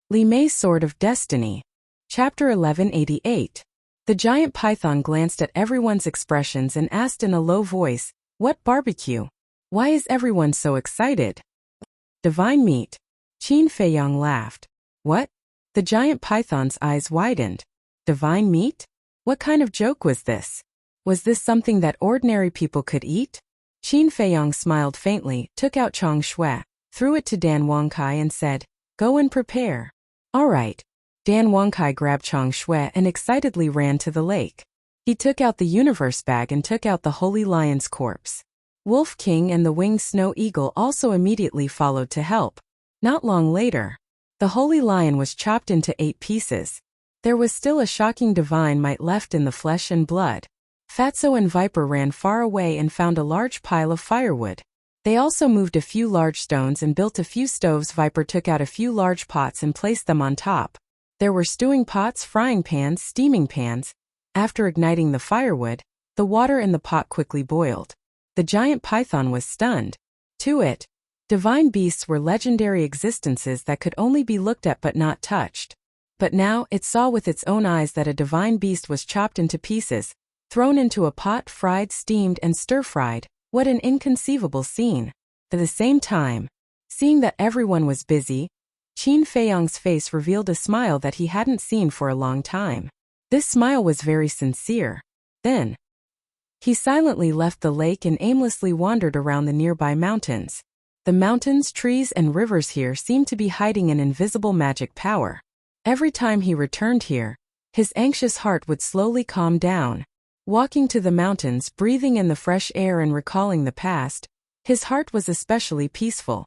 Li Mei's Sword of Destiny. Chapter 1188. The giant python glanced at everyone's expressions and asked in a low voice, "What barbecue? Why is everyone so excited?" "Divine meat." Qin Feiyang laughed. "What?" The giant python's eyes widened. "Divine meat? What kind of joke was this? Was this something that ordinary people could eat?" Qin Feiyang smiled faintly, took out Chang Shui, threw it to Dan Wangkai and said, "Go and prepare." "All right." Dan Wangkai grabbed Chang Shui and excitedly ran to the lake. He took out the universe bag and took out the holy lion's corpse. Wolf King and the winged snow eagle also immediately followed to help. Not long later, the holy lion was chopped into 8 pieces. There was still a shocking divine might left in the flesh and blood. Fatso and Viper ran far away and found a large pile of firewood. They also moved a few large stones and built a few stoves. Viper took out a few large pots and placed them on top. There were stewing pots, frying pans, steaming pans. After igniting the firewood, the water in the pot quickly boiled. The giant python was stunned. To it, divine beasts were legendary existences that could only be looked at but not touched. But now it saw with its own eyes that a divine beast was chopped into pieces, thrown into a pot, fried, steamed, and stir-fried. What an inconceivable scene. At the same time, seeing that everyone was busy, Qin Feiyang's face revealed a smile that he hadn't seen for a long time. This smile was very sincere. Then, he silently left the lake and aimlessly wandered around the nearby mountains. The mountains, trees, and rivers here seemed to be hiding an invisible magic power. Every time he returned here, his anxious heart would slowly calm down. Walking to the mountains, breathing in the fresh air and recalling the past, his heart was especially peaceful.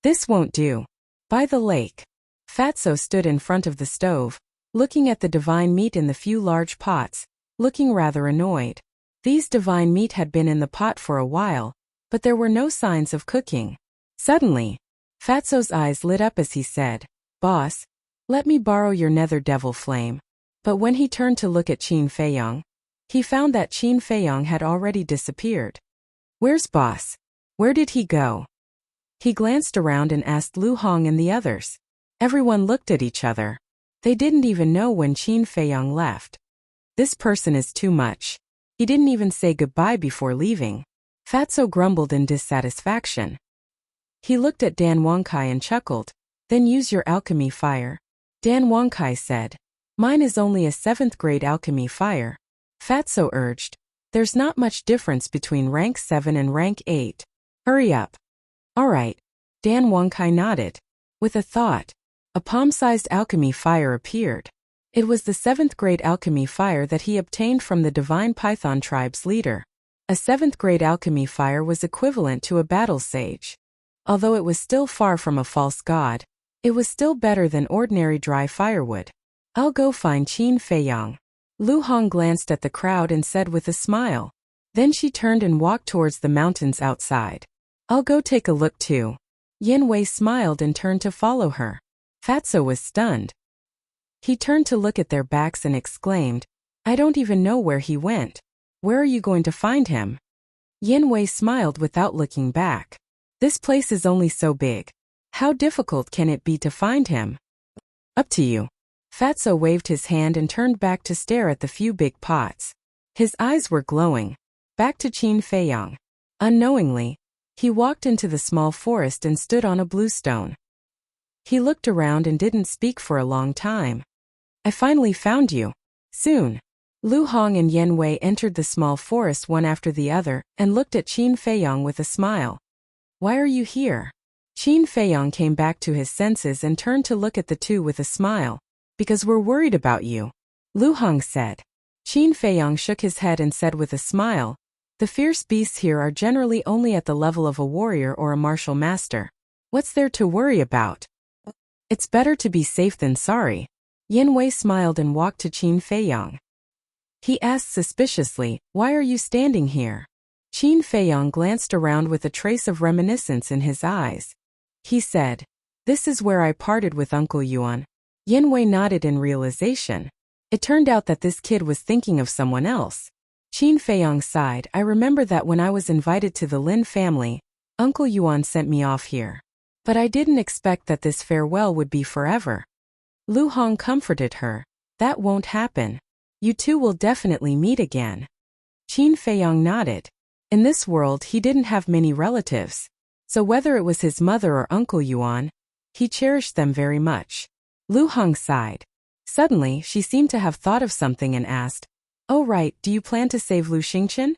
This won't do. By the lake, Fatso stood in front of the stove, looking at the divine meat in the few large pots, looking rather annoyed. These divine meat had been in the pot for a while, but there were no signs of cooking. Suddenly, Fatso's eyes lit up as he said, "Boss, let me borrow your nether devil flame." But when he turned to look at Qin Feiyang, he found that Qin Feiyang had already disappeared. "Where's boss? Where did he go?" He glanced around and asked Lu Hong and the others. Everyone looked at each other. They didn't even know when Qin Feiyang left. This person is too much. He didn't even say goodbye before leaving. Fatso grumbled in dissatisfaction. He looked at Dan Wangkai and chuckled. "Then use your alchemy fire." Dan Wangkai said, "Mine is only a 7th grade alchemy fire." Fatso urged, "There's not much difference between rank 7 and rank 8. Hurry up." "All right." Dan Wangkai nodded. With a thought, a palm-sized alchemy fire appeared. It was the 7th grade alchemy fire that he obtained from the Divine Python tribe's leader. A 7th grade alchemy fire was equivalent to a battle sage. Although it was still far from a false god, it was still better than ordinary dry firewood. "I'll go find Qin Feiyang." Lu Hong glanced at the crowd and said with a smile. Then she turned and walked towards the mountains outside. "I'll go take a look too." Yin Wei smiled and turned to follow her. Fatso was stunned. He turned to look at their backs and exclaimed, "I don't even know where he went. Where are you going to find him?" Yin Wei smiled without looking back. "This place is only so big. How difficult can it be to find him?" "Up to you." Fatso waved his hand and turned back to stare at the few big pots. His eyes were glowing. Back to Qin Feiyang. Unknowingly, he walked into the small forest and stood on a blue stone. He looked around and didn't speak for a long time. "I finally found you." Soon, Lu Hong and Yen Wei entered the small forest one after the other and looked at Qin Feiyang with a smile. "Why are you here?" Qin Feiyang came back to his senses and turned to look at the two with a smile. "Because we're worried about you," Lu Hong said. Qin Feiyang shook his head and said with a smile, "The fierce beasts here are generally only at the level of a warrior or a martial master. What's there to worry about? It's better to be safe than sorry." Yin Wei smiled and walked to Qin Feiyang. He asked suspiciously, "Why are you standing here?" Qin Feiyang glanced around with a trace of reminiscence in his eyes. He said, "This is where I parted with Uncle Yuan." Yin Wei nodded in realization. It turned out that this kid was thinking of someone else. Qin Feiyang sighed. "I remember that when I was invited to the Lin family, Uncle Yuan sent me off here. But I didn't expect that this farewell would be forever." Lu Hong comforted her. That won't happen. You two will definitely meet again. Qin Feiyong nodded. In this world he didn't have many relatives. So whether it was his mother or Uncle Yuan, he cherished them very much. Lu Hong sighed. Suddenly she seemed to have thought of something and asked, "Oh right, do you plan to save Lu Xingqian?"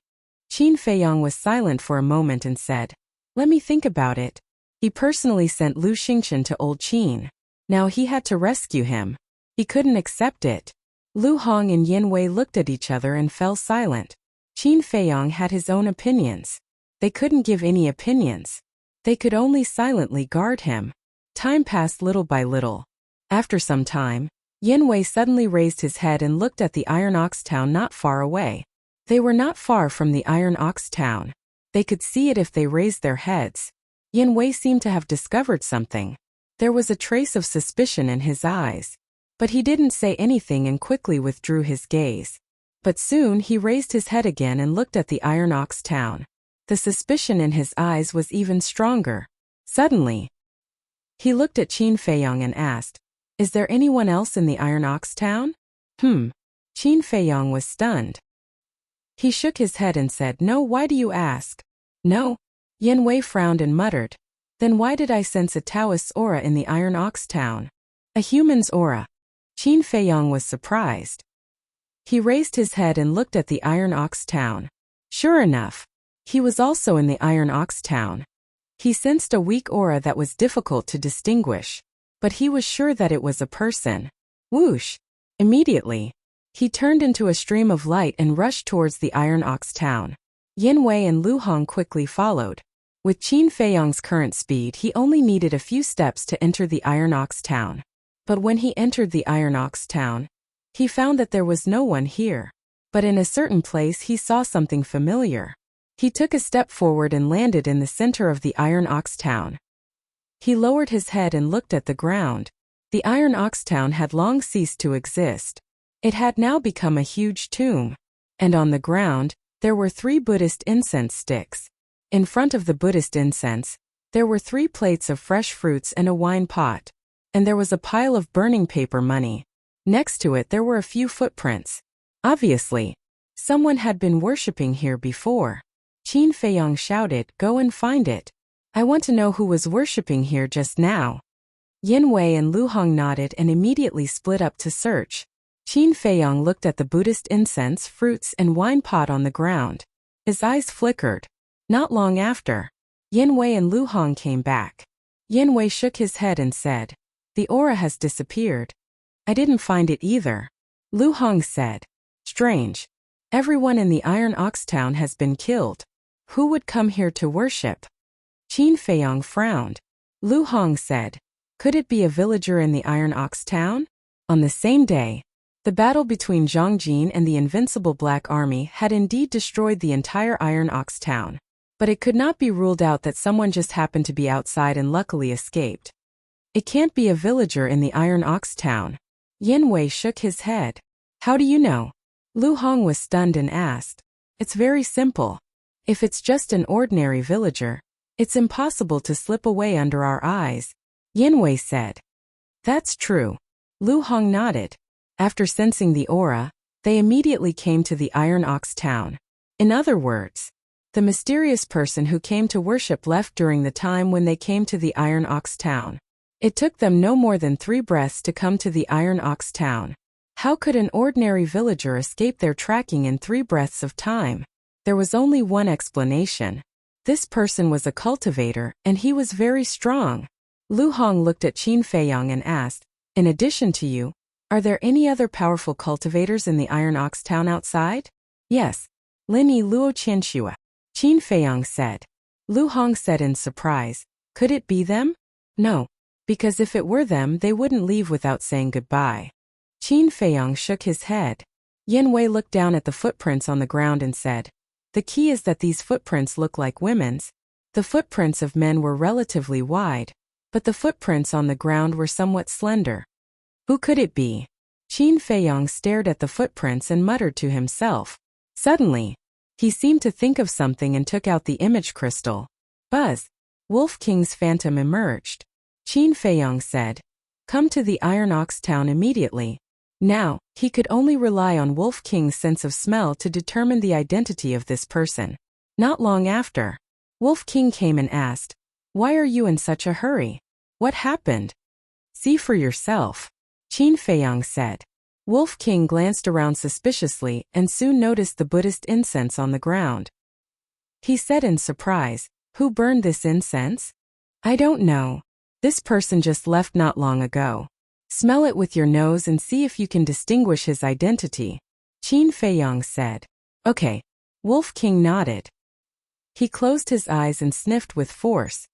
Qin Feiyong was silent for a moment and said, "Let me think about it." He personally sent Lu Xingqian to old Qin. Now he had to rescue him. He couldn't accept it. Lu Hong and Yin Wei looked at each other and fell silent. Qin Feiyong had his own opinions. They couldn't give any opinions. They could only silently guard him. Time passed little by little. After some time, Yin Wei suddenly raised his head and looked at the Iron Ox town not far away. They were not far from the Iron Ox town. They could see it if they raised their heads. Yin Wei seemed to have discovered something. There was a trace of suspicion in his eyes. But he didn't say anything and quickly withdrew his gaze. But soon he raised his head again and looked at the Iron Ox town. The suspicion in his eyes was even stronger. Suddenly, he looked at Qin Feiyong and asked, "Is there anyone else in the Iron Ox town?" Qin Feiyong was stunned. He shook his head and said, "No, why do you ask?" "No." Yin Wei frowned and muttered, "Then why did I sense a Taoist's aura in the Iron Ox town?" "A human's aura." Qin Feiyong was surprised. He raised his head and looked at the Iron Ox town. Sure enough, he was also in the Iron Ox town. He sensed a weak aura that was difficult to distinguish, but he was sure that it was a person. Whoosh! Immediately, he turned into a stream of light and rushed towards the Iron Ox town. Yin Wei and Lu Hong quickly followed. With Qin Feiyong's current speed, he only needed a few steps to enter the Iron Ox town. But when he entered the Iron Ox town, he found that there was no one here. But in a certain place he saw something familiar. He took a step forward and landed in the center of the Iron Ox town. He lowered his head and looked at the ground. The Iron Ox town had long ceased to exist. It had now become a huge tomb. And on the ground, there were 3 Buddhist incense sticks. In front of the Buddhist incense, there were 3 plates of fresh fruits and a wine pot. And there was a pile of burning paper money. Next to it there were a few footprints. Obviously, someone had been worshipping here before. Qin Feiyong shouted, "Go and find it. I want to know who was worshipping here just now." Yin Wei and Lu Hong nodded and immediately split up to search. Qin Feiyong looked at the Buddhist incense, fruits, and wine pot on the ground. His eyes flickered. Not long after, Yin Wei and Lu Hong came back. Yin Wei shook his head and said, "The aura has disappeared." "I didn't find it either." Lu Hong said, "Strange. Everyone in the Iron Ox town has been killed. Who would come here to worship?" Qin Feiyong frowned. Lu Hong said, "Could it be a villager in the Iron Ox town?" On the same day, the battle between Zhang Jin and the invincible Black Army had indeed destroyed the entire Iron Ox town. But it could not be ruled out that someone just happened to be outside and luckily escaped. "It can't be a villager in the Iron Ox town." Yin Wei shook his head. "How do you know?" Lu Hong was stunned and asked. "It's very simple. If it's just an ordinary villager, it's impossible to slip away under our eyes," Yin Wei said. "That's true." Lu Hong nodded. After sensing the aura, they immediately came to the Iron Ox town. In other words, the mysterious person who came to worship left during the time when they came to the Iron Ox town. It took them no more than 3 breaths to come to the Iron Ox town. How could an ordinary villager escape their tracking in 3 breaths of time? There was only one explanation. This person was a cultivator, and he was very strong. Lu Hong looked at Qin Feiyong and asked, "In addition to you, are there any other powerful cultivators in the Iron Ox town outside?" "Yes. Lin Luo Qianxua," Qin Feiyong said. Lu Hong said in surprise, "Could it be them?" "No. Because if it were them, they wouldn't leave without saying goodbye." Qin Feiyong shook his head. Yin Wei looked down at the footprints on the ground and said, "The key is that these footprints look like women's. The footprints of men were relatively wide, but the footprints on the ground were somewhat slender. Who could it be?" Qin Feiyong stared at the footprints and muttered to himself. Suddenly, he seemed to think of something and took out the image crystal. Buzz! Wolf King's phantom emerged. Qin Feiyong said, Come to the Iron Ox town immediately. Now, he could only rely on Wolf King's sense of smell to determine the identity of this person. Not long after, Wolf King came and asked, "Why are you in such a hurry? What happened?" "See for yourself," Qin Feiyang said. Wolf King glanced around suspiciously and soon noticed the Buddhist incense on the ground. He said in surprise, "Who burned this incense?" "I don't know. This person just left not long ago. Smell it with your nose and see if you can distinguish his identity," Qin Feiyang said. "Okay." Wolf King nodded. He closed his eyes and sniffed with force.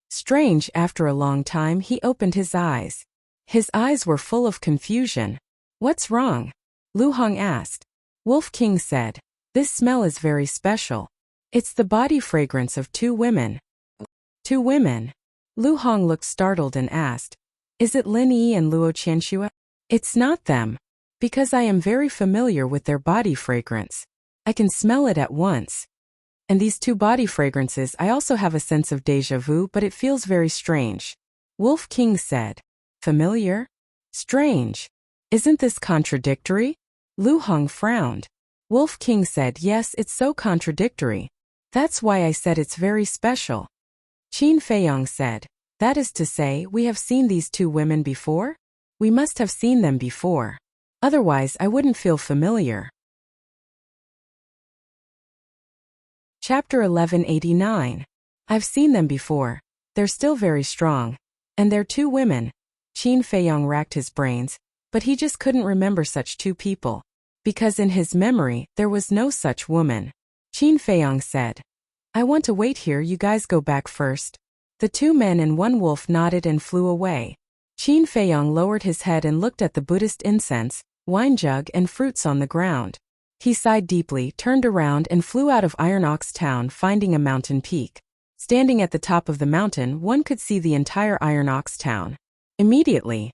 Strange, after a long time he opened his eyes. His eyes were full of confusion. "What's wrong?" Lu Hong asked. Wolf King said, "This smell is very special. It's the body fragrance of two women." "Two women?" Lu Hong looked startled and asked, "Is it Lin Yi and Luo Qianxue?" "It's not them. Because I am very familiar with their body fragrance. I can smell it at once. And these two body fragrances, I also have a sense of déjà vu, but it feels very strange." Wolf King said. "Familiar? Strange. Isn't this contradictory?" Lu Hong frowned. Wolf King said, "Yes, it's so contradictory. That's why I said it's very special." Qin Feiyang said, "That is to say, we have seen these two women before? We must have seen them before. Otherwise, I wouldn't feel familiar." Chapter 1189. I've seen them before. They're still very strong. And they're two women. Qin Feiyang racked his brains, but he just couldn't remember such two people. Because in his memory, there was no such woman. Qin Feiyang said, "I want to wait here, you guys go back first." The two men and one wolf nodded and flew away. Qin Feiyang lowered his head and looked at the Buddhist incense, wine jug and fruits on the ground. He sighed deeply, turned around and flew out of Iron Ox town, finding a mountain peak. Standing at the top of the mountain, one could see the entire Iron Ox town. Immediately,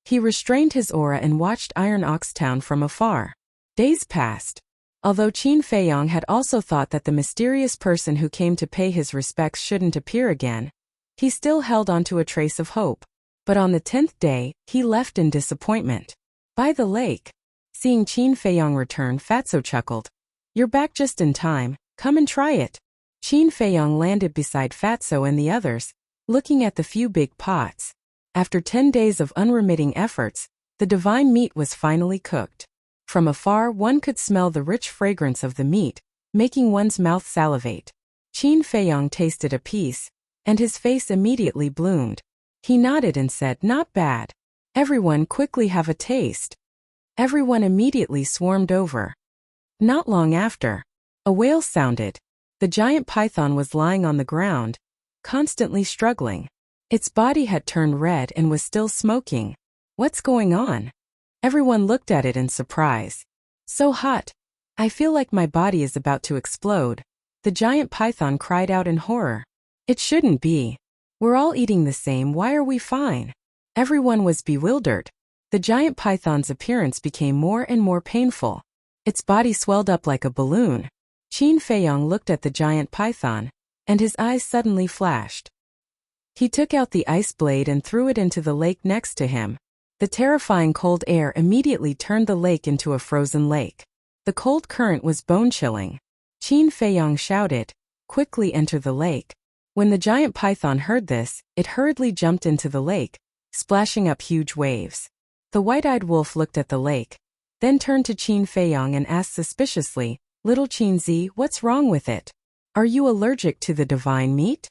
he restrained his aura and watched Iron Ox town from afar. Days passed. Although Qin Feiyang had also thought that the mysterious person who came to pay his respects shouldn't appear again, he still held on to a trace of hope. But on the 10th day, he left in disappointment. By the lake, seeing Qin Feiyang return, Fatso chuckled. "You're back just in time, come and try it." Qin Feiyang landed beside Fatso and the others, looking at the few big pots. After 10 days of unremitting efforts, the divine meat was finally cooked. From afar one could smell the rich fragrance of the meat, making one's mouth salivate. Qin Feiyang tasted a piece, and his face immediately bloomed. He nodded and said, "Not bad. Everyone quickly have a taste." Everyone immediately swarmed over. Not long after, a wail sounded. The giant python was lying on the ground, constantly struggling. Its body had turned red and was still smoking. "What's going on?" Everyone looked at it in surprise. "So hot. I feel like my body is about to explode." The giant python cried out in horror. "It shouldn't be. We're all eating the same, why are we fine?" Everyone was bewildered. The giant python's appearance became more and more painful. Its body swelled up like a balloon. Qin Feiyang looked at the giant python, and his eyes suddenly flashed. He took out the ice blade and threw it into the lake next to him. The terrifying cold air immediately turned the lake into a frozen lake. The cold current was bone-chilling. Qin Feiyang shouted, "Quickly enter the lake." When the giant python heard this, it hurriedly jumped into the lake, splashing up huge waves. The white-eyed wolf looked at the lake, then turned to Qin Feiyang and asked suspiciously, "Little Qinzi, what's wrong with it? Are you allergic to the divine meat?"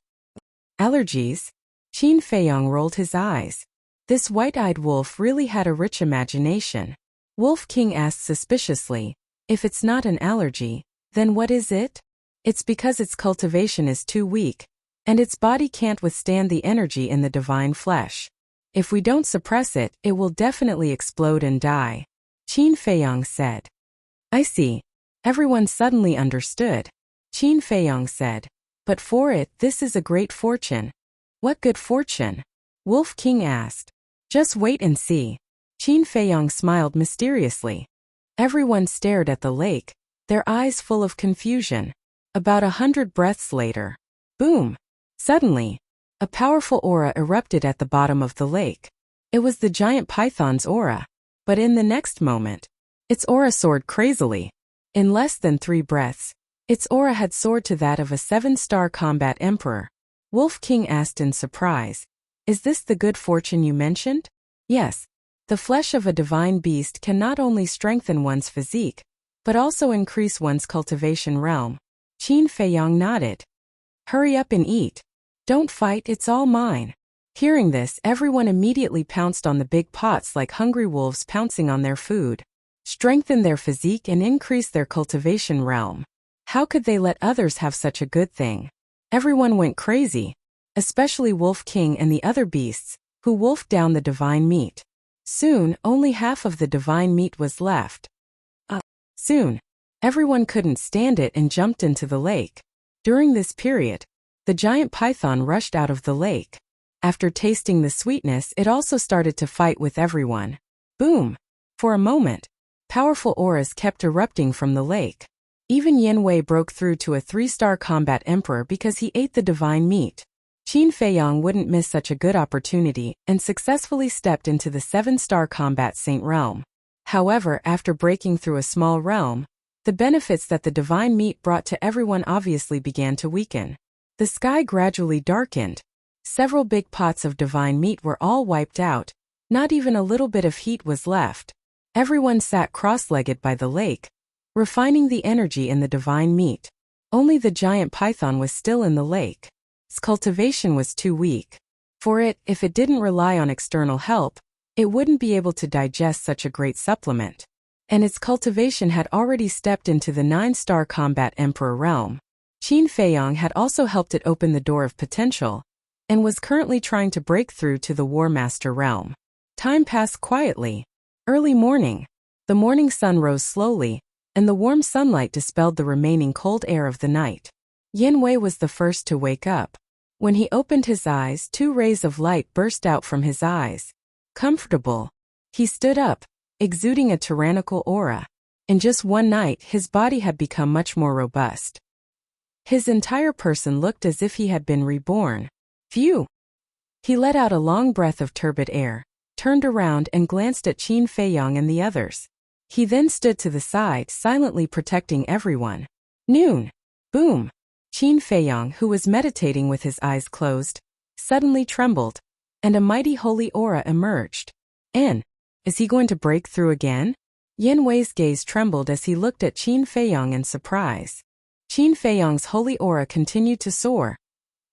"Allergies?" Qin Feiyang rolled his eyes. This white-eyed wolf really had a rich imagination. Wolf King asked suspiciously, "If it's not an allergy, then what is it?" "It's because its cultivation is too weak, and its body can't withstand the energy in the divine flesh. If we don't suppress it, it will definitely explode and die," Qin Feiyang said. "I see." Everyone suddenly understood. Qin Feiyang said, "But for it, this is a great fortune." "What good fortune?" Wolf King asked. "Just wait and see." Qin Feiyang smiled mysteriously. Everyone stared at the lake, their eyes full of confusion. About 100 breaths later, boom! Suddenly, a powerful aura erupted at the bottom of the lake. It was the giant python's aura. But in the next moment, its aura soared crazily. In less than 3 breaths, its aura had soared to that of a 7-star combat emperor. Wolf King asked in surprise, "Is this the good fortune you mentioned?" Yes. The flesh of a divine beast can not only strengthen one's physique, but also increase one's cultivation realm. Qin Feiyang nodded. "Hurry up and eat. Don't fight, it's all mine." Hearing this, everyone immediately pounced on the big pots like hungry wolves pouncing on their food. Strengthen their physique and increase their cultivation realm. How could they let others have such a good thing? Everyone went crazy, especially Wolf King and the other beasts, who wolfed down the divine meat. Soon, only half of the divine meat was left. Soon, everyone couldn't stand it and jumped into the lake. During this period, the giant python rushed out of the lake. After tasting the sweetness, it also started to fight with everyone. Boom! For a moment, powerful auras kept erupting from the lake. Even Yin Wei broke through to a 3-star combat emperor because he ate the divine meat. Qin Feiyang wouldn't miss such a good opportunity and successfully stepped into the 7-star combat saint realm. However, after breaking through a small realm, the benefits that the divine meat brought to everyone obviously began to weaken. The sky gradually darkened. Several big pots of divine meat were all wiped out. Not even a little bit of heat was left. Everyone sat cross-legged by the lake, refining the energy in the divine meat. Only the giant python was still in the lake. Its cultivation was too weak. For it, if it didn't rely on external help, it wouldn't be able to digest such a great supplement. And its cultivation had already stepped into the 9-star combat emperor realm. Qin Feiyang had also helped it open the door of potential, and was currently trying to break through to the War Master realm. Time passed quietly. Early morning. The morning sun rose slowly, and the warm sunlight dispelled the remaining cold air of the night. Yin Wei was the first to wake up. When he opened his eyes, 2 rays of light burst out from his eyes. Comfortable. He stood up, exuding a tyrannical aura. In just one night, his body had become much more robust. His entire person looked as if he had been reborn. Phew! He let out a long breath of turbid air, turned around and glanced at Qin Feiyang and the others. He then stood to the side, silently protecting everyone. Noon! Boom! Qin Feiyang, who was meditating with his eyes closed, suddenly trembled, and a mighty holy aura emerged. Is he going to break through again? Yin Wei's gaze trembled as he looked at Qin Feiyang in surprise. Qin Feiyang's holy aura continued to soar,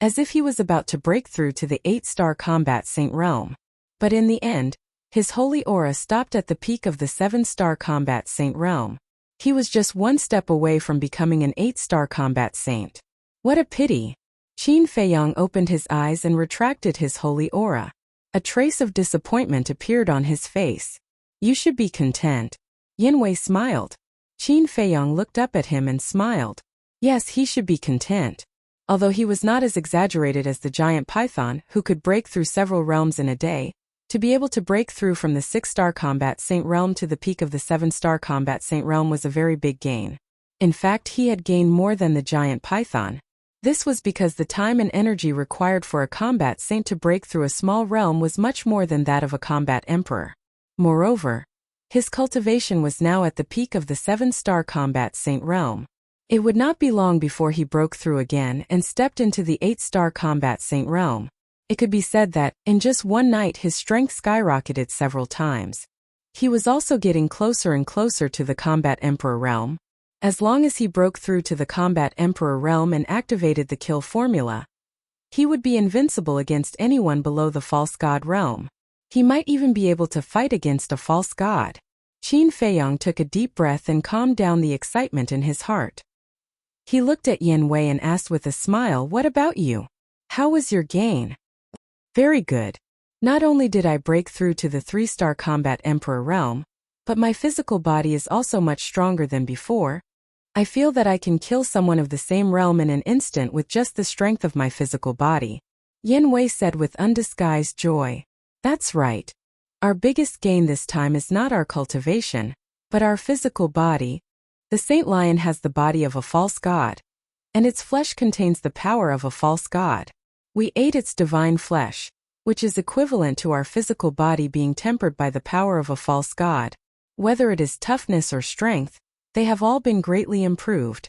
as if he was about to break through to the 8-star combat saint realm. But in the end, his holy aura stopped at the peak of the 7-star combat saint realm. He was just 1 step away from becoming an 8-star combat saint. What a pity! Qin Feiyang opened his eyes and retracted his holy aura. A trace of disappointment appeared on his face. You should be content. Yin Wei smiled. Qin Feiyang looked up at him and smiled. Yes, he should be content. Although he was not as exaggerated as the giant python, who could break through several realms in a day, to be able to break through from the 6-star combat saint realm to the peak of the 7-star combat saint realm was a very big gain. In fact, he had gained more than the giant python. This was because the time and energy required for a combat saint to break through a small realm was much more than that of a combat emperor. Moreover, his cultivation was now at the peak of the 7-star combat saint realm. It would not be long before he broke through again and stepped into the 8-star combat saint realm. It could be said that, in just one night, his strength skyrocketed several times. He was also getting closer and closer to the combat emperor realm. As long as he broke through to the combat emperor realm and activated the kill formula, he would be invincible against anyone below the false god realm. He might even be able to fight against a false god. Qin Feiyang took a deep breath and calmed down the excitement in his heart. He looked at Yin Wei and asked with a smile, "What about you? How was your gain?" "Very good. Not only did I break through to the 3-star combat emperor realm, but my physical body is also much stronger than before. I feel that I can kill someone of the same realm in an instant with just the strength of my physical body," Yin Wei said with undisguised joy. "That's right. Our biggest gain this time is not our cultivation, but our physical body. The Saint Lion has the body of a false god, and its flesh contains the power of a false god. We ate its divine flesh, which is equivalent to our physical body being tempered by the power of a false god. Whether it is toughness or strength, they have all been greatly improved.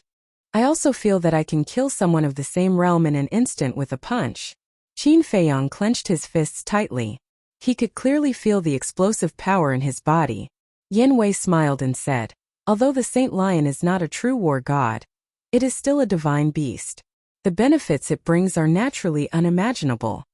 I also feel that I can kill someone of the same realm in an instant with a punch. Qin Feiyang clenched his fists tightly. He could clearly feel the explosive power in his body. Yan Wei smiled and said, although the Saint Lion is not a true war god, it is still a divine beast. The benefits it brings are naturally unimaginable.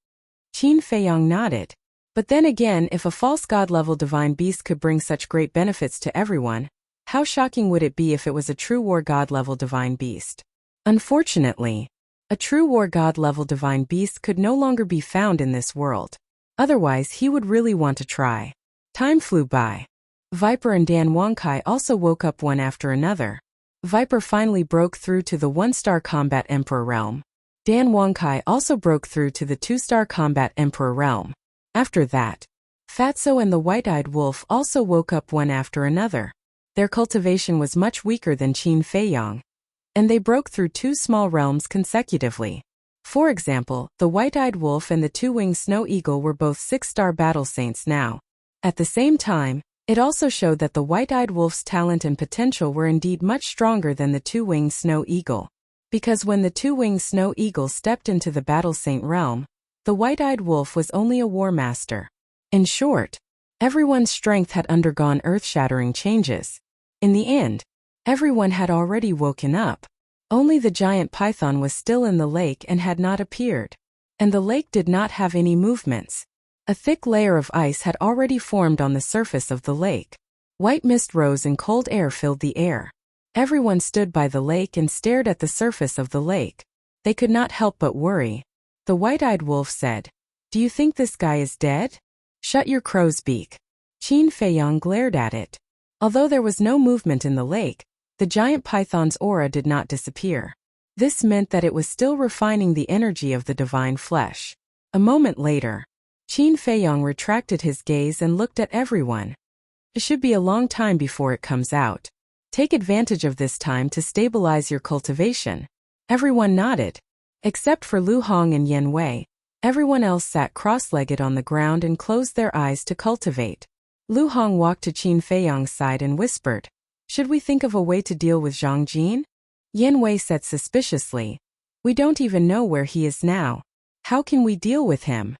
Qin Feiyang nodded. But then again, if a false god-level divine beast could bring such great benefits to everyone, how shocking would it be if it was a true war god-level divine beast? Unfortunately, a true war god-level divine beast could no longer be found in this world. Otherwise, he would really want to try. Time flew by. Viper and Dan Wangkai also woke up one after another. Viper finally broke through to the 1-star combat emperor realm. Dan Wangkai also broke through to the 2-star combat emperor realm. After that, Fatso and the white-eyed wolf also woke up one after another. Their cultivation was much weaker than Qin Feiyang, and they broke through 2 small realms consecutively. For example, the white-eyed wolf and the 2-winged snow eagle were both 6-star battle saints now. At the same time, it also showed that the white-eyed wolf's talent and potential were indeed much stronger than the 2-winged snow eagle. Because when the 2-winged snow eagle stepped into the battle saint realm, the white-eyed wolf was only a war master. In short, everyone's strength had undergone earth-shattering changes. In the end, everyone had already woken up. Only the giant python was still in the lake and had not appeared. And the lake did not have any movements. A thick layer of ice had already formed on the surface of the lake. White mist rose and cold air filled the air. Everyone stood by the lake and stared at the surface of the lake. They could not help but worry. The white-eyed wolf said, "Do you think this guy is dead? Shut your crow's beak." Qin Feiyang glared at it. Although there was no movement in the lake, the giant python's aura did not disappear. This meant that it was still refining the energy of the divine flesh. A moment later, Qin Feiyang retracted his gaze and looked at everyone. It should be a long time before it comes out. Take advantage of this time to stabilize your cultivation. Everyone nodded. Except for Lu Hong and Yan Wei, everyone else sat cross-legged on the ground and closed their eyes to cultivate. Lu Hong walked to Qin Feiyang's side and whispered, "Should we think of a way to deal with Zhang Jin?" Yan Wei said suspiciously, "We don't even know where he is now. How can we deal with him?"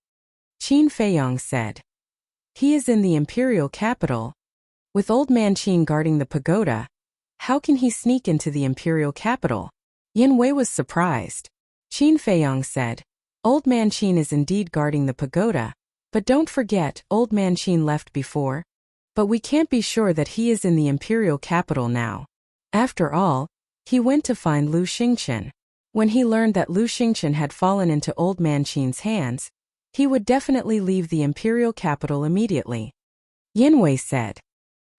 Qin Feiyang said, "He is in the imperial capital. With old man Qin guarding the pagoda, how can he sneak into the imperial capital?" Yan Wei was surprised. Qin Feiyang said, "Old man Qin is indeed guarding the pagoda, but don't forget, old man Qin left before. But we can't be sure that he is in the imperial capital now. After all, he went to find Lu Xingchen. When he learned that Lu Xingchen had fallen into old man Qin's hands, he would definitely leave the imperial capital immediately." Yan Wei said,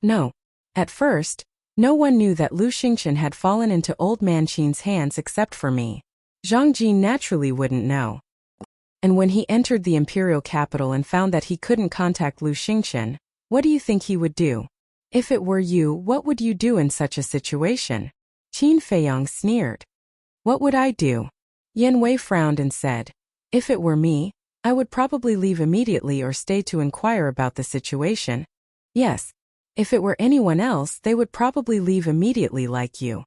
"No. At first, no one knew that Lu Xingchen had fallen into old man Qin's hands except for me. Zhang Jin naturally wouldn't know. And when he entered the imperial capital and found that he couldn't contact Lu Xingchen, what do you think he would do? If it were you, what would you do in such a situation?" Qin Feiyang sneered. "What would I do?" Yan Wei frowned and said, "If it were me, I would probably leave immediately or stay to inquire about the situation. Yes, if it were anyone else, they would probably leave immediately like you.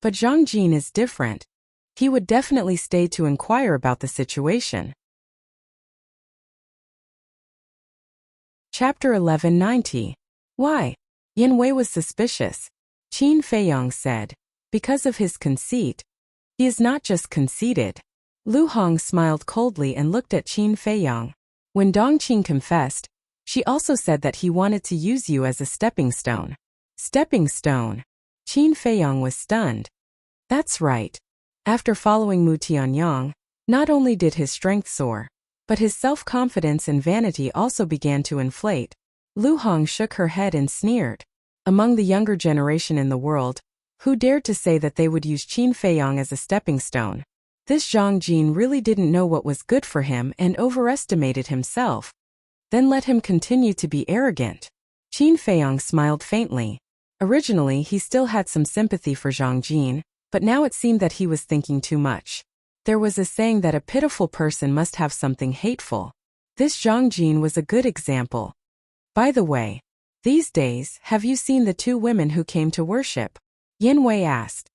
But Zhang Jin is different. He would definitely stay to inquire about the situation." Chapter 1190. Why? Yan Wei was suspicious. Qin Feiyang said, "Because of his conceit." "He is not just conceited." Lu Hong smiled coldly and looked at Qin Feiyang. "When Dong Qin confessed, she also said that he wanted to use you as a stepping stone." Stepping stone? Qin Feiyang was stunned. That's right. After following Mu Tianyang, not only did his strength soar, but his self-confidence and vanity also began to inflate. Lu Hong shook her head and sneered. Among the younger generation in the world, who dared to say that they would use Qin Feiyang as a stepping stone? This Zhang Jin really didn't know what was good for him and overestimated himself. Then let him continue to be arrogant. Qin Feiyang smiled faintly. Originally, he still had some sympathy for Zhang Jin, but now it seemed that he was thinking too much. There was a saying that a pitiful person must have something hateful. This Zhang was a good example. By the way, these days, have you seen the two women who came to worship? Yin Wei asked.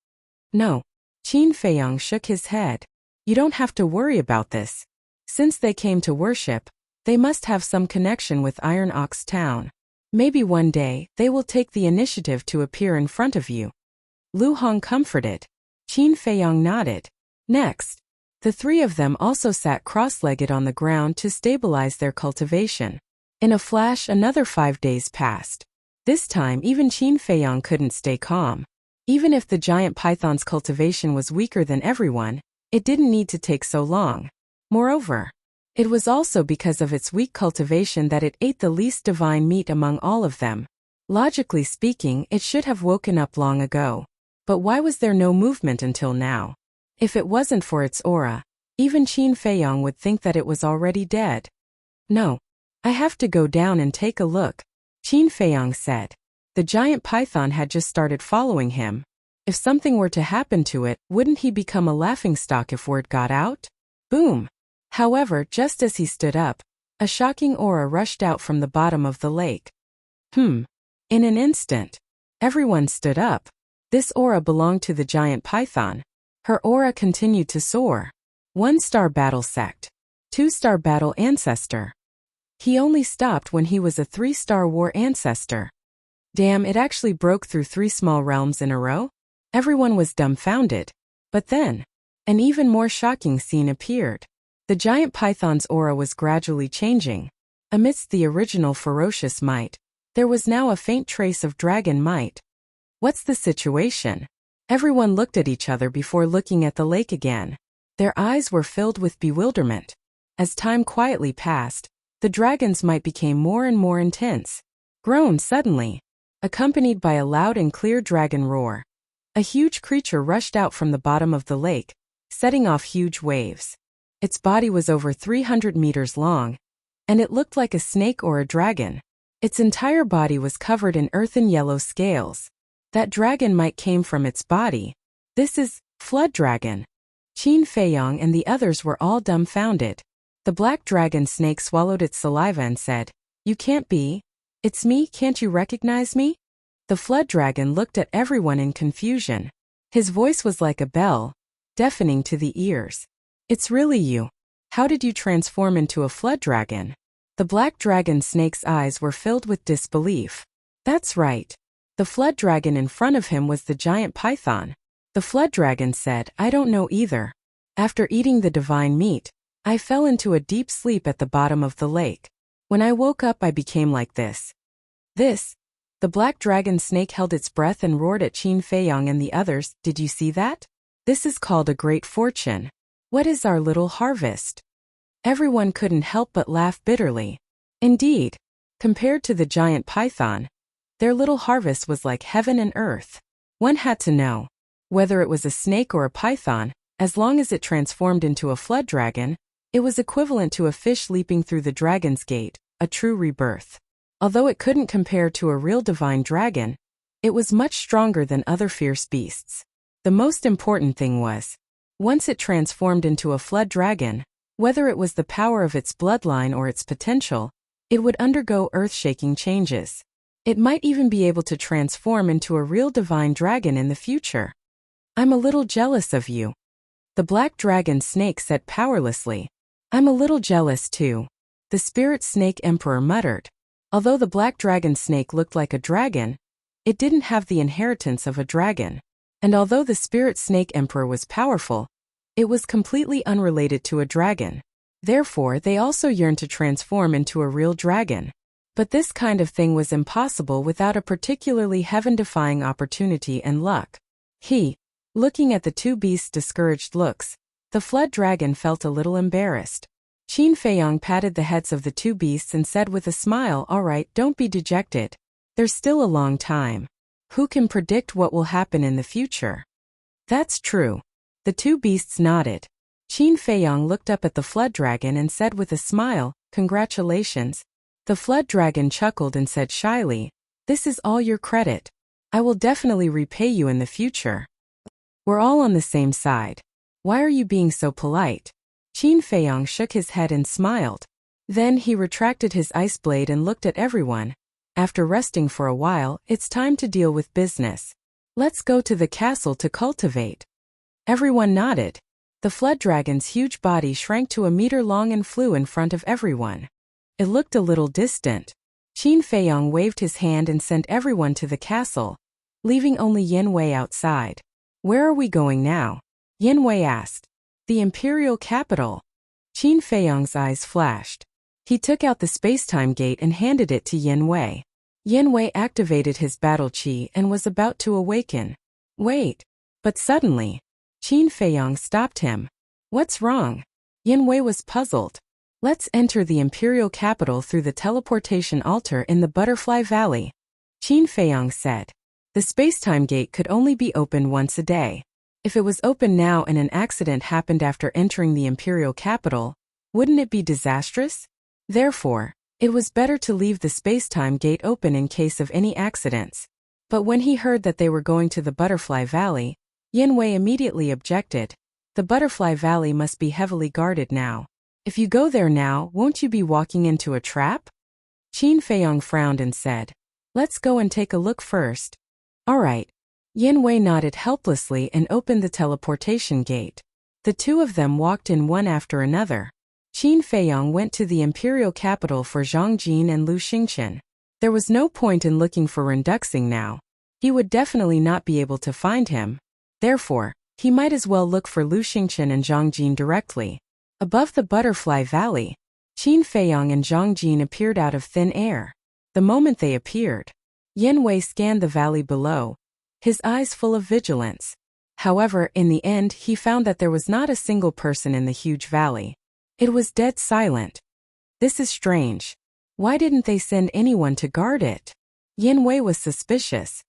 No. Qin Feiyang shook his head. You don't have to worry about this. Since they came to worship, they must have some connection with Iron Ox Town. Maybe one day, they will take the initiative to appear in front of you. Lu Hong comforted. Qin Feiyang nodded. Next, the three of them also sat cross-legged on the ground to stabilize their cultivation. In a flash, another 5 days passed. This time, even Qin Feiyang couldn't stay calm. Even if the giant python's cultivation was weaker than everyone, it didn't need to take so long. Moreover, it was also because of its weak cultivation that it ate the least divine meat among all of them. Logically speaking, it should have woken up long ago. But why was there no movement until now? If it wasn't for its aura, even Qin Feiyang would think that it was already dead. No. I have to go down and take a look, Qin Feiyang said. The giant python had just started following him. If something were to happen to it, wouldn't he become a laughingstock if word got out? Boom! However, just as he stood up, a shocking aura rushed out from the bottom of the lake. In an instant, everyone stood up. This aura belonged to the giant python. Her aura continued to soar. 1-star battle sect. 2-star battle ancestor. He only stopped when he was a 3-star war ancestor. Damn, it actually broke through 3 small realms in a row? Everyone was dumbfounded. But then, an even more shocking scene appeared. The giant python's aura was gradually changing. Amidst the original ferocious might, there was now a faint trace of dragon might. What's the situation? Everyone looked at each other before looking at the lake again. Their eyes were filled with bewilderment. As time quietly passed, the dragon's might became more and more intense. Grown suddenly, accompanied by a loud and clear dragon roar. A huge creature rushed out from the bottom of the lake, setting off huge waves. Its body was over 300 meters long, and it looked like a snake or a dragon. Its entire body was covered in earthen yellow scales. That dragon might came from its body. This is Flood Dragon. Qin Feiyang and the others were all dumbfounded. The black dragon snake swallowed its saliva and said, "You can't be. It's me, can't you recognize me?" The flood dragon looked at everyone in confusion. His voice was like a bell, deafening to the ears. "It's really you. How did you transform into a flood dragon?" The black dragon snake's eyes were filled with disbelief. That's right. The flood dragon in front of him was the giant python. The flood dragon said, "I don't know either. After eating the divine meat, I fell into a deep sleep at the bottom of the lake. When I woke up, I became like this." The black dragon snake held its breath and roared at Qin Feiyang and the others. "Did you see that? This is called a great fortune. What is our little harvest?" Everyone couldn't help but laugh bitterly. Indeed, compared to the giant python, their little harvest was like heaven and earth. One had to know, whether it was a snake or a python, as long as it transformed into a flood dragon, it was equivalent to a fish leaping through the dragon's gate, a true rebirth. Although it couldn't compare to a real divine dragon, it was much stronger than other fierce beasts. The most important thing was, once it transformed into a flood dragon, whether it was the power of its bloodline or its potential, it would undergo earth-shaking changes. It might even be able to transform into a real divine dragon in the future. "I'm a little jealous of you," the black dragon snake said powerlessly. "I'm a little jealous too," the spirit snake emperor muttered. Although the black dragon snake looked like a dragon, it didn't have the inheritance of a dragon. And although the spirit snake emperor was powerful, it was completely unrelated to a dragon. Therefore, they also yearned to transform into a real dragon. But this kind of thing was impossible without a particularly heaven-defying opportunity and luck. Looking at the two beasts' discouraged looks, the flood dragon felt a little embarrassed. Qin Feiyang patted the heads of the two beasts and said with a smile, "All right, don't be dejected. There's still a long time. Who can predict what will happen in the future?" "That's true." The two beasts nodded. Qin Feiyang looked up at the flood dragon and said with a smile, "Congratulations." The flood dragon chuckled and said shyly, "This is all your credit. I will definitely repay you in the future. We're all on the same side. Why are you being so polite?" Qin Feiyang shook his head and smiled. Then he retracted his ice blade and looked at everyone. After resting for a while, it's time to deal with business. Let's go to the castle to cultivate. Everyone nodded. The flood dragon's huge body shrank to a meter long and flew in front of everyone. It looked a little distant. Qin Feiyong waved his hand and sent everyone to the castle, leaving only Yin Wei outside. Where are we going now? Yin Wei asked. The imperial capital. Qin Feiyong's eyes flashed. He took out the space-time gate and handed it to Yin Wei. Yin Wei activated his battle chi and was about to awaken. Wait. But suddenly, Qin Feiyong stopped him. What's wrong? Yin Wei was puzzled. Let's enter the imperial capital through the teleportation altar in the Butterfly Valley, Qin Feiyong said. The space-time gate could only be opened once a day. If it was open now and an accident happened after entering the imperial capital, wouldn't it be disastrous? Therefore, it was better to leave the space-time gate open in case of any accidents. But when he heard that they were going to the Butterfly Valley, Yin Wei immediately objected. The Butterfly Valley must be heavily guarded now. If you go there now, won't you be walking into a trap? Qin Feiyong frowned and said, Let's go and take a look first. All right. Yin Wei nodded helplessly and opened the teleportation gate. The two of them walked in one after another. Qin Feiyong went to the imperial capital for Zhang Jin and Lu Xingqian. There was no point in looking for Renduxing now. He would definitely not be able to find him. Therefore, he might as well look for Lu Xingqian and Zhang Jin directly. Above the Butterfly Valley, Qin Feiyong and Zhang Jin appeared out of thin air. The moment they appeared, Yin Wei scanned the valley below, his eyes full of vigilance. However, in the end he found that there was not a single person in the huge valley. It was dead silent. This is strange. Why didn't they send anyone to guard it? Yin Wei was suspicious.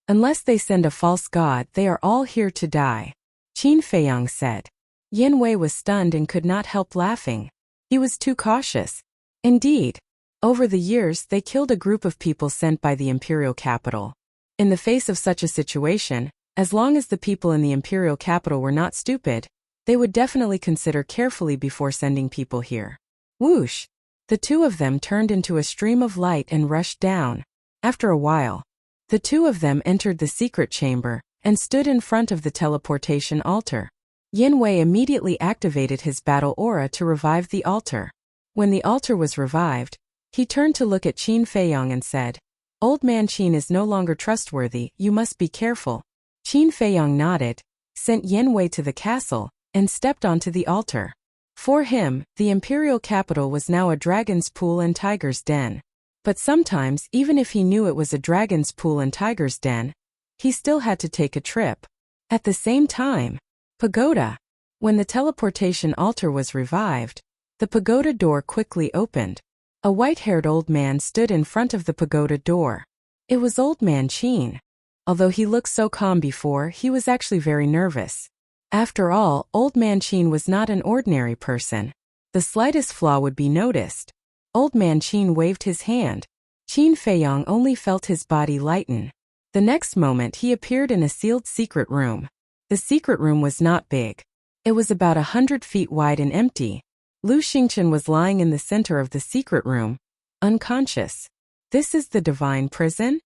Unless they send a false god, they are all here to die, Qin Feiyong said. Yin Wei was stunned and could not help laughing. He was too cautious. Indeed, over the years they killed a group of people sent by the imperial capital. In the face of such a situation, as long as the people in the imperial capital were not stupid, they would definitely consider carefully before sending people here. Whoosh! The two of them turned into a stream of light and rushed down. After a while, the two of them entered the secret chamber and stood in front of the teleportation altar. Yin Wei immediately activated his battle aura to revive the altar. When the altar was revived, he turned to look at Qin Feiyong and said, Old man Qin is no longer trustworthy, you must be careful. Qin Feiyong nodded, sent Yin Wei to the castle, and stepped onto the altar. For him, the imperial capital was now a dragon's pool and tiger's den. But sometimes, even if he knew it was a dragon's pool and tiger's den, he still had to take a trip. At the same time, pagoda. When the teleportation altar was revived, the pagoda door quickly opened. A white-haired old man stood in front of the pagoda door. It was Old Man Qin. Although he looked so calm before, he was actually very nervous. After all, Old Man Qin was not an ordinary person. The slightest flaw would be noticed. Old Man Qin waved his hand. Qin Feiyong only felt his body lighten. The next moment he appeared in a sealed secret room. The secret room was not big. It was about 100 feet wide and empty. Lu Xingqian was lying in the center of the secret room, unconscious. This is the divine prison?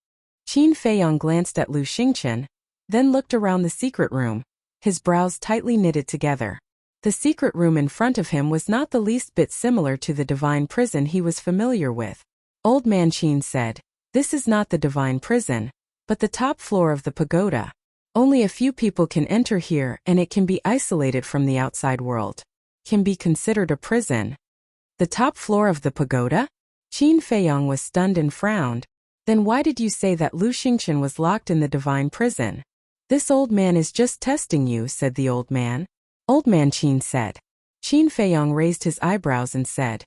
Qin Feiyong glanced at Lu Xingqian, then looked around the secret room, his brows tightly knitted together. The secret room in front of him was not the least bit similar to the divine prison he was familiar with. Old Man Qin said, This is not the divine prison, but the top floor of the pagoda. Only a few people can enter here and it can be isolated from the outside world. Can be considered a prison. The top floor of the pagoda? Qin Feiyong was stunned and frowned. Then why did you say that Lu Xingqian was locked in the divine prison? This old man is just testing you, said the old man. Old Man Qin said. Qin Feiyong raised his eyebrows and said,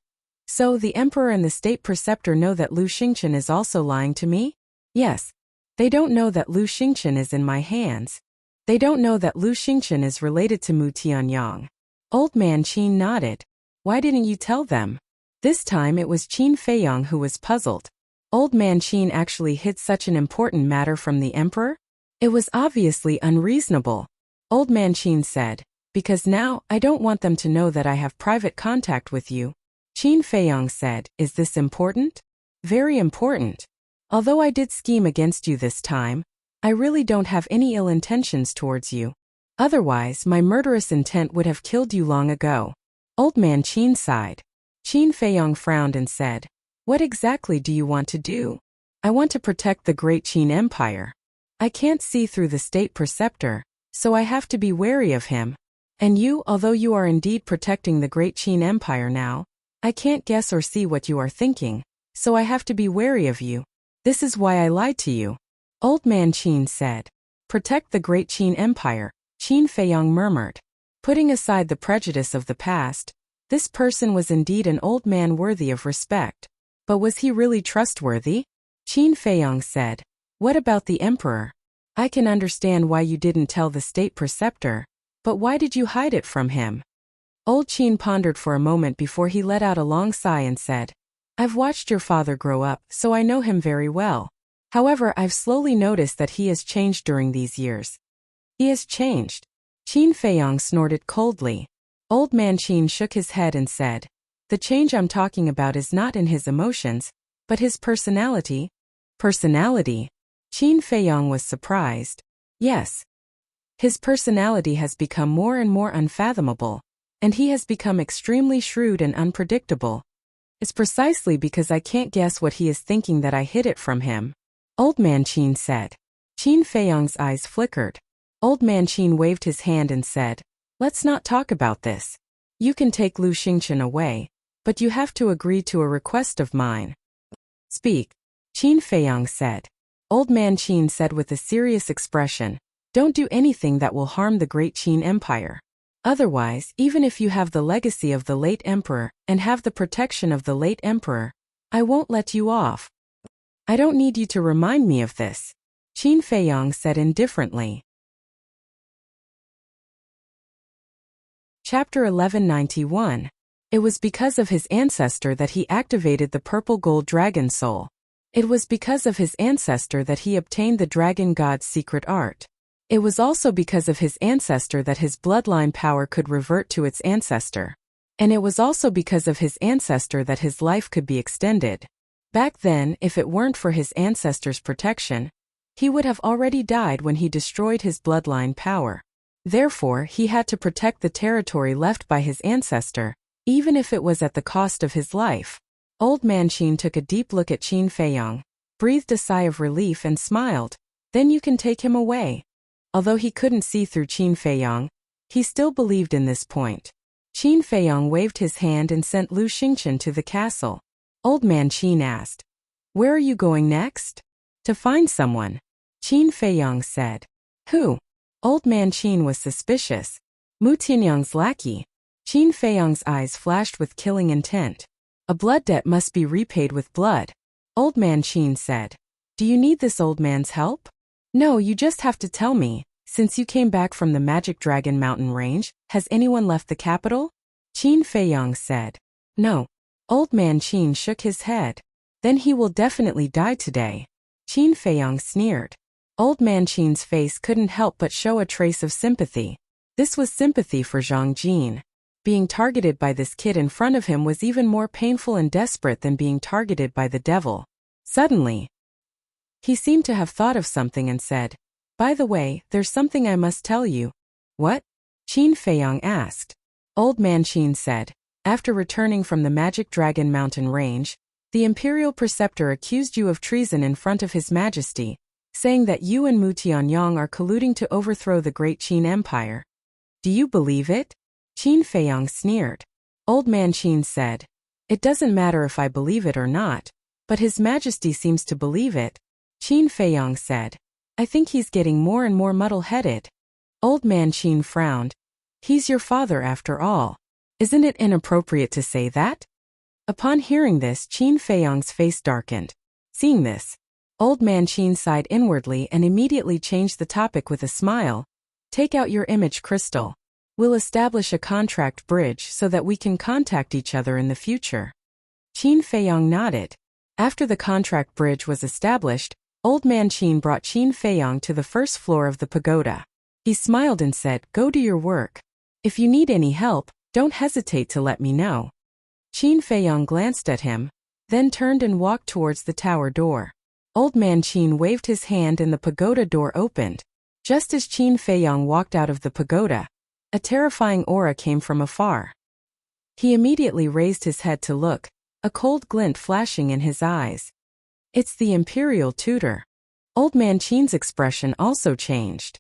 So the emperor and the state preceptor know that Lu Xingqian is also lying to me? Yes. They don't know that Lu Xingqian is in my hands. They don't know that Lu Xingqian is related to Mu Tianyang. Old Man Qin nodded. Why didn't you tell them? This time it was Qin Feiyong who was puzzled. Old Man Qin actually hid such an important matter from the emperor? It was obviously unreasonable. Old Man Qin said, Because now, I don't want them to know that I have private contact with you. Qin Feiyong said, "Is this important?" "Very important. Although I did scheme against you this time, I really don't have any ill intentions towards you. Otherwise, my murderous intent would have killed you long ago." Old man Qin sighed. Qin Feiyong frowned and said, "What exactly do you want to do?" "I want to protect the great Qin Empire. I can't see through the state preceptor, so I have to be wary of him. And you, although you are indeed protecting the great Qin Empire now, I can't guess or see what you are thinking, so I have to be wary of you. This is why I lied to you." Old man Qin said. "Protect the great Qin Empire," Qin Feiyong murmured. Putting aside the prejudice of the past, this person was indeed an old man worthy of respect. But was he really trustworthy? Qin Feiyong said, "What about the emperor? I can understand why you didn't tell the state preceptor, but why did you hide it from him?" Old Qin pondered for a moment before he let out a long sigh and said, "I've watched your father grow up, so I know him very well. However, I've slowly noticed that he has changed during these years." "He has changed?" Qin Feiyong snorted coldly. Old man Qin shook his head and said, "The change I'm talking about is not in his emotions, but his personality." "Personality?" Qin Feiyong was surprised. "Yes. His personality has become more and more unfathomable, and he has become extremely shrewd and unpredictable. It's precisely because I can't guess what he is thinking that I hid it from him," Old man Qin said. Qin Feiyong's eyes flickered. Old man Qin waved his hand and said, "Let's not talk about this. You can take Lu Xingqian away, but you have to agree to a request of mine." "Speak," Qin Feiyong said. Old man Qin said with a serious expression, "Don't do anything that will harm the great Qin Empire. Otherwise, even if you have the legacy of the late emperor and have the protection of the late emperor, I won't let you off." "I don't need you to remind me of this," Qin Feiyong said indifferently. Chapter 1191. It was because of his ancestor that he activated the purple gold dragon soul. It was because of his ancestor that he obtained the dragon god's secret art. It was also because of his ancestor that his bloodline power could revert to its ancestor. And it was also because of his ancestor that his life could be extended. Back then, if it weren't for his ancestor's protection, he would have already died when he destroyed his bloodline power. Therefore, he had to protect the territory left by his ancestor, even if it was at the cost of his life. Old man Qin took a deep look at Qin Feiyong, breathed a sigh of relief and smiled. "Then you can take him away." Although he couldn't see through Qin Feiyong, he still believed in this point. Qin Feiyong waved his hand and sent Lu Xingqian to the castle. Old man Qin asked, "Where are you going next?" "To find someone," Qin Feiyong said. "Who?" Old man Qin was suspicious. Mu Tianyang's lackey. Qin Feiyong's eyes flashed with killing intent. "A blood debt must be repaid with blood," Old man Qin said. "Do you need this old man's help?" "No, you just have to tell me. Since you came back from the Magic Dragon Mountain Range, has anyone left the capital?" Qin Feiyong said. "No." Old man Qin shook his head. "Then he will definitely die today." Qin Feiyong sneered. Old man Qin's face couldn't help but show a trace of sympathy. This was sympathy for Zhang Jin. Being targeted by this kid in front of him was even more painful and desperate than being targeted by the devil. Suddenly, he seemed to have thought of something and said, "By the way, there's something I must tell you." "What?" Qin Feiyong asked. Old man Qin said, "After returning from the Magic Dragon Mountain Range, the Imperial Preceptor accused you of treason in front of His Majesty, saying that you and Mu Tianyang are colluding to overthrow the great Qin Empire. Do you believe it?" Qin Feiyong sneered. Old man Qin said, "It doesn't matter if I believe it or not, but His Majesty seems to believe it." Qin Feiyong said, "I think he's getting more and more muddle-headed." Old man Qin frowned. "He's your father after all. Isn't it inappropriate to say that?" Upon hearing this, Qin Feiyong's face darkened. Seeing this, Old man Qin sighed inwardly and immediately changed the topic with a smile. "Take out your image crystal. We'll establish a contract bridge so that we can contact each other in the future." Qin Feiyong nodded. After the contract bridge was established, Old man Qin brought Qin Feiyong to the first floor of the pagoda. He smiled and said, "Go do your work. If you need any help, don't hesitate to let me know." Qin Feiyang glanced at him, then turned and walked towards the tower door. Old man Qin waved his hand and the pagoda door opened. Just as Qin Feiyang walked out of the pagoda, a terrifying aura came from afar. He immediately raised his head to look, a cold glint flashing in his eyes. It's the imperial tutor. Old man Qin's expression also changed.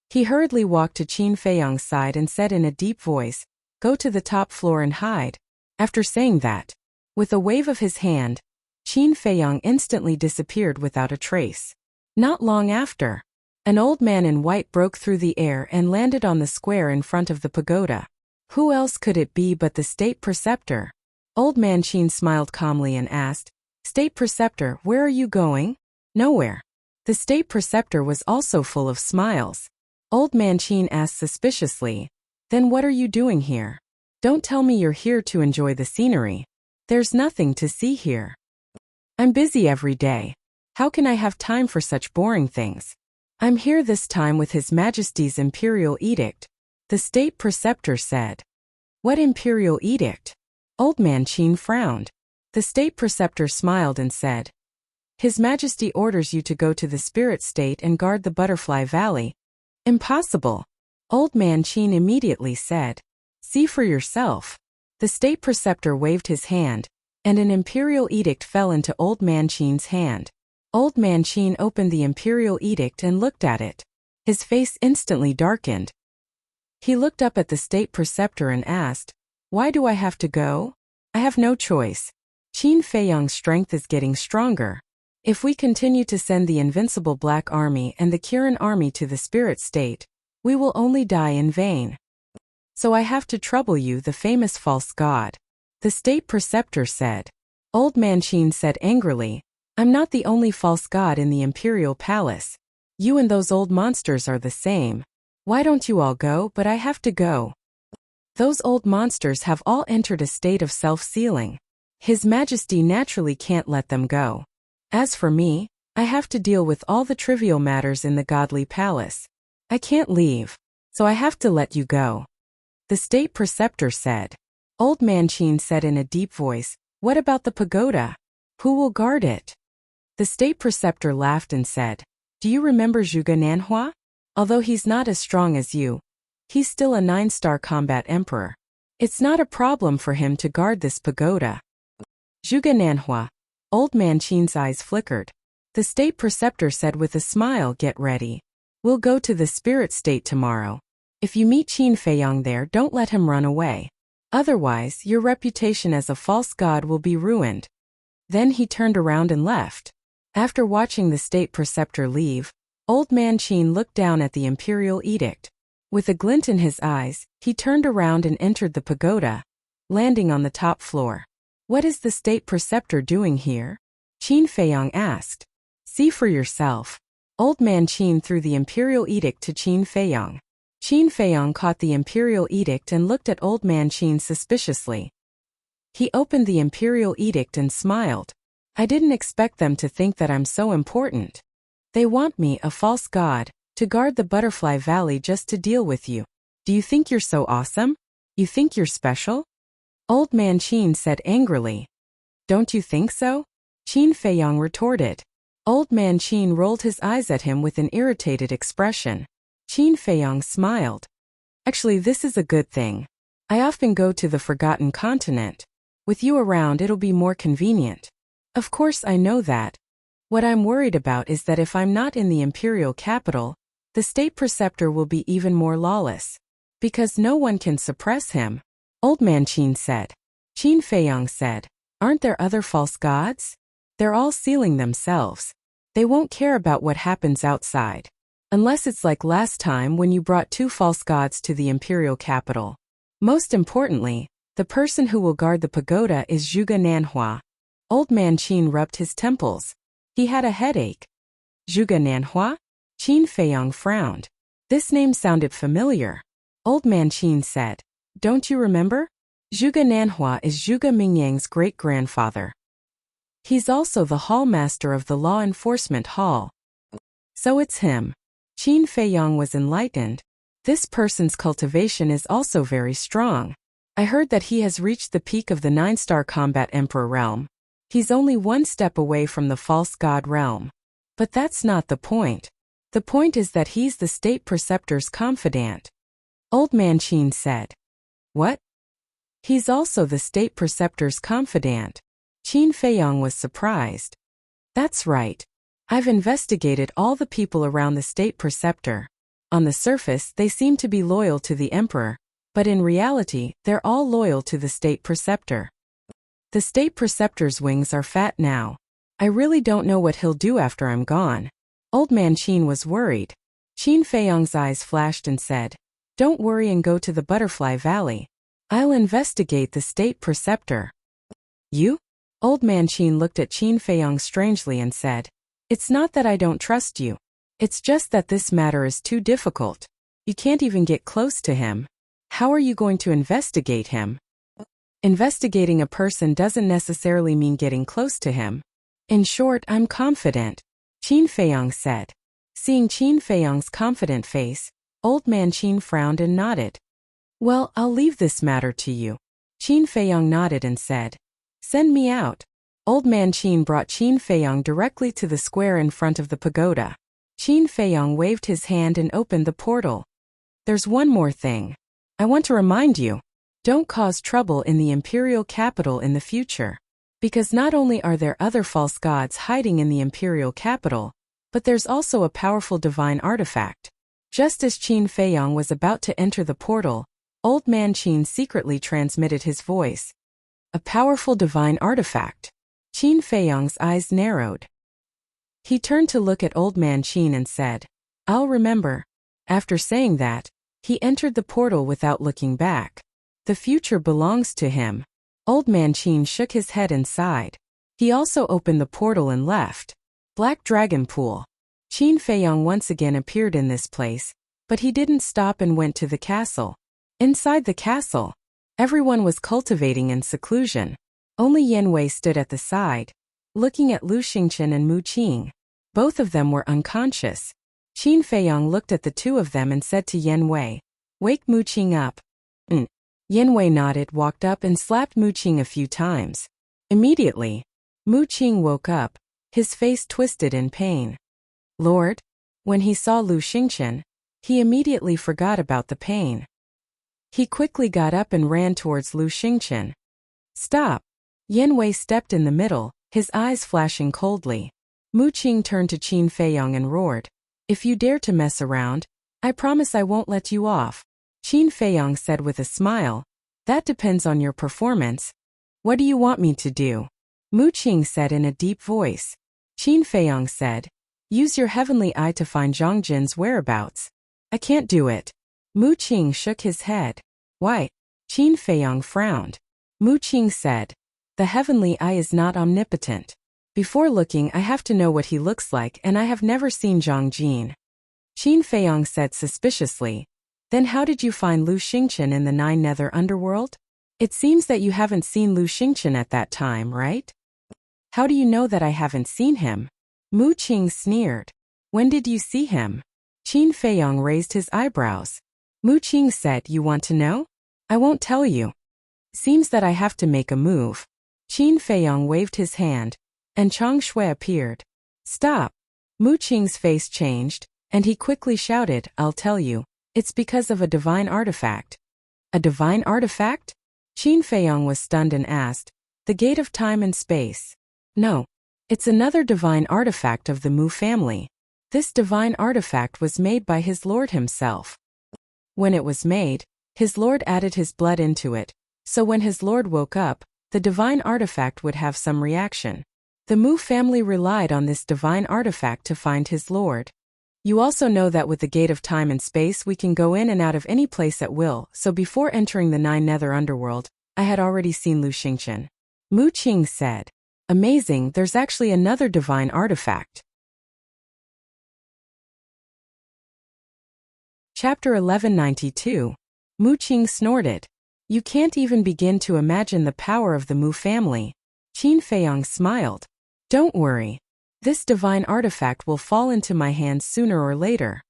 He hurriedly walked to Qin Feiyang's side and said in a deep voice, "Go to the top floor and hide." After saying that, with a wave of his hand, Qin Feiyang instantly disappeared without a trace. Not long after, an old man in white broke through the air and landed on the square in front of the pagoda. Who else could it be but the state preceptor? Old man Qin smiled calmly and asked, "State preceptor, where are you going?" "Nowhere." The state preceptor was also full of smiles. Old man Qin asked suspiciously, "Then what are you doing here? Don't tell me you're here to enjoy the scenery. There's nothing to see here." "I'm busy every day. How can I have time for such boring things? I'm here this time with His Majesty's imperial edict," the state preceptor said. "What imperial edict?" Old man Qin frowned. The state preceptor smiled and said, "His Majesty orders you to go to the spirit state and guard the Butterfly Valley." "Impossible," Old man Qin immediately said. "See for yourself." The state preceptor waved his hand, and an imperial edict fell into Old man Qin's hand. Old man Qin opened the imperial edict and looked at it. His face instantly darkened. He looked up at the state preceptor and asked, "Why do I have to go?" "I have no choice. Qin Feiyang's strength is getting stronger. If we continue to send the invincible Black Army and the Kirin Army to the spirit state, we will only die in vain. So I have to trouble you, the famous false god," the state preceptor said. Old man Qin said angrily, "I'm not the only false god in the imperial palace. You and those old monsters are the same. Why don't you all go? But I have to go. Those old monsters have all entered a state of self-sealing. His Majesty naturally can't let them go. As for me, I have to deal with all the trivial matters in the godly palace. I can't leave, so I have to let you go," the state preceptor said. Old man Qin said in a deep voice, "What about the pagoda? Who will guard it?" The state preceptor laughed and said, "Do you remember Zhuge Nanhua? Although he's not as strong as you, he's still a 9-star combat emperor. It's not a problem for him to guard this pagoda." "Zhuge Nanhua." Old man Qin's eyes flickered. The state preceptor said with a smile, "Get ready. We'll go to the spirit state tomorrow. If you meet Qin Feiyang there, don't let him run away. Otherwise, your reputation as a false god will be ruined." Then he turned around and left. After watching the state preceptor leave, Old man Qin looked down at the imperial edict. With a glint in his eyes, he turned around and entered the pagoda, landing on the top floor. "What is the state preceptor doing here?" Qin Feiyang asked. "See for yourself." Old man Qin threw the imperial edict to Qin Feiyang. Qin Feiyang caught the imperial edict and looked at Old man Qin suspiciously. He opened the imperial edict and smiled. "I didn't expect them to think that I'm so important. They want me, a false god, to guard the Butterfly Valley just to deal with you. Do you think you're so awesome? You think you're special?" Old man Qin said angrily. "Don't you think so?" Qin Feiyang retorted. Old man Qin rolled his eyes at him with an irritated expression. Qin Feiyang smiled. "Actually, this is a good thing. I often go to the Forgotten Continent. With you around, it'll be more convenient." "Of course I know that. What I'm worried about is that if I'm not in the imperial capital, the state preceptor will be even more lawless. Because no one can suppress him," Old man Qin said. Qin Feiyang said, "Aren't there other false gods? They're all sealing themselves. They won't care about what happens outside. Unless it's like last time when you brought 2 false gods to the imperial capital. Most importantly, the person who will guard the pagoda is Zhuge Nanhua." Old man Qin rubbed his temples. He had a headache. "Zhuge Nanhua?" Qin Feiyang frowned. This name sounded familiar. Old man Qin said, "Don't you remember? Zhuge Nanhua is Zhuge Mingyang's great-grandfather. He's also the hall master of the Law Enforcement Hall." "So it's him." Qin Feiyang was enlightened. "This person's cultivation is also very strong. I heard that he has reached the peak of the 9-star combat emperor realm. He's only one step away from the false god realm. But that's not the point. The point is that he's the state preceptor's confidant. Old Man Qin said. What? He's also the state preceptor's confidant. Qin Feiyong was surprised. That's right. I've investigated all the people around the state preceptor. On the surface, they seem to be loyal to the emperor, but in reality, they're all loyal to the state preceptor. The state preceptor's wings are fat now. I really don't know what he'll do after I'm gone. Old Man Qin was worried. Qin Feiyong's eyes flashed and said, Don't worry and go to the Butterfly Valley. I'll investigate the state preceptor. You? Old Man Qin looked at Qin Feiyong strangely and said, It's not that I don't trust you. It's just that this matter is too difficult. You can't even get close to him. How are you going to investigate him? Investigating a person doesn't necessarily mean getting close to him. In short, I'm confident, Qin Feiyong said. Seeing Qin Feiyong's confident face, Old Man Qin frowned and nodded. Well, I'll leave this matter to you. Qin Feiyong nodded and said, Send me out. Old Man Qin brought Qin Feiyong directly to the square in front of the pagoda. Qin Feiyong waved his hand and opened the portal. There's one more thing. I want to remind you. Don't cause trouble in the imperial capital in the future. Because not only are there other false gods hiding in the imperial capital, but there's also a powerful divine artifact. Just as Qin Feiyong was about to enter the portal, Old Man Qin secretly transmitted his voice. A powerful divine artifact. Qin Feiyong's eyes narrowed. He turned to look at Old Man Qin and said, I'll remember. After saying that, he entered the portal without looking back. The future belongs to him. Old Man Qin shook his head and sighed. He also opened the portal and left. Black Dragon Pool. Qin Feiyong once again appeared in this place, but he didn't stop and went to the castle. Inside the castle, everyone was cultivating in seclusion. Only Yan Wei stood at the side, looking at Lu Xingchen and Mu Qing. Both of them were unconscious. Qin Feiyong looked at the two of them and said to Yan Wei, Wake Mu Qing up. Yan Wei nodded, walked up and slapped Mu Qing a few times. Immediately, Mu Qing woke up, his face twisted in pain. Lord? When he saw Lu Xingchen, he immediately forgot about the pain. He quickly got up and ran towards Lu Xingchen. Stop! Yan Wei stepped in the middle, his eyes flashing coldly. Mu Qing turned to Qin Feiyong and roared, If you dare to mess around, I promise I won't let you off. Qin Feiyong said with a smile, That depends on your performance. What do you want me to do? Mu Qing said in a deep voice. Qin Feiyong said, Use your heavenly eye to find Zhang Jin's whereabouts. I can't do it. Mu Qing shook his head. Why? Qin Feiyong frowned. Mu Qing said, The heavenly eye is not omnipotent. Before looking, I have to know what he looks like, and I have never seen Zhang Jin. Qin Feiyong said suspiciously, Then how did you find Lu Xingchen in the 9 Nether Underworld? It seems that you haven't seen Lu Xingchen at that time, right? How do you know that I haven't seen him? Mu Qing sneered. When did you see him? Qin Feiyong raised his eyebrows. Mu Qing said, You want to know? I won't tell you. Seems that I have to make a move. Qin Feiyong waved his hand, and Chang Shui appeared. Stop! Mu Qing's face changed, and he quickly shouted, I'll tell you. It's because of a divine artifact. A divine artifact? Qin Feiyong was stunned and asked, The Gate of Time and Space. No. It's another divine artifact of the Mu family. This divine artifact was made by his lord himself. When it was made, his lord added his blood into it, so when his lord woke up, the divine artifact would have some reaction. The Mu family relied on this divine artifact to find his lord. You also know that with the Gate of Time and Space we can go in and out of any place at will, so before entering the 9 Nether Underworld, I had already seen Lu Xingchen. Mu Qing said, Amazing, there's actually another divine artifact. Chapter 1192. Mu Qing snorted. You can't even begin to imagine the power of the Mu family. Qin Feiyong smiled. Don't worry. This divine artifact will fall into my hands sooner or later.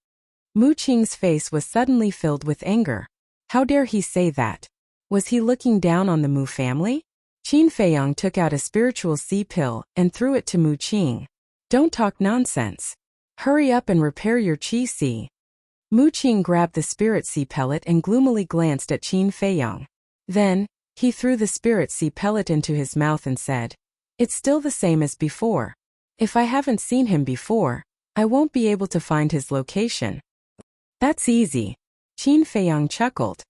Mu Qing's face was suddenly filled with anger. How dare he say that? Was he looking down on the Mu family? Qin Feiyang took out a spiritual sea pill and threw it to Mu Qing. Don't talk nonsense. Hurry up and repair your qi sea. Mu Qing grabbed the spirit sea pellet and gloomily glanced at Qin Feiyang. Then, he threw the spirit sea pellet into his mouth and said, "It's still the same as before. If I haven't seen him before, I won't be able to find his location." That's easy. Qin Feiyang chuckled.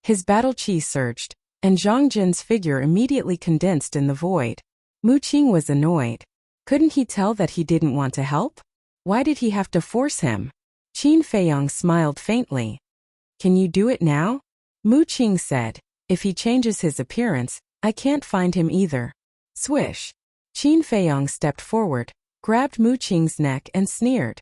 His battle qi surged, and Zhang Jin's figure immediately condensed in the void. Mu Qing was annoyed. Couldn't he tell that he didn't want to help? Why did he have to force him? Qin Feiyang smiled faintly. Can you do it now? Mu Qing said, if he changes his appearance, I can't find him either. Swish. Qin Feiyang stepped forward, grabbed Mu Qing's neck and sneered.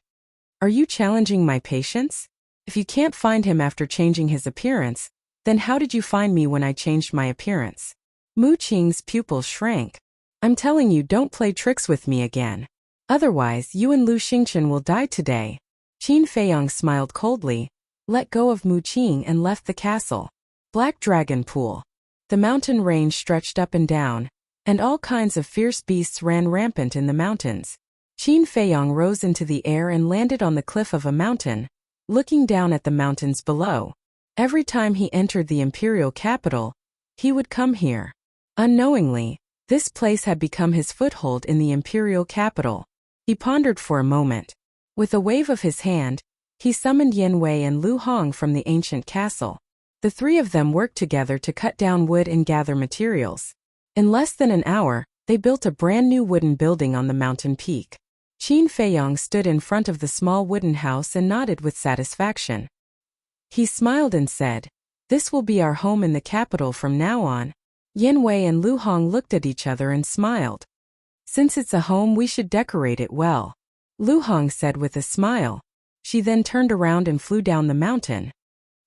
Are you challenging my patience? If you can't find him after changing his appearance, then how did you find me when I changed my appearance? Mu Qing's pupils shrank. I'm telling you, don't play tricks with me again. Otherwise, you and Lu Xingchen will die today. Qin Feiyang smiled coldly, let go of Mu Qing and left the castle. Black Dragon Pool. The mountain range stretched up and down, and all kinds of fierce beasts ran rampant in the mountains. Qin Feiyang rose into the air and landed on the cliff of a mountain, looking down at the mountains below. Every time he entered the imperial capital, he would come here. Unknowingly, this place had become his foothold in the imperial capital. He pondered for a moment. With a wave of his hand, he summoned Yan Wei and Lu Hong from the ancient castle. The three of them worked together to cut down wood and gather materials. In less than an hour, they built a brand new wooden building on the mountain peak. Qin Feiyang stood in front of the small wooden house and nodded with satisfaction. He smiled and said, "This will be our home in the capital from now on." Yan Wei and Lu Hong looked at each other and smiled. "Since it's a home, we should decorate it well," Lu Hong said with a smile. She then turned around and flew down the mountain.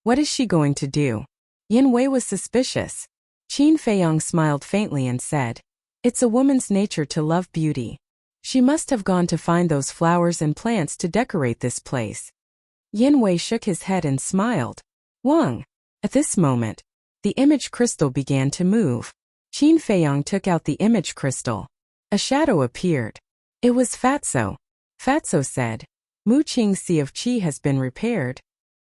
What is she going to do? Yan Wei was suspicious. Qin Feiyang smiled faintly and said, "It's a woman's nature to love beauty. She must have gone to find those flowers and plants to decorate this place." Yan Wei shook his head and smiled. Wang. At this moment, the image crystal began to move. Qin Feiyang took out the image crystal. A shadow appeared. It was Fatso. Fatso said, "Mu Qing's Sea of Qi has been repaired."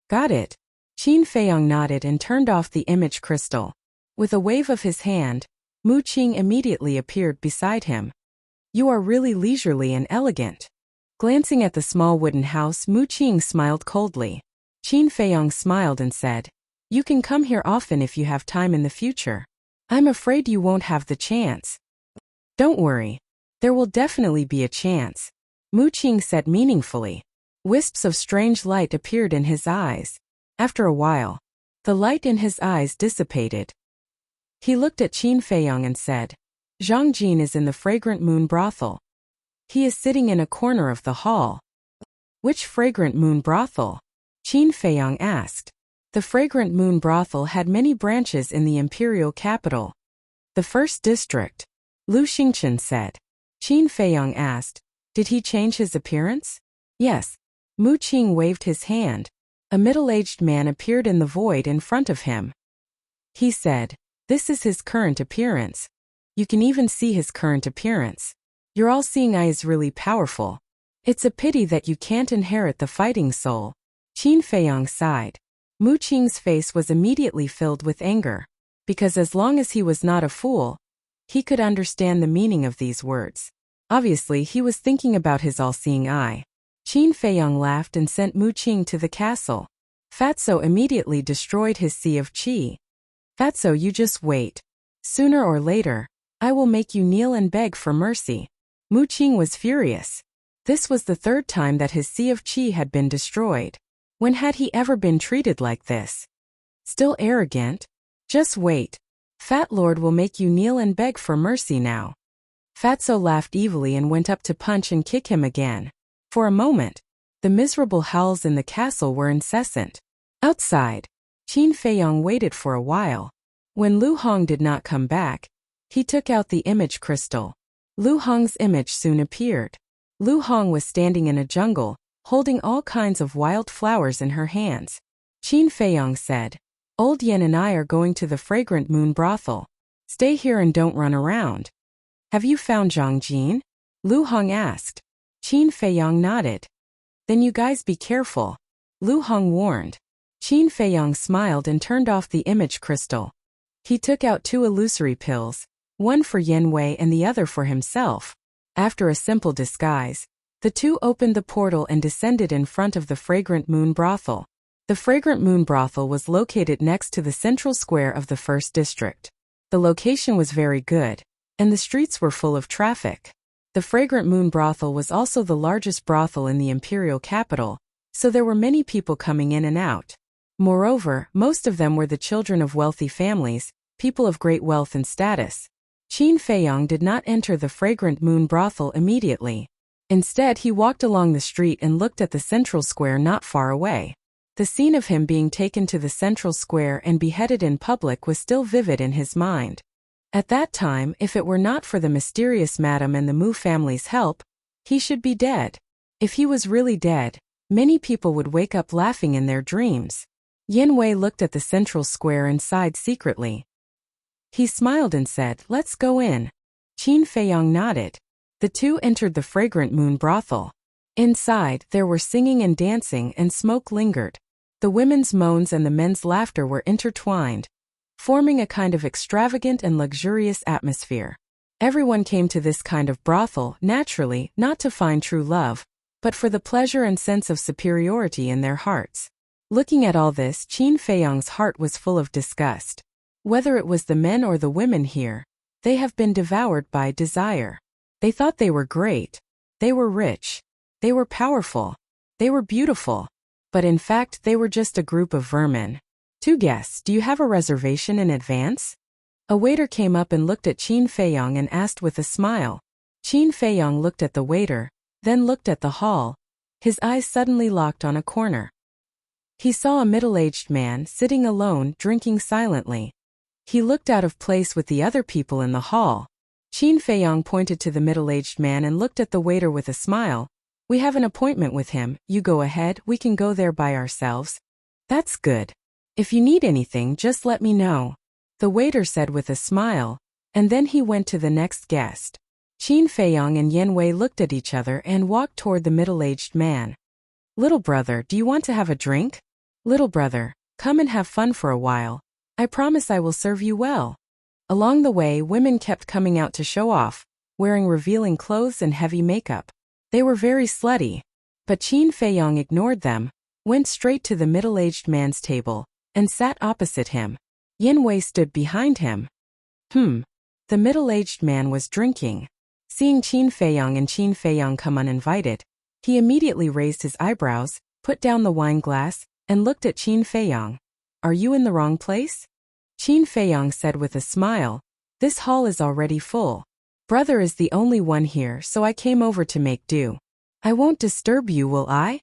Got it. Qin Feiyang nodded and turned off the image crystal. With a wave of his hand, Mu Qing immediately appeared beside him. You are really leisurely and elegant. Glancing at the small wooden house, Mu Qing smiled coldly. Qin Feiyang smiled and said, "You can come here often if you have time in the future. I'm afraid you won't have the chance." "Don't worry. There will definitely be a chance," Mu Qing said meaningfully. Wisps of strange light appeared in his eyes. After a while, the light in his eyes dissipated. He looked at Qin Feiyang and said, "Zhang Jin is in the fragrant moon brothel. He is sitting in a corner of the hall." "Which fragrant moon brothel?" Qin Feiyang asked. The fragrant moon brothel had many branches in the imperial capital. "The first district," Lu Xingchen said. Qin Feiyang asked, "Did he change his appearance?" "Yes." Mu Qing waved his hand. A middle-aged man appeared in the void in front of him. He said, "This is his current appearance. You can even see his current appearance. Your all-seeing eye is really powerful. It's a pity that you can't inherit the fighting soul." Qin Feiyang sighed. Mu Qing's face was immediately filled with anger. Because as long as he was not a fool, he could understand the meaning of these words. Obviously, he was thinking about his all-seeing eye. Qin Feiyang laughed and sent Mu Qing to the castle. Fatso immediately destroyed his Sea of Qi. "Fatso, you just wait. Sooner or later, I will make you kneel and beg for mercy." Mu Qing was furious. This was the third time that his Sea of Qi had been destroyed. When had he ever been treated like this? Still arrogant? Just wait. Fat Lord will make you kneel and beg for mercy now. Fatso laughed evilly and went up to punch and kick him again. For a moment, the miserable howls in the castle were incessant. Outside, Qin Feiyang waited for a while. When Lu Hong did not come back, he took out the image crystal. Lu Hong's image soon appeared. Lu Hong was standing in a jungle, holding all kinds of wild flowers in her hands. Qin Feiyang said, Old Yen and I are going to the fragrant moon brothel. Stay here and don't run around. Have you found Zhang Jin? Lu Hong asked. Qin Feiyang nodded. Then you guys be careful, Lu Hong warned. Qin Feiyang smiled and turned off the image crystal. He took out 2 illusory pills, one for Yen Wei and the other for himself. After a simple disguise, the two opened the portal and descended in front of the fragrant moon brothel. The fragrant moon brothel was located next to the central square of the first district. The location was very good, and the streets were full of traffic. The fragrant moon brothel was also the largest brothel in the imperial capital, so there were many people coming in and out. Moreover, most of them were the children of wealthy families, people of great wealth and status. Qin Feiyang did not enter the fragrant moon brothel immediately. Instead, he walked along the street and looked at the central square not far away. The scene of him being taken to the central square and beheaded in public was still vivid in his mind. At that time, if it were not for the mysterious madam and the Mu family's help, he should be dead. If he was really dead, many people would wake up laughing in their dreams. Yen Wei looked at the central square and sighed secretly. He smiled and said, "Let's go in." Qin Feiyang nodded. The two entered the fragrant moon brothel. Inside, there were singing and dancing and smoke lingered. The women's moans and the men's laughter were intertwined, forming a kind of extravagant and luxurious atmosphere. Everyone came to this kind of brothel, naturally, not to find true love, but for the pleasure and sense of superiority in their hearts. Looking at all this, Qin Feiyang's heart was full of disgust. Whether it was the men or the women here, they have been devoured by desire. They thought they were great. They were rich. They were powerful. They were beautiful. But in fact, they were just a group of vermin. "Two guests, do you have a reservation in advance?" A waiter came up and looked at Qin Feiyang and asked with a smile. Qin Feiyang looked at the waiter, then looked at the hall. His eyes suddenly locked on a corner. He saw a middle-aged man sitting alone, drinking silently. He looked out of place with the other people in the hall. Qin Feiyang pointed to the middle-aged man and looked at the waiter with a smile. "We have an appointment with him, you go ahead, we can go there by ourselves." "That's good. If you need anything, just let me know," the waiter said with a smile, and then he went to the next guest. Qin Feiyang and Yen Wei looked at each other and walked toward the middle-aged man. "Little brother, do you want to have a drink? Little brother, come and have fun for a while. I promise I will serve you well." Along the way, women kept coming out to show off, wearing revealing clothes and heavy makeup. They were very slutty. But Qin Feiyang ignored them, went straight to the middle-aged man's table, and sat opposite him. Yen Wei stood behind him. The middle-aged man was drinking. Seeing Qin Feiyang come uninvited, he immediately raised his eyebrows, put down the wine glass, and looked at Qin Feiyang. "Are you in the wrong place?" Qin Feiyang said with a smile, "This hall is already full. Brother is the only one here, so I came over to make do. I won't disturb you, will I?"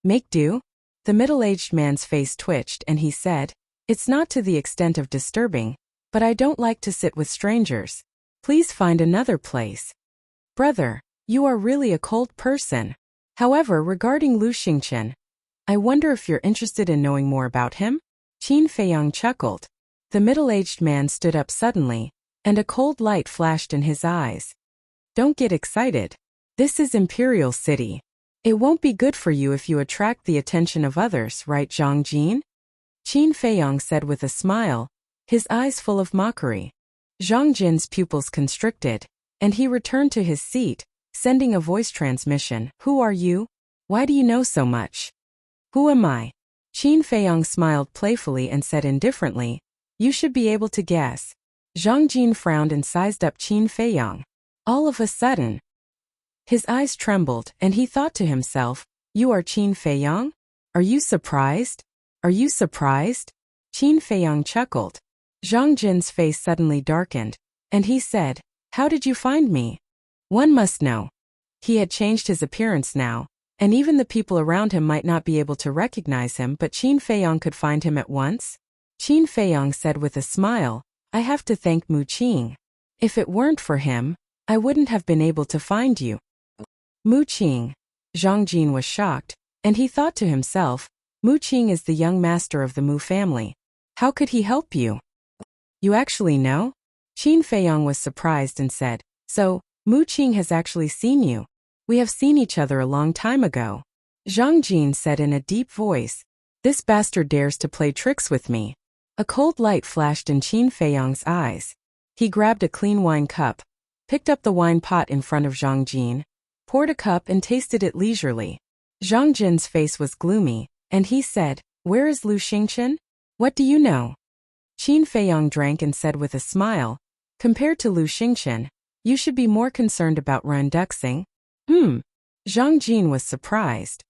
"Make do?" The middle-aged man's face twitched and he said, "It's not to the extent of disturbing, but I don't like to sit with strangers. Please find another place." "Brother, you are really a cold person. However, regarding Lu Xingchen, I wonder if you're interested in knowing more about him?" Qin Feiyang chuckled. The middle-aged man stood up suddenly, and a cold light flashed in his eyes. "Don't get excited. This is Imperial City. It won't be good for you if you attract the attention of others, right, Zhang Jin?" Qin Feiyang said with a smile, his eyes full of mockery. Zhang Jin's pupils constricted, and he returned to his seat, sending a voice transmission. "Who are you? Why do you know so much?" "Who am I?" Qin Feiyang smiled playfully and said indifferently, "You should be able to guess." Zhang Jin frowned and sized up Qin Feiyang. All of a sudden, his eyes trembled, and he thought to himself, "You are Qin Feiyang? Are you surprised? Are you surprised?" Qin Feiyang chuckled. Zhang Jin's face suddenly darkened, and he said, "How did you find me?" One must know. He had changed his appearance now, and even the people around him might not be able to recognize him, but Qin Feiyang could find him at once. Qin Feiyang said with a smile, "I have to thank Mu Qing. If it weren't for him, I wouldn't have been able to find you." Mu Qing. Zhang Jin was shocked, and he thought to himself, Mu Qing is the young master of the Mu family. How could he help you? You actually know? Qin Feiyang was surprised and said, So, Mu Qing has actually seen you. We have seen each other a long time ago. Zhang Jin said in a deep voice, This bastard dares to play tricks with me. A cold light flashed in Qin Feiyang's eyes. He grabbed a clean wine cup, picked up the wine pot in front of Zhang Jin, poured a cup and tasted it leisurely. Zhang Jin's face was gloomy, and he said, Where is Lu Xingchen? What do you know? Qin Feiyang drank and said with a smile, Compared to Lu Xingchen, you should be more concerned about Ren Duxing. Zhang Jin was surprised.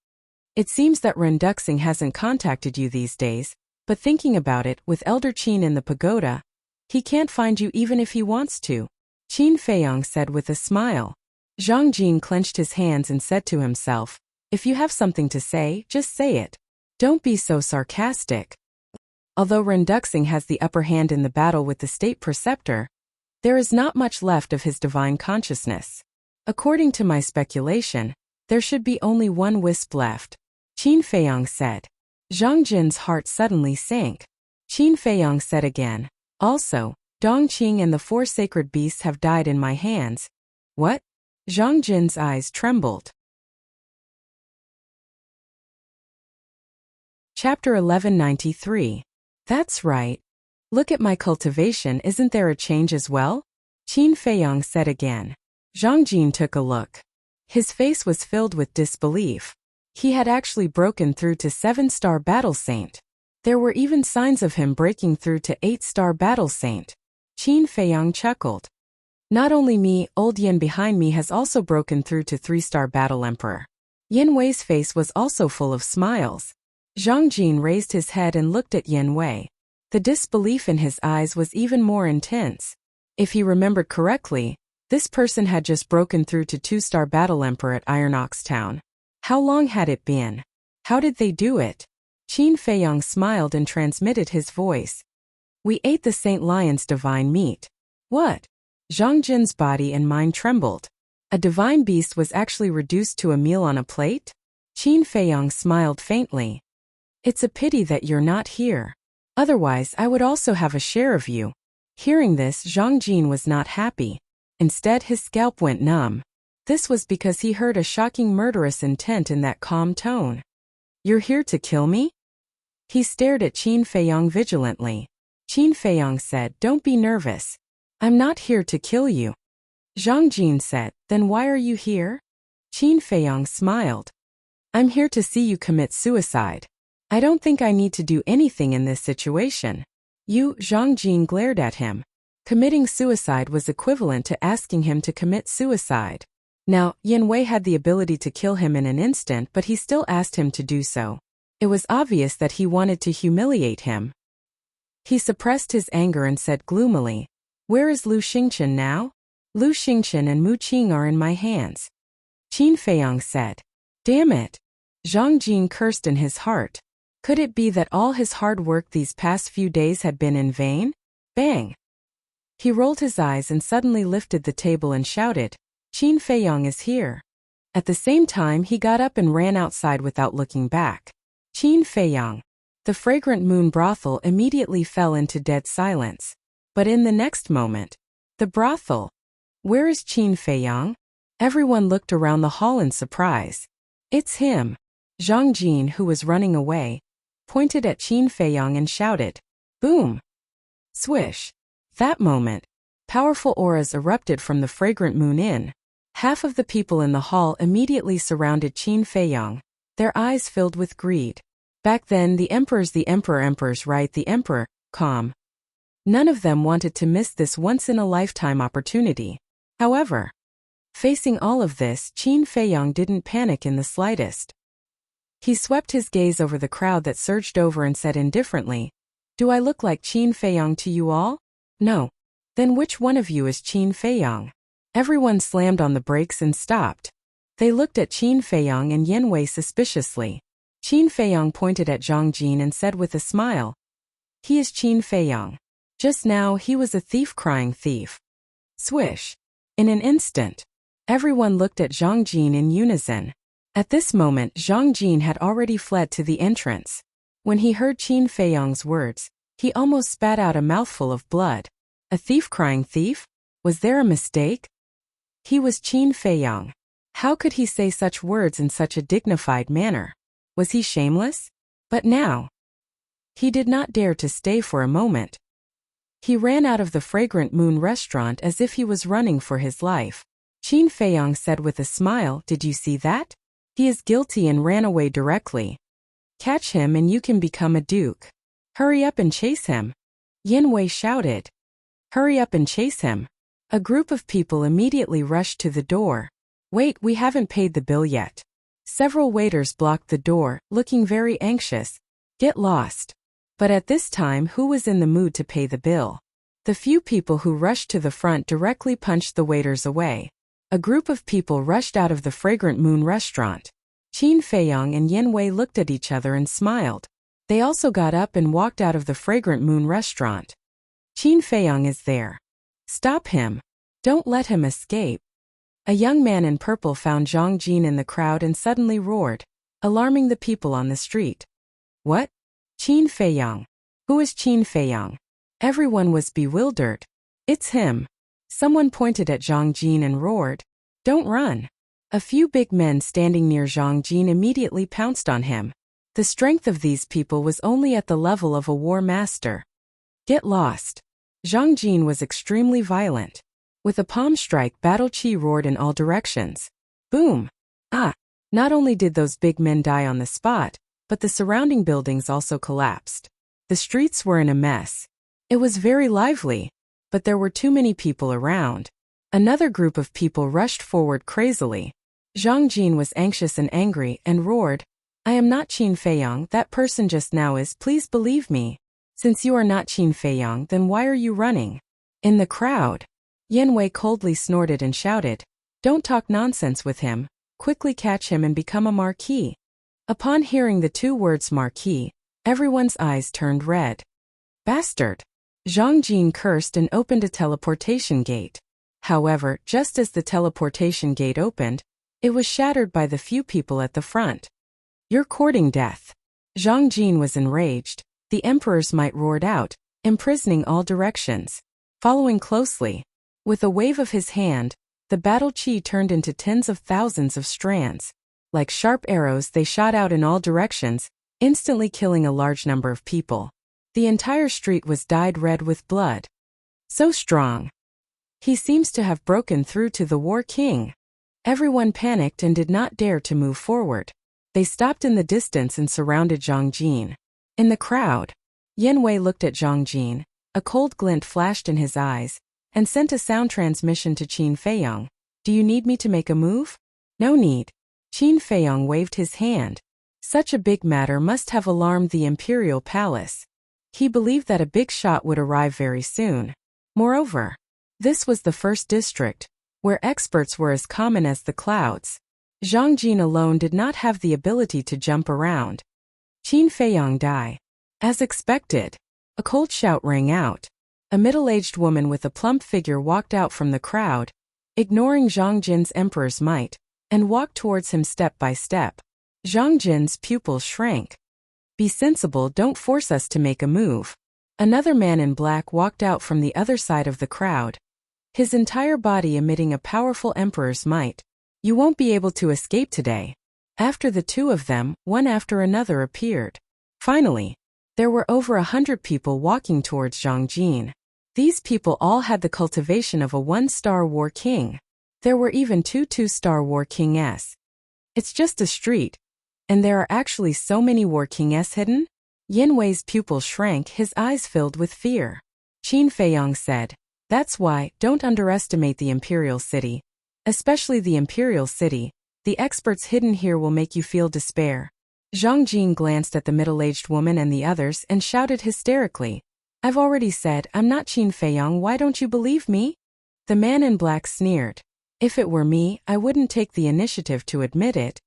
It seems that Ren Duxing hasn't contacted you these days, but thinking about it, with Elder Qin in the pagoda, he can't find you even if he wants to. Qin Feiyang said with a smile. Zhang Jin clenched his hands and said to himself, If you have something to say, just say it. Don't be so sarcastic. Although Ren Duxing has the upper hand in the battle with the state preceptor, there is not much left of his divine consciousness. According to my speculation, there should be only one wisp left. Qin Feiyang said. Zhang Jin's heart suddenly sank. Qin Feiyang said again, Also, Dongqing and the 4 sacred beasts have died in my hands. What? Zhang Jin's eyes trembled. Chapter 1193. That's right. Look at my cultivation, isn't there a change as well? Qin Feiyang said again. Zhang Jin took a look. His face was filled with disbelief. He had actually broken through to 7-star Battle Saint. There were even signs of him breaking through to 8-star Battle Saint. Qin Feiyang chuckled. Not only me, old Yin behind me has also broken through to 3-star Battle Emperor. Yin Wei's face was also full of smiles. Zhang Jin raised his head and looked at Yin Wei. The disbelief in his eyes was even more intense. If he remembered correctly, this person had just broken through to 2-star Battle Emperor at Iron Ox Town. How long had it been? How did they do it? Qin Feiyang smiled and transmitted his voice. We ate the Saint Lion's divine meat. What? Zhang Jin's body and mind trembled. A divine beast was actually reduced to a meal on a plate? Qin Feiyang smiled faintly. It's a pity that you're not here. Otherwise, I would also have a share of you. Hearing this, Zhang Jin was not happy. Instead, his scalp went numb. This was because he heard a shocking murderous intent in that calm tone. You're here to kill me? He stared at Qin Feiyang vigilantly. Qin Feiyang said, Don't be nervous. I'm not here to kill you. Zhang Jin said, Then why are you here? Qin Feiyang smiled. I'm here to see you commit suicide. I don't think I need to do anything in this situation. You, Zhang Jin glared at him. Committing suicide was equivalent to asking him to commit suicide. Now, Yin Wei had the ability to kill him in an instant, but he still asked him to do so. It was obvious that he wanted to humiliate him. He suppressed his anger and said gloomily, Where is Lu Xingchen now? Lu Xingchen and Mu Qing are in my hands. Qin Feiyang said. Damn it. Zhang Jin cursed in his heart. Could it be that all his hard work these past few days had been in vain? Bang! He rolled his eyes and suddenly lifted the table and shouted, Qin Feiyang is here. At the same time, he got up and ran outside without looking back. Qin Feiyang. The fragrant moon brothel immediately fell into dead silence. But in the next moment, the brothel. Where is Qin Feiyang? Everyone looked around the hall in surprise. It's him. Zhang Jin, who was running away, pointed at Qin Feiyang and shouted, Boom! Swish! That moment, powerful auras erupted from the fragrant moon inn. Half of the people in the hall immediately surrounded Qin Feiyang, their eyes filled with greed. Back then, the emperors, right, the emperor, calm. None of them wanted to miss this once-in-a-lifetime opportunity. However, facing all of this, Qin Feiyang didn't panic in the slightest. He swept his gaze over the crowd that surged over and said indifferently, Do I look like Qin Feiyang to you all? No. Then which one of you is Qin Feiyang? Everyone slammed on the brakes and stopped. They looked at Qin Feiyang and Yin Wei suspiciously. Qin Feiyang pointed at Zhang Jin and said with a smile, He is Qin Feiyang. Just now he was a thief crying thief. Swish. In an instant, everyone looked at Zhang Jin in unison. At this moment, Zhang Jin had already fled to the entrance. When he heard Qin Feiyang's words, He almost spat out a mouthful of blood. A thief crying thief? Was there a mistake? He was Qin Feiyang. How could he say such words in such a dignified manner? Was he shameless? But now, he did not dare to stay for a moment. He ran out of the Fragrant Moon restaurant as if he was running for his life. Qin Feiyang said with a smile, "Did you see that? He is guilty," and ran away directly. "Catch him and you can become a duke." "Hurry up and chase him," Yin Wei shouted. "Hurry up and chase him." A group of people immediately rushed to the door. "Wait, we haven't paid the bill yet." Several waiters blocked the door, looking very anxious. "Get lost." But at this time, who was in the mood to pay the bill? The few people who rushed to the front directly punched the waiters away. A group of people rushed out of the Fragrant Moon restaurant. Qin Feiyang and Yin Wei looked at each other and smiled. They also got up and walked out of the Fragrant Moon restaurant. "Qin Feiyang is there. Stop him. Don't let him escape." A young man in purple found Zhang Jin in the crowd and suddenly roared, alarming the people on the street. "What? Qin Feiyang? Who is Qin Feiyang?" Everyone was bewildered. "It's him." Someone pointed at Zhang Jin and roared, "Don't run." A few big men standing near Zhang Jin immediately pounced on him. The strength of these people was only at the level of a war master. "Get lost." Zhang Jin was extremely violent. With a palm strike, battle chi roared in all directions. Boom! Ah! Not only did those big men die on the spot, but the surrounding buildings also collapsed. The streets were in a mess. It was very lively, but there were too many people around. Another group of people rushed forward crazily. Zhang Jin was anxious and angry and roared, "I am not Qin Feiyang, that person just now is, please believe me. Since you are not Qin Feiyang, then why are you running?" In the crowd, Yin Wei coldly snorted and shouted, "Don't talk nonsense with him, quickly catch him and become a marquis." Upon hearing the two words marquis, everyone's eyes turned red. "Bastard!" Zhang Jin cursed and opened a teleportation gate. However, just as the teleportation gate opened, it was shattered by the few people at the front. "You're courting death." Zhang Jin was enraged. The emperor's might roared out, imprisoning all directions. Following closely, with a wave of his hand, the battle chi turned into tens of thousands of strands. Like sharp arrows, they shot out in all directions, instantly killing a large number of people. The entire street was dyed red with blood. So strong. He seems to have broken through to the War King. Everyone panicked and did not dare to move forward. They stopped in the distance and surrounded Zhang Jin. In the crowd, Yin Wei looked at Zhang Jin, a cold glint flashed in his eyes, and sent a sound transmission to Qin Feiyang. "Do you need me to make a move?" "No need." Qin Feiyang waved his hand. Such a big matter must have alarmed the imperial palace. He believed that a big shot would arrive very soon. Moreover, this was the first district, where experts were as common as the clouds. Zhang Jin alone did not have the ability to jump around. Qin Feiyang die. As expected, a cold shout rang out. A middle-aged woman with a plump figure walked out from the crowd, ignoring Zhang Jin's emperor's might, and walked towards him step by step. Zhang Jin's pupils shrank. "Be sensible, don't force us to make a move." Another man in black walked out from the other side of the crowd, his entire body emitting a powerful emperor's might. "You won't be able to escape today." After the two of them, one after another appeared. Finally, there were over 100 people walking towards Zhang Jin. These people all had the cultivation of a one-star war king. There were even two two-star war kings. It's just a street. And there are actually so many war kings hidden? Yin Wei's pupils shrank, his eyes filled with fear. Qin Feiyang said, "That's why, don't underestimate the imperial city. Especially the imperial city. The experts hidden here will make you feel despair." Zhang Jin glanced at the middle-aged woman and the others and shouted hysterically, "I've already said I'm not Qin Feiyang, why don't you believe me?" The man in black sneered. "If it were me, I wouldn't take the initiative to admit it."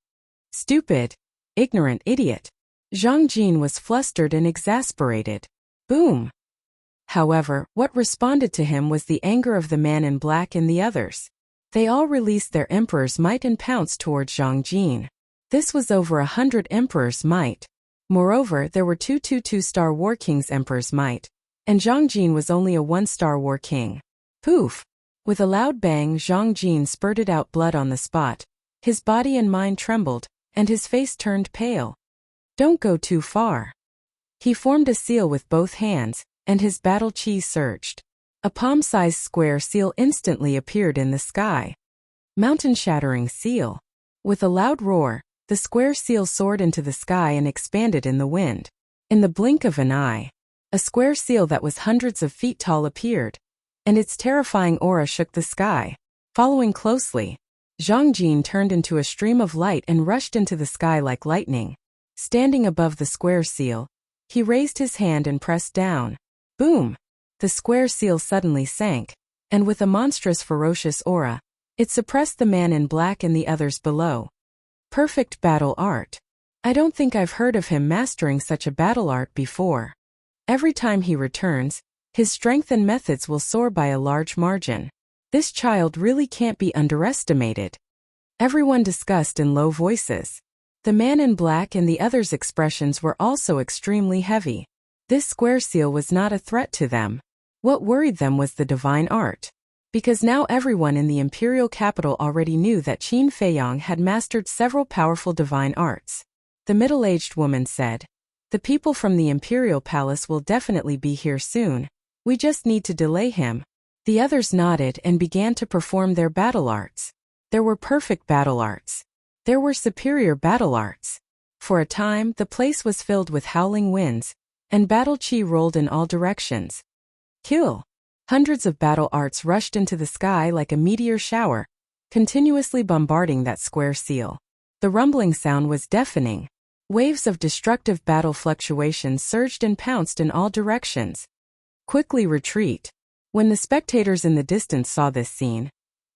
"Stupid. Ignorant idiot." Zhang Jin was flustered and exasperated. Boom. However, what responded to him was the anger of the man in black and the others. They all released their emperor's might and pounced towards Zhang Jin. This was over 100 emperor's might. Moreover, there were two star war kings emperor's might, and Zhang Jin was only a 1-star war king. Poof! With a loud bang, Zhang Jin spurted out blood on the spot. His body and mind trembled, and his face turned pale. Don't go too far. He formed a seal with both hands, and his battle chi surged. A palm-sized square seal instantly appeared in the sky. Mountain-shattering seal. With a loud roar, the square seal soared into the sky and expanded in the wind. In the blink of an eye, a square seal that was hundreds of feet tall appeared, and its terrifying aura shook the sky. Following closely, Zhang Jin turned into a stream of light and rushed into the sky like lightning. Standing above the square seal, he raised his hand and pressed down. Boom! The square seal suddenly sank, and with a monstrous ferocious aura, it suppressed the man in black and the others below. Perfect battle art. I don't think I've heard of him mastering such a battle art before. Every time he returns, his strength and methods will soar by a large margin. This child really can't be underestimated. Everyone discussed in low voices. The man in black and the others' expressions were also extremely heavy. This square seal was not a threat to them. What worried them was the divine art. Because now everyone in the imperial capital already knew that Qin Feiyang had mastered several powerful divine arts. The middle-aged woman said, "The people from the imperial palace will definitely be here soon. We just need to delay him." The others nodded and began to perform their battle arts. There were perfect battle arts. There were superior battle arts. For a time, the place was filled with howling winds, and battle chi rolled in all directions. Kill! Hundreds of battle arts rushed into the sky like a meteor shower, continuously bombarding that square seal. The rumbling sound was deafening. Waves of destructive battle fluctuations surged and pounced in all directions. Quickly retreat. When the spectators in the distance saw this scene,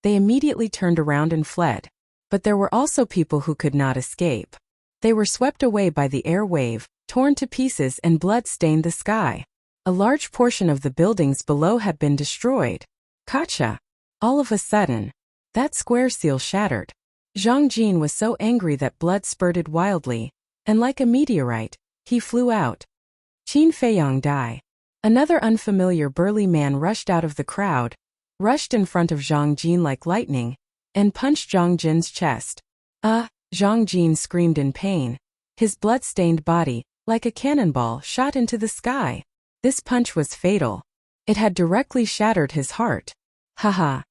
they immediately turned around and fled. But there were also people who could not escape. They were swept away by the air wave, torn to pieces, and blood stained the sky. A large portion of the buildings below had been destroyed. Gotcha! All of a sudden, that square seal shattered. Zhang Jin was so angry that blood spurted wildly, and like a meteorite, he flew out. Qin Feiyang die. Another unfamiliar burly man rushed out of the crowd, rushed in front of Zhang Jin like lightning, and punched Zhang Jin's chest. Zhang Jin screamed in pain. His blood-stained body, like a cannonball, shot into the sky. This punch was fatal. It had directly shattered his heart. Haha.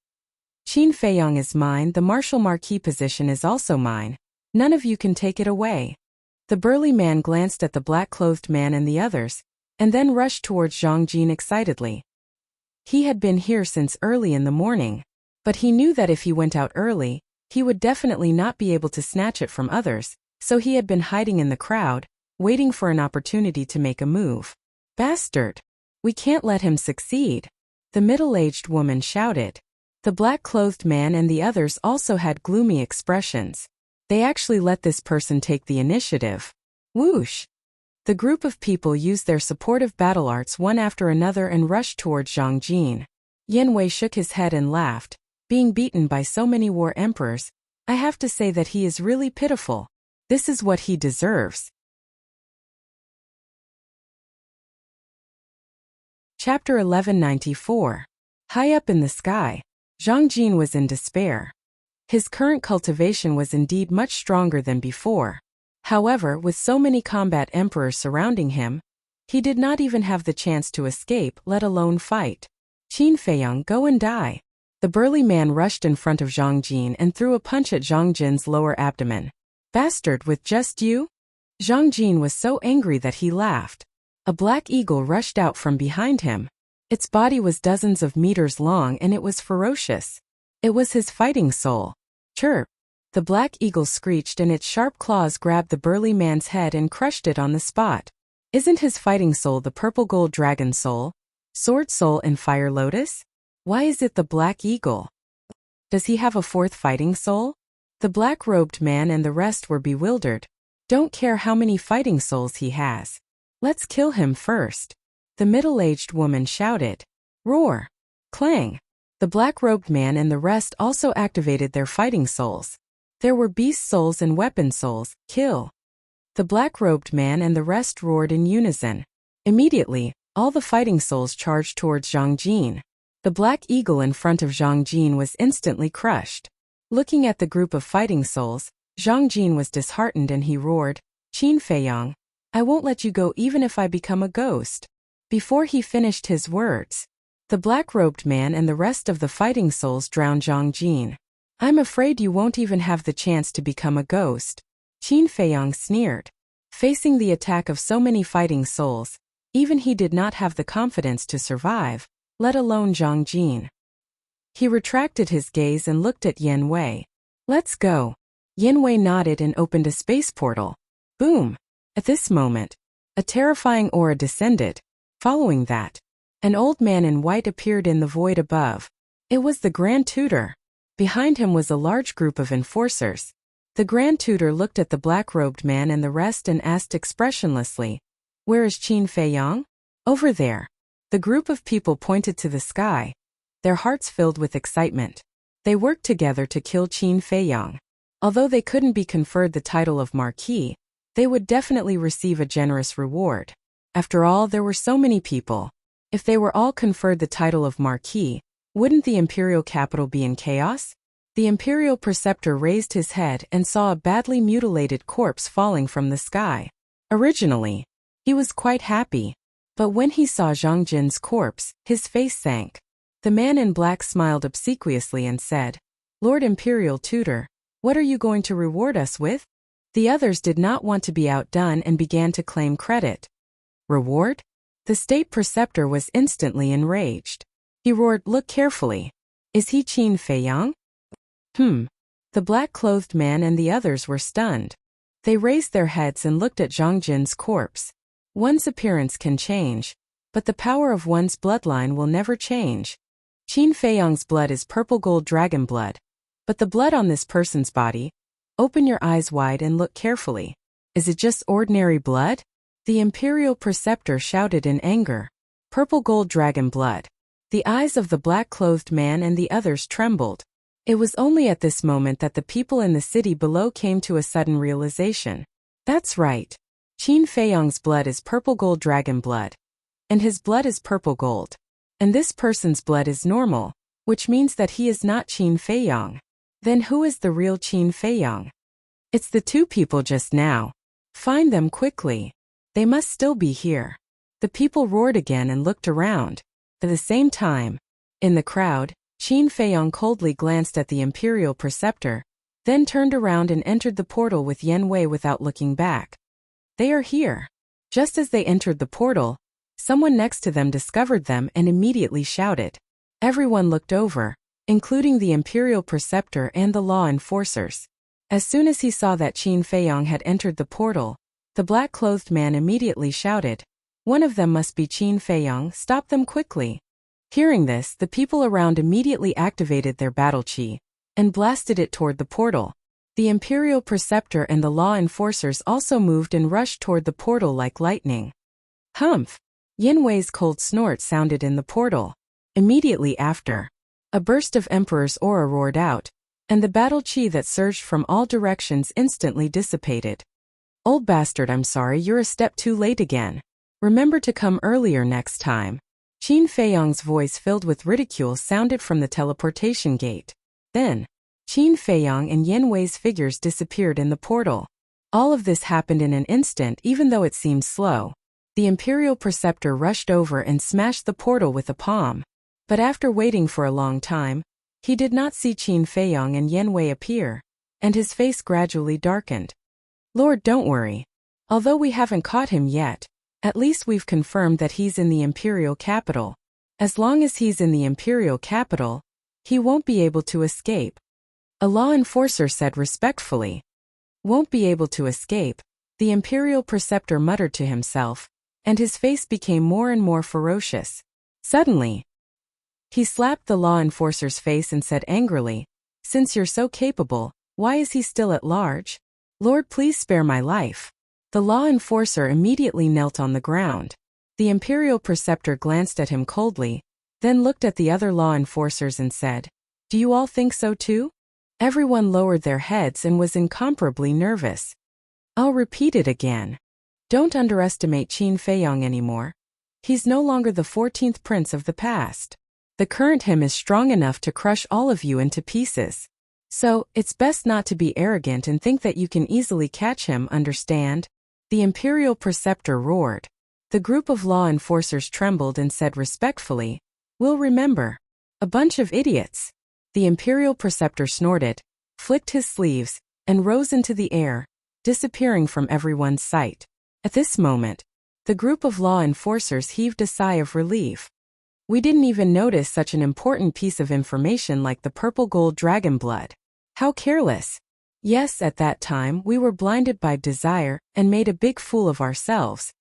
Qin Feiyang is mine. The Marshal Marquis position is also mine. None of you can take it away. The burly man glanced at the black-clothed man and the others, and then rushed towards Zhang Jin excitedly. He had been here since early in the morning, but he knew that if he went out early, he would definitely not be able to snatch it from others, so he had been hiding in the crowd, waiting for an opportunity to make a move. Bastard! We can't let him succeed! The middle-aged woman shouted. The black-clothed man and the others also had gloomy expressions. They actually let this person take the initiative. Whoosh! The group of people used their supportive battle arts one after another and rushed towards Zhang Jin. Yan Wei shook his head and laughed. Being beaten by so many war emperors, I have to say that he is really pitiful. This is what he deserves. Chapter 1194. High up in the sky, Zhang Jin was in despair. His current cultivation was indeed much stronger than before. However, with so many combat emperors surrounding him, he did not even have the chance to escape, let alone fight. Qin Feiyang, go and die. The burly man rushed in front of Zhang Jin and threw a punch at Zhang Jin's lower abdomen. Bastard, with just you? Zhang Jin was so angry that he laughed. A black eagle rushed out from behind him. Its body was dozens of meters long and it was ferocious. It was his fighting soul. Chirp! The black eagle screeched and its sharp claws grabbed the burly man's head and crushed it on the spot. Isn't his fighting soul the purple gold dragon soul, sword soul and fire lotus? Why is it the black eagle? Does he have a fourth fighting soul? The black-robed man and the rest were bewildered. Don't care how many fighting souls he has. Let's kill him first. The middle-aged woman shouted. Roar! Clang! The black-robed man and the rest also activated their fighting souls. There were beast souls and weapon souls. Kill! The black-robed man and the rest roared in unison. Immediately, all the fighting souls charged towards Zhang Jin. The black eagle in front of Zhang Jin was instantly crushed. Looking at the group of fighting souls, Zhang Jin was disheartened and he roared, "Qin Feiyang, I won't let you go even if I become a ghost." Before he finished his words, the black-robed man and the rest of the fighting souls drowned Zhang Jin. "I'm afraid you won't even have the chance to become a ghost," Qin Feiyang sneered. Facing the attack of so many fighting souls, even he did not have the confidence to survive, let alone Zhang Jin. He retracted his gaze and looked at Yan Wei. "Let's go." Yan Wei nodded and opened a space portal. Boom! At this moment, a terrifying aura descended. Following that, an old man in white appeared in the void above. It was the Grand Tutor. Behind him was a large group of enforcers. The Grand Tutor looked at the black-robed man and the rest and asked expressionlessly, "Where is Qin Feiyang?" "Over there." The group of people pointed to the sky, their hearts filled with excitement. They worked together to kill Qin Feiyang. Although they couldn't be conferred the title of Marquis, they would definitely receive a generous reward. After all, there were so many people. If they were all conferred the title of Marquis, wouldn't the imperial capital be in chaos? The imperial preceptor raised his head and saw a badly mutilated corpse falling from the sky. Originally, he was quite happy, but when he saw Zhang Jin's corpse, his face sank. The man in black smiled obsequiously and said, "Lord Imperial Tutor, what are you going to reward us with?" The others did not want to be outdone and began to claim credit. "Reward?" The state preceptor was instantly enraged. He roared, "Look carefully. Is he Qin Feiyang?" The black-clothed man and the others were stunned. They raised their heads and looked at Zhang Jin's corpse. One's appearance can change, but the power of one's bloodline will never change. Qin Feiyang's blood is purple gold dragon blood. But the blood on this person's body, open your eyes wide and look carefully. Is it just ordinary blood? The imperial preceptor shouted in anger. Purple gold dragon blood. The eyes of the black-clothed man and the others trembled. It was only at this moment that the people in the city below came to a sudden realization. That's right. Qin Feiyang's blood is purple gold dragon blood. And his blood is purple gold. And this person's blood is normal, which means that he is not Qin Feiyang. Then who is the real Qin Feiyang? It's the two people just now. Find them quickly. They must still be here. The people roared again and looked around. At the same time, in the crowd, Qin Feiyang coldly glanced at the imperial preceptor, then turned around and entered the portal with Yan Wei without looking back. They are here. Just as they entered the portal, someone next to them discovered them and immediately shouted. Everyone looked over, including the imperial preceptor and the law enforcers. As soon as he saw that Qin Feiyang had entered the portal, the black-clothed man immediately shouted, "One of them must be Qin Feiyang, stop them quickly." Hearing this, the people around immediately activated their battle chi and blasted it toward the portal. The imperial preceptor and the law enforcers also moved and rushed toward the portal like lightning. Humph! Yin Wei's cold snort sounded in the portal. Immediately after, a burst of Emperor's aura roared out, and the battle chi that surged from all directions instantly dissipated. "Old bastard, I'm sorry, you're a step too late again. Remember to come earlier next time." Qin Feiyang's voice filled with ridicule sounded from the teleportation gate. Then, Qin Feiyang and Yin Wei's figures disappeared in the portal. All of this happened in an instant even though it seemed slow. The imperial preceptor rushed over and smashed the portal with a palm. But after waiting for a long time, he did not see Qin Feiyang and Yin Wei appear, and his face gradually darkened. "Lord, don't worry. Although we haven't caught him yet, at least we've confirmed that he's in the imperial capital. As long as he's in the imperial capital, he won't be able to escape." A law enforcer said respectfully. "Won't be able to escape," the imperial preceptor muttered to himself, and his face became more and more ferocious. Suddenly, he slapped the law enforcer's face and said angrily, "Since you're so capable, why is he still at large? Lord, please spare my life." The law enforcer immediately knelt on the ground. The imperial preceptor glanced at him coldly, then looked at the other law enforcers and said, "Do you all think so too?" Everyone lowered their heads and was incomparably nervous. I'll repeat it again. Don't underestimate Qin Feiyong anymore. He's no longer the 14th prince of the past. The current him is strong enough to crush all of you into pieces. So, it's best not to be arrogant and think that you can easily catch him, understand? The Imperial Preceptor roared. The group of law enforcers trembled and said respectfully, "We'll remember." A bunch of idiots. The Imperial Preceptor snorted, flicked his sleeves, and rose into the air, disappearing from everyone's sight. At this moment, the group of law enforcers heaved a sigh of relief. We didn't even notice such an important piece of information like the purple gold dragon blood. How careless. Yes, at that time we were blinded by desire and made a big fool of ourselves.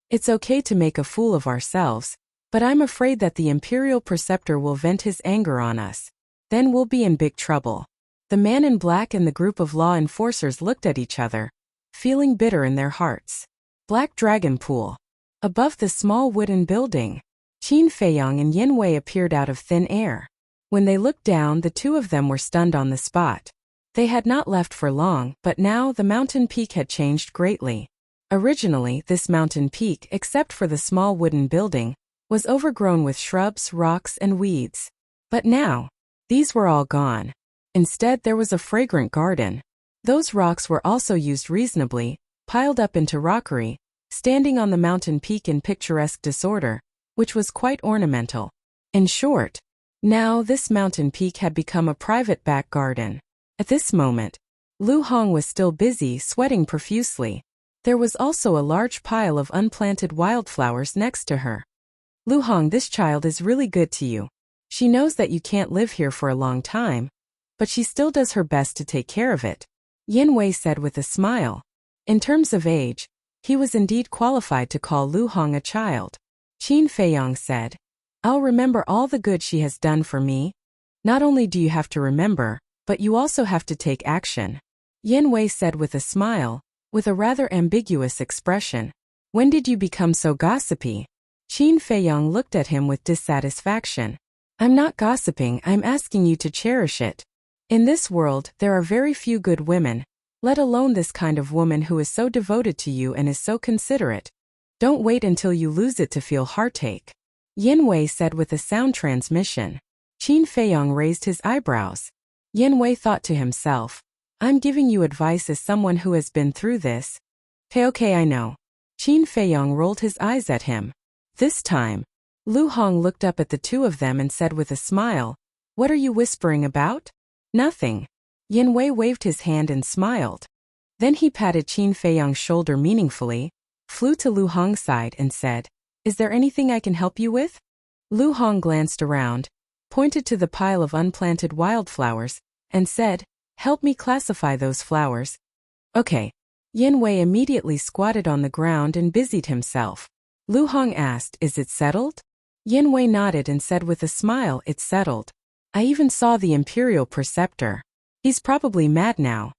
It's okay to make a fool of ourselves, but I'm afraid that the Imperial Preceptor will vent his anger on us. Then we'll be in big trouble. The man in black and the group of law enforcers looked at each other, feeling bitter in their hearts. Black Dragon Pool. Above the small wooden building, Qin Feiyong and Yin Wei appeared out of thin air. When they looked down, the two of them were stunned on the spot. They had not left for long, but now the mountain peak had changed greatly. Originally, this mountain peak, except for the small wooden building, was overgrown with shrubs, rocks, and weeds. But now, these were all gone. Instead, there was a fragrant garden. Those rocks were also used reasonably, piled up into rockery, standing on the mountain peak in picturesque disorder, which was quite ornamental. In short, now this mountain peak had become a private back garden. At this moment, Lu Hong was still busy sweating profusely. There was also a large pile of unplanted wildflowers next to her. Lu Hong, this child is really good to you. She knows that you can't live here for a long time, but she still does her best to take care of it, Yin Wei said with a smile. In terms of age, he was indeed qualified to call Lu Hong a child. Qin Feiyong said, "I'll remember all the good she has done for me." Not only do you have to remember, but you also have to take action, Yin Wei said with a smile, with a rather ambiguous expression. When did you become so gossipy? Qin Feiyong looked at him with dissatisfaction. I'm not gossiping, I'm asking you to cherish it. In this world, there are very few good women, let alone this kind of woman who is so devoted to you and is so considerate. Don't wait until you lose it to feel heartache, Yin Wei said with a sound transmission. Qin Feiyong raised his eyebrows. Yin Wei thought to himself, I'm giving you advice as someone who has been through this. Okay, I know. Qin Feiyong rolled his eyes at him. This time, Lu Hong looked up at the two of them and said with a smile, What are you whispering about? Nothing. Yin Wei waved his hand and smiled. Then he patted Qin Feiyong's shoulder meaningfully, flew to Lu Hong's side and said, Is there anything I can help you with? Lu Hong glanced around, pointed to the pile of unplanted wildflowers, and said, Help me classify those flowers. Okay. Yin Wei immediately squatted on the ground and busied himself. Lu Hong asked, Is it settled? Yin Wei nodded and said with a smile, It's settled. I even saw the Imperial Preceptor. He's probably mad now.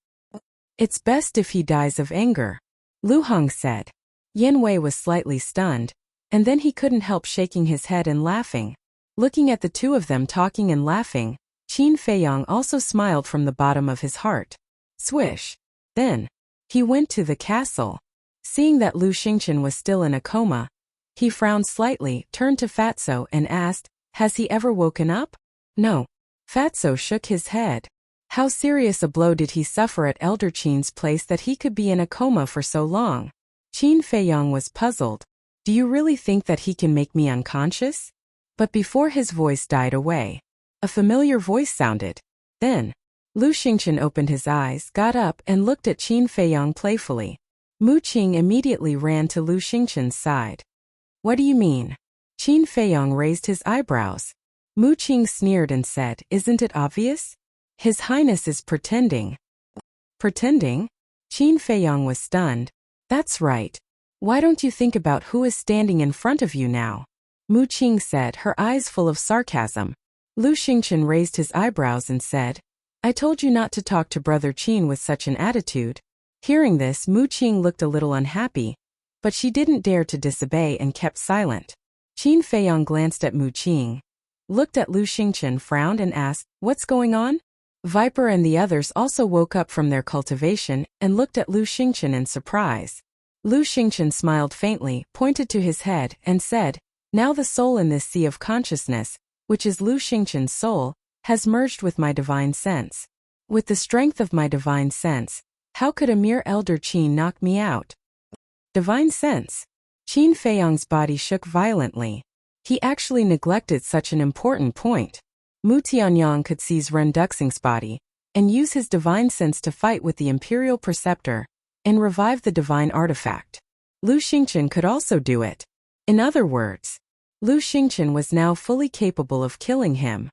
It's best if he dies of anger, Lu Hong said. Yin Wei was slightly stunned, and then he couldn't help shaking his head and laughing. Looking at the two of them talking and laughing, Qin Feiyong also smiled from the bottom of his heart. Swish. Then, he went to the castle. Seeing that Lu Xingqian was still in a coma, he frowned slightly, turned to Fatso and asked, Has he ever woken up? No. Fatso shook his head. How serious a blow did he suffer at Elder Qin's place that he could be in a coma for so long? Qin Feiyong was puzzled. Do you really think that he can make me unconscious? But before his voice died away, a familiar voice sounded. Then, Lu Xingqian opened his eyes, got up and looked at Qin Feiyong playfully. Mu Qing immediately ran to Lu Xingqian's side. What do you mean? Qin Feiyong raised his eyebrows. Mu Qing sneered and said, Isn't it obvious? His Highness is pretending. Pretending? Qin Feiyong was stunned. That's right. Why don't you think about who is standing in front of you now? Mu Qing said, her eyes full of sarcasm. Lu Xingqian raised his eyebrows and said, I told you not to talk to Brother Qin with such an attitude. Hearing this, Mu Qing looked a little unhappy, but she didn't dare to disobey and kept silent. Qin Feiyong glanced at Mu Qing, looked at Lu Xingqian, frowned and asked, What's going on? Viper and the others also woke up from their cultivation and looked at Lu Xingchen in surprise. Lu Xingchen smiled faintly, pointed to his head, and said, "Now the soul in this sea of consciousness, which is Lu Xingchen's soul, has merged with my divine sense. With the strength of my divine sense, how could a mere elder Qin knock me out?" Divine sense. Qin Feiyang's body shook violently. He actually neglected such an important point. Mu Tianyang could seize Ren Duxing's body and use his divine sense to fight with the Imperial Preceptor and revive the divine artifact. Lu Xingchen could also do it. In other words, Lu Xingchen was now fully capable of killing him.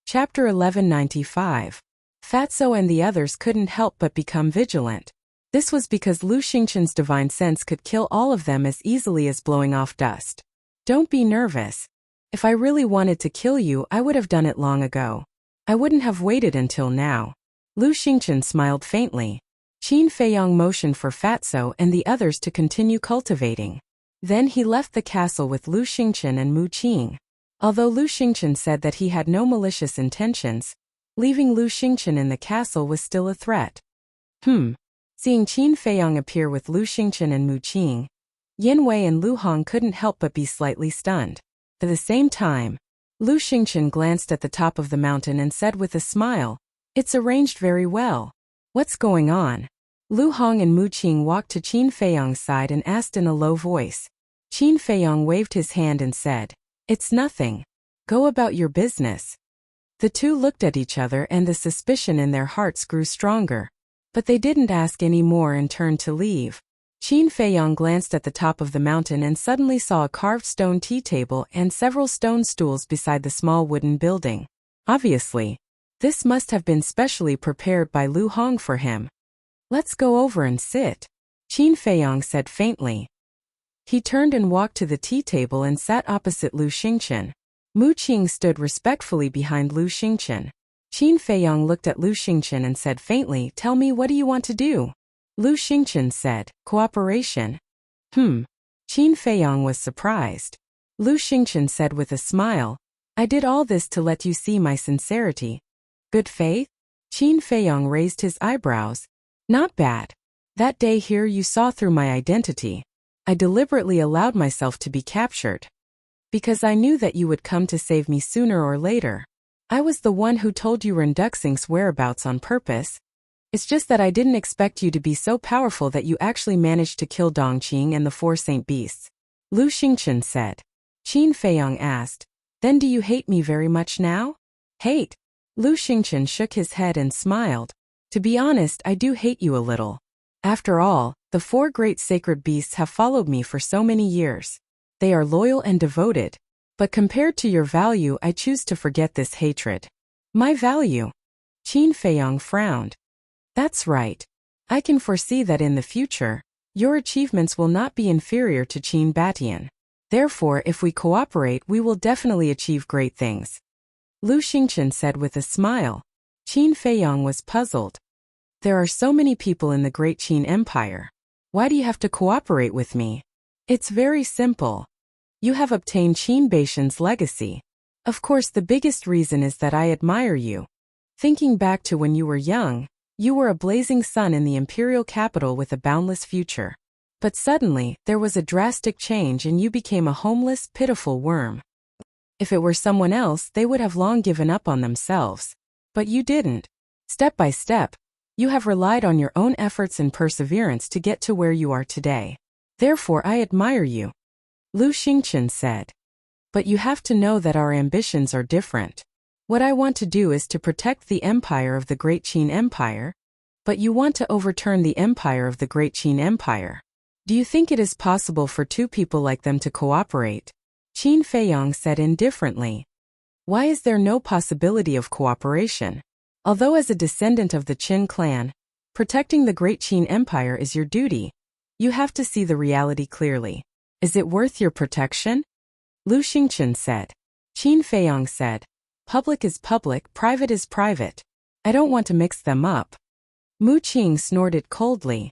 Chapter 1195. Fatso and the others couldn't help but become vigilant. This was because Lu Xingchen's divine sense could kill all of them as easily as blowing off dust. Don't be nervous. If I really wanted to kill you, I would have done it long ago. I wouldn't have waited until now. Lu Xingchen smiled faintly. Qin Feiyang motioned for Fatso and the others to continue cultivating. Then he left the castle with Lu Xingchen and Mu Qing. Although Lu Xingchen said that he had no malicious intentions, leaving Lu Xingchen in the castle was still a threat. Seeing Qin Feiyang appear with Lu Xingchen and Mu Qing, Yin Wei and Lu Hong couldn't help but be slightly stunned. At the same time, Lu Xingchen glanced at the top of the mountain and said with a smile, "It's arranged very well. What's going on?" Lu Hong and Mu Qing walked to Qin Feiyang's side and asked in a low voice. Qin Feiyang waved his hand and said, "It's nothing. Go about your business." The two looked at each other and the suspicion in their hearts grew stronger. But they didn't ask any more and turned to leave. Qin Feiyang glanced at the top of the mountain and suddenly saw a carved stone tea table and several stone stools beside the small wooden building. Obviously, this must have been specially prepared by Lu Hong for him. "Let's go over and sit," Qin Feiyang said faintly. He turned and walked to the tea table and sat opposite Lu Xingchen. Mu Qing stood respectfully behind Lu Xingchen. Qin Feiyang looked at Lu Xingchen and said faintly, "Tell me, what do you want to do?" Lu Xingchen said, "Cooperation." Qin Feiyang was surprised. Lu Xingchen said with a smile, "I did all this to let you see my sincerity." "Good faith?" Qin Feiyang raised his eyebrows. "Not bad. That day here you saw through my identity. I deliberately allowed myself to be captured. Because I knew that you would come to save me sooner or later. I was the one who told you Ren Duxing's whereabouts on purpose. It's just that I didn't expect you to be so powerful that you actually managed to kill Dongqing and the 4 Saint Beasts," Lu Xingchen said. Qin Feiyang asked, "Then do you hate me very much now?" "Hate?" Lu Xingchen shook his head and smiled. "To be honest, I do hate you a little. After all, the 4 great sacred beasts have followed me for so many years. They are loyal and devoted. But compared to your value, I choose to forget this hatred." "My value?" Qin Feiyang frowned. "That's right. I can foresee that in the future, your achievements will not be inferior to Qin Batian. Therefore, if we cooperate, we will definitely achieve great things," Lu Xingchen said with a smile. Qin Feiyang was puzzled. "There are so many people in the Great Qin Empire. Why do you have to cooperate with me?" "It's very simple. You have obtained Qin Baishan's legacy. Of course, the biggest reason is that I admire you. Thinking back to when you were young, you were a blazing sun in the imperial capital with a boundless future. But suddenly, there was a drastic change and you became a homeless, pitiful worm. If it were someone else, they would have long given up on themselves. But you didn't. Step by step, you have relied on your own efforts and perseverance to get to where you are today. Therefore, I admire you," Lu Xingchen said. "But you have to know that our ambitions are different. What I want to do is to protect the empire of the Great Qin Empire, but you want to overturn the empire of the Great Qin Empire. Do you think it is possible for 2 people like them to cooperate?" Qin Feiyang said indifferently. "Why is there no possibility of cooperation? Although as a descendant of the Qin clan, protecting the Great Qin Empire is your duty, you have to see the reality clearly. Is it worth your protection?" Lu Xingchen said. Qin Feiyang said, "Public is public, private is private. I don't want to mix them up." Mu Qing snorted coldly.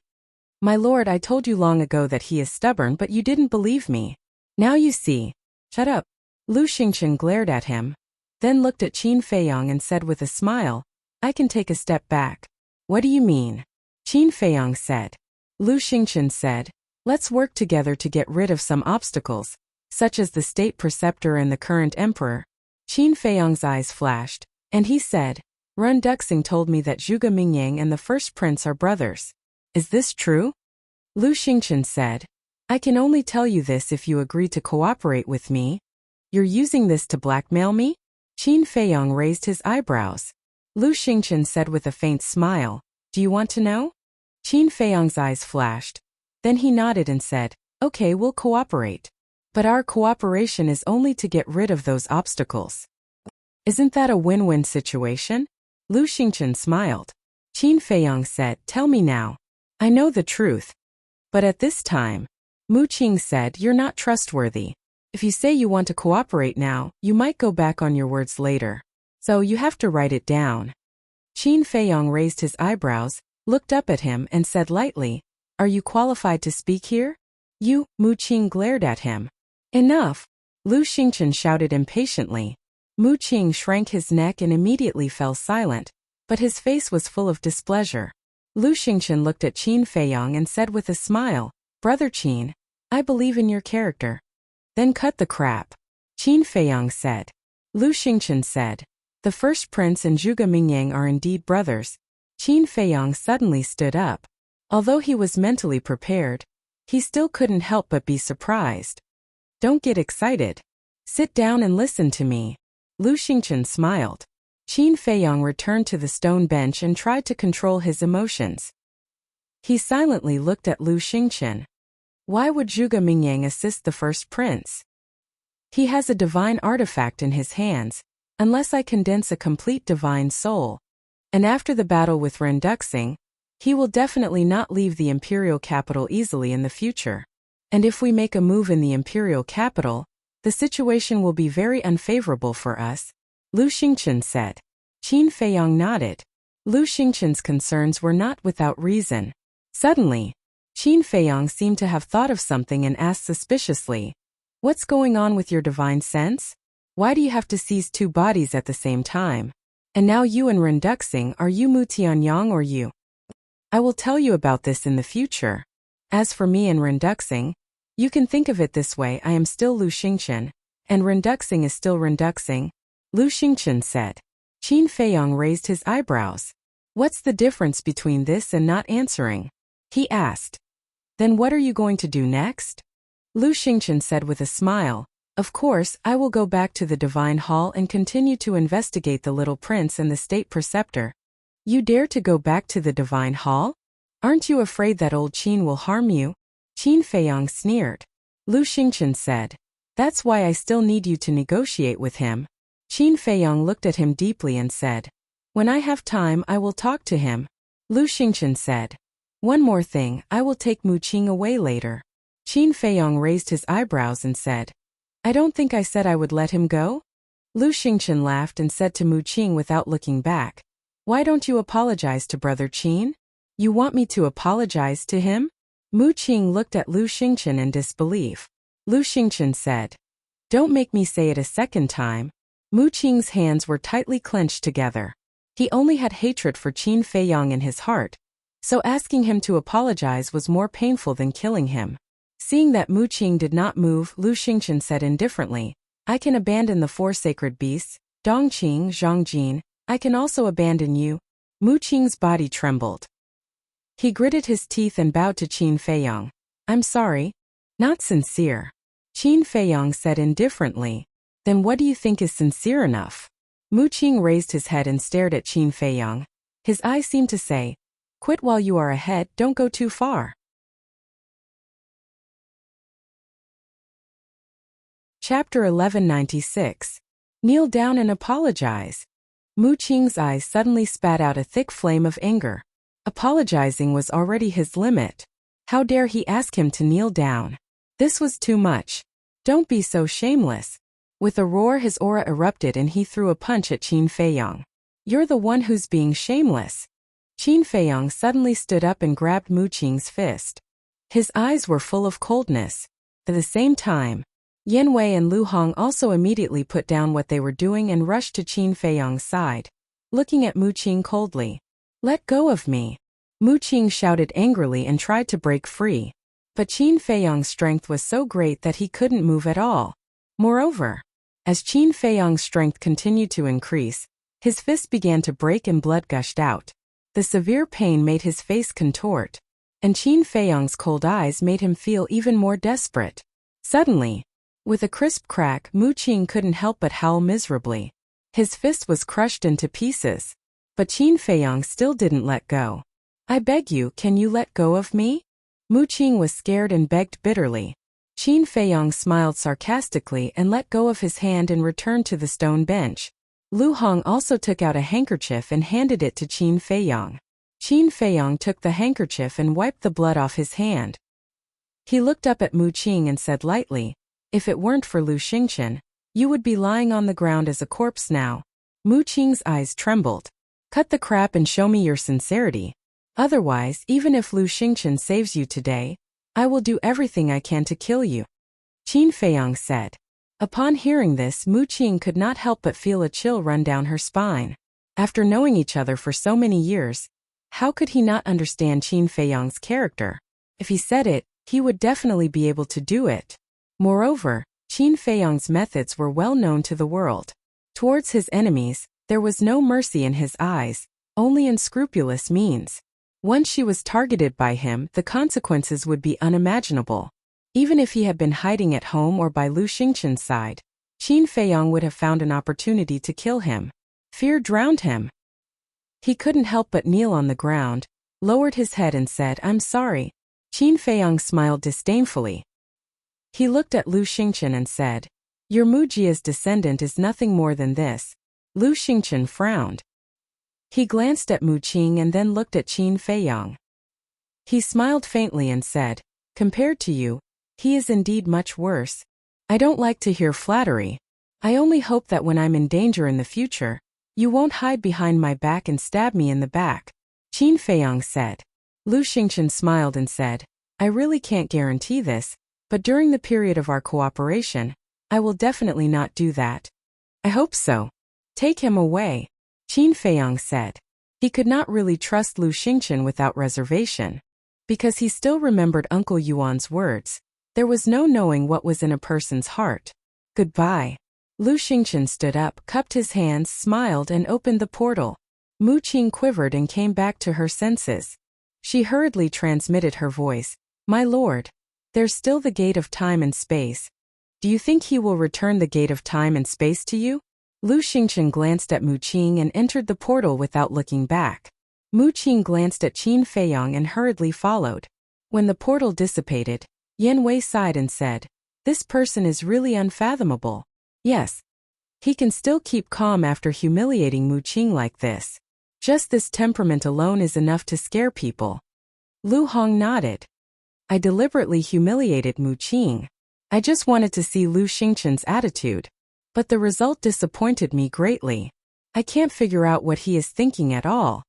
"My lord, I told you long ago that he is stubborn, but you didn't believe me. Now you see." "Shut up," Lu Xingchen glared at him, then looked at Qin Feiyang and said with a smile, I can take a step back. What do you mean? Qin Feiyang said. Lu Xingchen said, let's work together to get rid of some obstacles, such as the state preceptor and the current emperor. Qin Feiyang's eyes flashed, and he said, Ren Duxing told me that Zhuge Mingyang and the first prince are brothers. Is this true? Lu Xingchen said, I can only tell you this if you agree to cooperate with me. You're using this to blackmail me? Qin Feiyang raised his eyebrows. Lu Xingchen said with a faint smile, do you want to know? Qin Feiyang's eyes flashed. Then he nodded and said, okay, we'll cooperate. But our cooperation is only to get rid of those obstacles. Isn't that a win-win situation? Lu Xingchen smiled. Qin Feiyang said, tell me now. I know the truth. But at this time, Mu Qing said, you're not trustworthy. If you say you want to cooperate now, you might go back on your words later. So you have to write it down. Qin Feiyang raised his eyebrows, looked up at him and said lightly, are you qualified to speak here? You, Mu Qing glared at him. Enough! Lu Xingchen shouted impatiently. Mu Qing shrank his neck and immediately fell silent, but his face was full of displeasure. Lu Xingchen looked at Qin Feiyang and said with a smile, Brother Qin, I believe in your character. Then cut the crap. Qin Feiyang said. Lu Xingchen said, the first prince and Zhuge Mingyang are indeed brothers. Qin Feiyang suddenly stood up. Although he was mentally prepared, he still couldn't help but be surprised. Don't get excited. Sit down and listen to me. Lu Xingchen smiled. Qin Feiyang returned to the stone bench and tried to control his emotions. He silently looked at Lu Xingchen. Why would Zhuge Mingyang assist the first prince? He has a divine artifact in his hands, unless I condense a complete divine soul. And after the battle with Ren Duxing, he will definitely not leave the imperial capital easily in the future. And if we make a move in the imperial capital, the situation will be very unfavorable for us, Lu Xingchen said. Qin Feiyang nodded. Lu Xingchen's concerns were not without reason. Suddenly, Qin Feiyang seemed to have thought of something and asked suspiciously, what's going on with your divine sense? Why do you have to seize two bodies at the same time? And now you and Ren Duxing, are you Mu Tianyang or you? I will tell you about this in the future. As for me and Ren Duxing, you can think of it this way, I am still Lu Xingchen, and Ren Duxing is still Ren Duxing, Lu Xingchen said. Qin Feiyang raised his eyebrows. What's the difference between this and not answering? He asked. Then what are you going to do next? Lu Xingchen said with a smile, of course, I will go back to the Divine Hall and continue to investigate the little prince and the state preceptor. You dare to go back to the Divine Hall? Aren't you afraid that old Qin will harm you? Qin Feiyang sneered. Lu Xingchen said, that's why I still need you to negotiate with him. Qin Feiyang looked at him deeply and said, when I have time I will talk to him. Lu Xingchen said, one more thing, I will take Mu Qing away later. Qin Feiyang raised his eyebrows and said, I don't think I said I would let him go? Lu Xingchen laughed and said to Mu Qing without looking back, why don't you apologize to Brother Qin? You want me to apologize to him? Mu Qing looked at Lu Xingchen in disbelief. Lu Xingchen said, don't make me say it a second time. Mu Qing's hands were tightly clenched together. He only had hatred for Qin Feiyang in his heart, so asking him to apologize was more painful than killing him. Seeing that Mu Qing did not move, Lu Xingchen said indifferently, I can abandon the four sacred beasts, Dongqing, Zhongjin, I can also abandon you. Mu Qing's body trembled. He gritted his teeth and bowed to Qin Feiyang. I'm sorry. Not sincere. Qin Feiyang said indifferently, then what do you think is sincere enough? Mu Qing raised his head and stared at Qin Feiyang. His eyes seemed to say, quit while you are ahead, don't go too far. Chapter 1196. Kneel down and apologize. Mu Qing's eyes suddenly spat out a thick flame of anger. Apologizing was already his limit. How dare he ask him to kneel down? This was too much. Don't be so shameless. With a roar his aura erupted and he threw a punch at Qin Feiyang. You're the one who's being shameless. Qin Feiyang suddenly stood up and grabbed Mu Qing's fist. His eyes were full of coldness. At the same time, Yan Wei and Lu Hong also immediately put down what they were doing and rushed to Qin Feiyang's side, looking at Mu Qing coldly. "Let go of me!" Mu Qing shouted angrily and tried to break free. But Qin Feiyang's strength was so great that he couldn't move at all. Moreover, as Qin Feiyang's strength continued to increase, his fist began to break and blood gushed out. The severe pain made his face contort, and Qin Feiyang's cold eyes made him feel even more desperate. Suddenly, with a crisp crack, Mu Qing couldn't help but howl miserably. His fist was crushed into pieces. But Qin Feiyang still didn't let go. "I beg you, can you let go of me?" Mu Qing was scared and begged bitterly. Qin Feiyang smiled sarcastically and let go of his hand and returned to the stone bench. Lu Hong also took out a handkerchief and handed it to Qin Feiyang. Qin Feiyang took the handkerchief and wiped the blood off his hand. He looked up at Mu Qing and said lightly, "If it weren't for Lu Xingqian, you would be lying on the ground as a corpse now." Mu Qing's eyes trembled. "Cut the crap and show me your sincerity. Otherwise, even if Lu Xingqian saves you today, I will do everything I can to kill you," Qin Feiyang said. Upon hearing this, Mu Qing could not help but feel a chill run down her spine. After knowing each other for so many years, how could he not understand Qin Feiyang's character? If he said it, he would definitely be able to do it. Moreover, Qin Feiyang's methods were well known to the world. Towards his enemies, there was no mercy in his eyes, only unscrupulous means. Once she was targeted by him, the consequences would be unimaginable. Even if he had been hiding at home or by Lu Xingqian's side, Qin Feiyang would have found an opportunity to kill him. Fear drowned him. He couldn't help but kneel on the ground, lowered his head and said, "I'm sorry." Qin Feiyang smiled disdainfully. He looked at Lu Xingqian and said, "Your Mujia's descendant is nothing more than this." Lu Xingqian frowned. He glanced at Mu Qing and then looked at Qin Feiyang. He smiled faintly and said, "Compared to you, he is indeed much worse. I don't like to hear flattery. I only hope that when I'm in danger in the future, you won't hide behind my back and stab me in the back," Qin Feiyang said. Lu Xingqian smiled and said, "I really can't guarantee this, but during the period of our cooperation, I will definitely not do that." "I hope so. Take him away," Qin Feiyang said. He could not really trust Lu Xingqian without reservation. Because he still remembered Uncle Yuan's words, there was no knowing what was in a person's heart. "Goodbye." Lu Xingqian stood up, cupped his hands, smiled and opened the portal. Mu Qing quivered and came back to her senses. She hurriedly transmitted her voice, "My lord, there's still the gate of time and space. Do you think he will return the gate of time and space to you?" Lu Xingqian glanced at Mu Qing and entered the portal without looking back. Mu Qing glanced at Qin Feiyang and hurriedly followed. When the portal dissipated, Yan Wei sighed and said, "This person is really unfathomable. Yes, he can still keep calm after humiliating Mu Qing like this. Just this temperament alone is enough to scare people." Lu Hong nodded. "I deliberately humiliated Mu Qing. I just wanted to see Lu Xingqian's attitude. But the result disappointed me greatly. I can't figure out what he is thinking at all."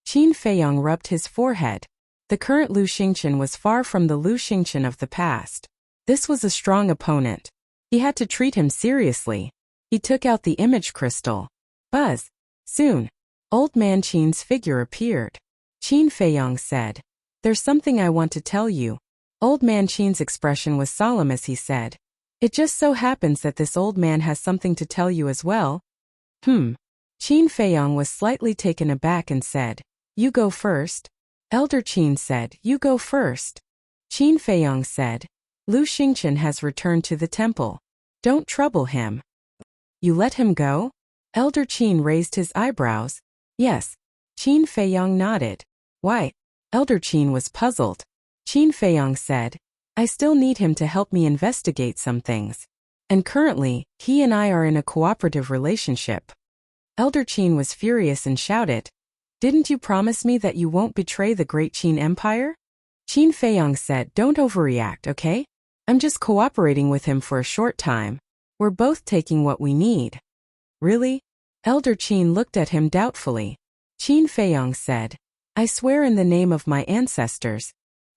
Qin Feiyang rubbed his forehead. The current Lu Xingqian was far from the Lu Xingqian of the past. This was a strong opponent. He had to treat him seriously. He took out the image crystal. Buzz. Soon, Old Man Qin's figure appeared. Qin Feiyang said, "There's something I want to tell you." Old Man Qin's expression was solemn as he said, "It just so happens that this old man has something to tell you as well." Qin Feiyang was slightly taken aback and said, "You go first." Elder Qin said, "You go first." Qin Feiyang said, "Lu Xingqian has returned to the temple. Don't trouble him." "You let him go?" Elder Qin raised his eyebrows. "Yes." Qin Feiyang nodded. "Why?" Elder Qin was puzzled. Qin Feiyang said, "I still need him to help me investigate some things. And currently, he and I are in a cooperative relationship." Elder Qin was furious and shouted, "Didn't you promise me that you won't betray the great Qin Empire?" Qin Feiyang said, "Don't overreact, okay? I'm just cooperating with him for a short time. We're both taking what we need." "Really?" Elder Qin looked at him doubtfully. Qin Feiyang said, "I swear in the name of my ancestors."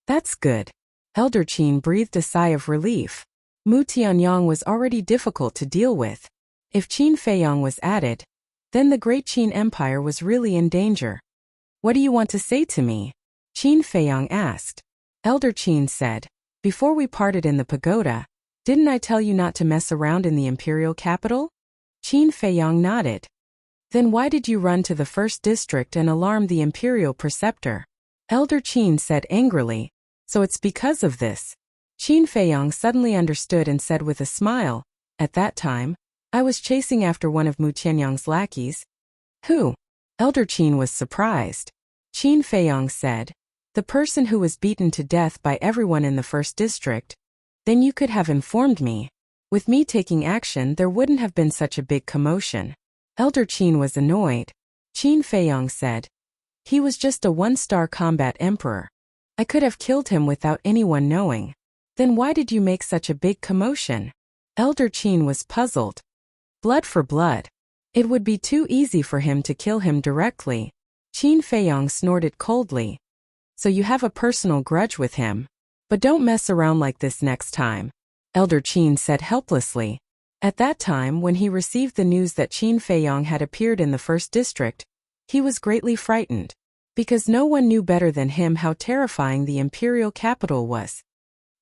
"That's good." Elder Qin breathed a sigh of relief. Mu Tianyang was already difficult to deal with. If Qin Feiyang was added, then the great Qin Empire was really in danger. What do you want to say to me? Qin Feiyang asked. Elder Qin said, before we parted in the pagoda, didn't I tell you not to mess around in the imperial capital? Qin Feiyang nodded. Then why did you run to the first district and alarm the imperial preceptor? Elder Qin said angrily, so it's because of this. Qin Feiyang suddenly understood and said with a smile, at that time, I was chasing after one of Mu Tianyang's lackeys. Who? Elder Qin was surprised. Qin Feiyang said, the person who was beaten to death by everyone in the first district. Then you could have informed me. With me taking action, there wouldn't have been such a big commotion. Elder Qin was annoyed. Qin Feiyang said, he was just a one-star combat emperor. I could have killed him without anyone knowing. Then why did you make such a big commotion? Elder Qin was puzzled. Blood for blood. It would be too easy for him to kill him directly. Qin Feiyang snorted coldly. So you have a personal grudge with him. But don't mess around like this next time. Elder Qin said helplessly. At that time, when he received the news that Qin Feiyang had appeared in the first district, he was greatly frightened, because no one knew better than him how terrifying the imperial capital was.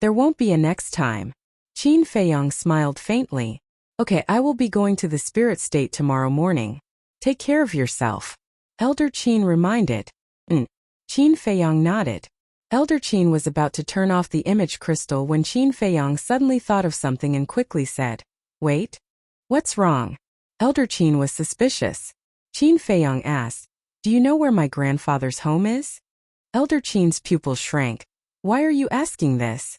There won't be a next time. Qin Feiyang smiled faintly. Okay, I will be going to the spirit state tomorrow morning. Take care of yourself. Elder Qin reminded. Qin Feiyang nodded. Elder Qin was about to turn off the image crystal when Qin Feiyang suddenly thought of something and quickly said, wait. What's wrong? Elder Qin was suspicious. Qin Feiyang asked, do you know where my grandfather's home is? Elder Qin's pupils shrank. Why are you asking this?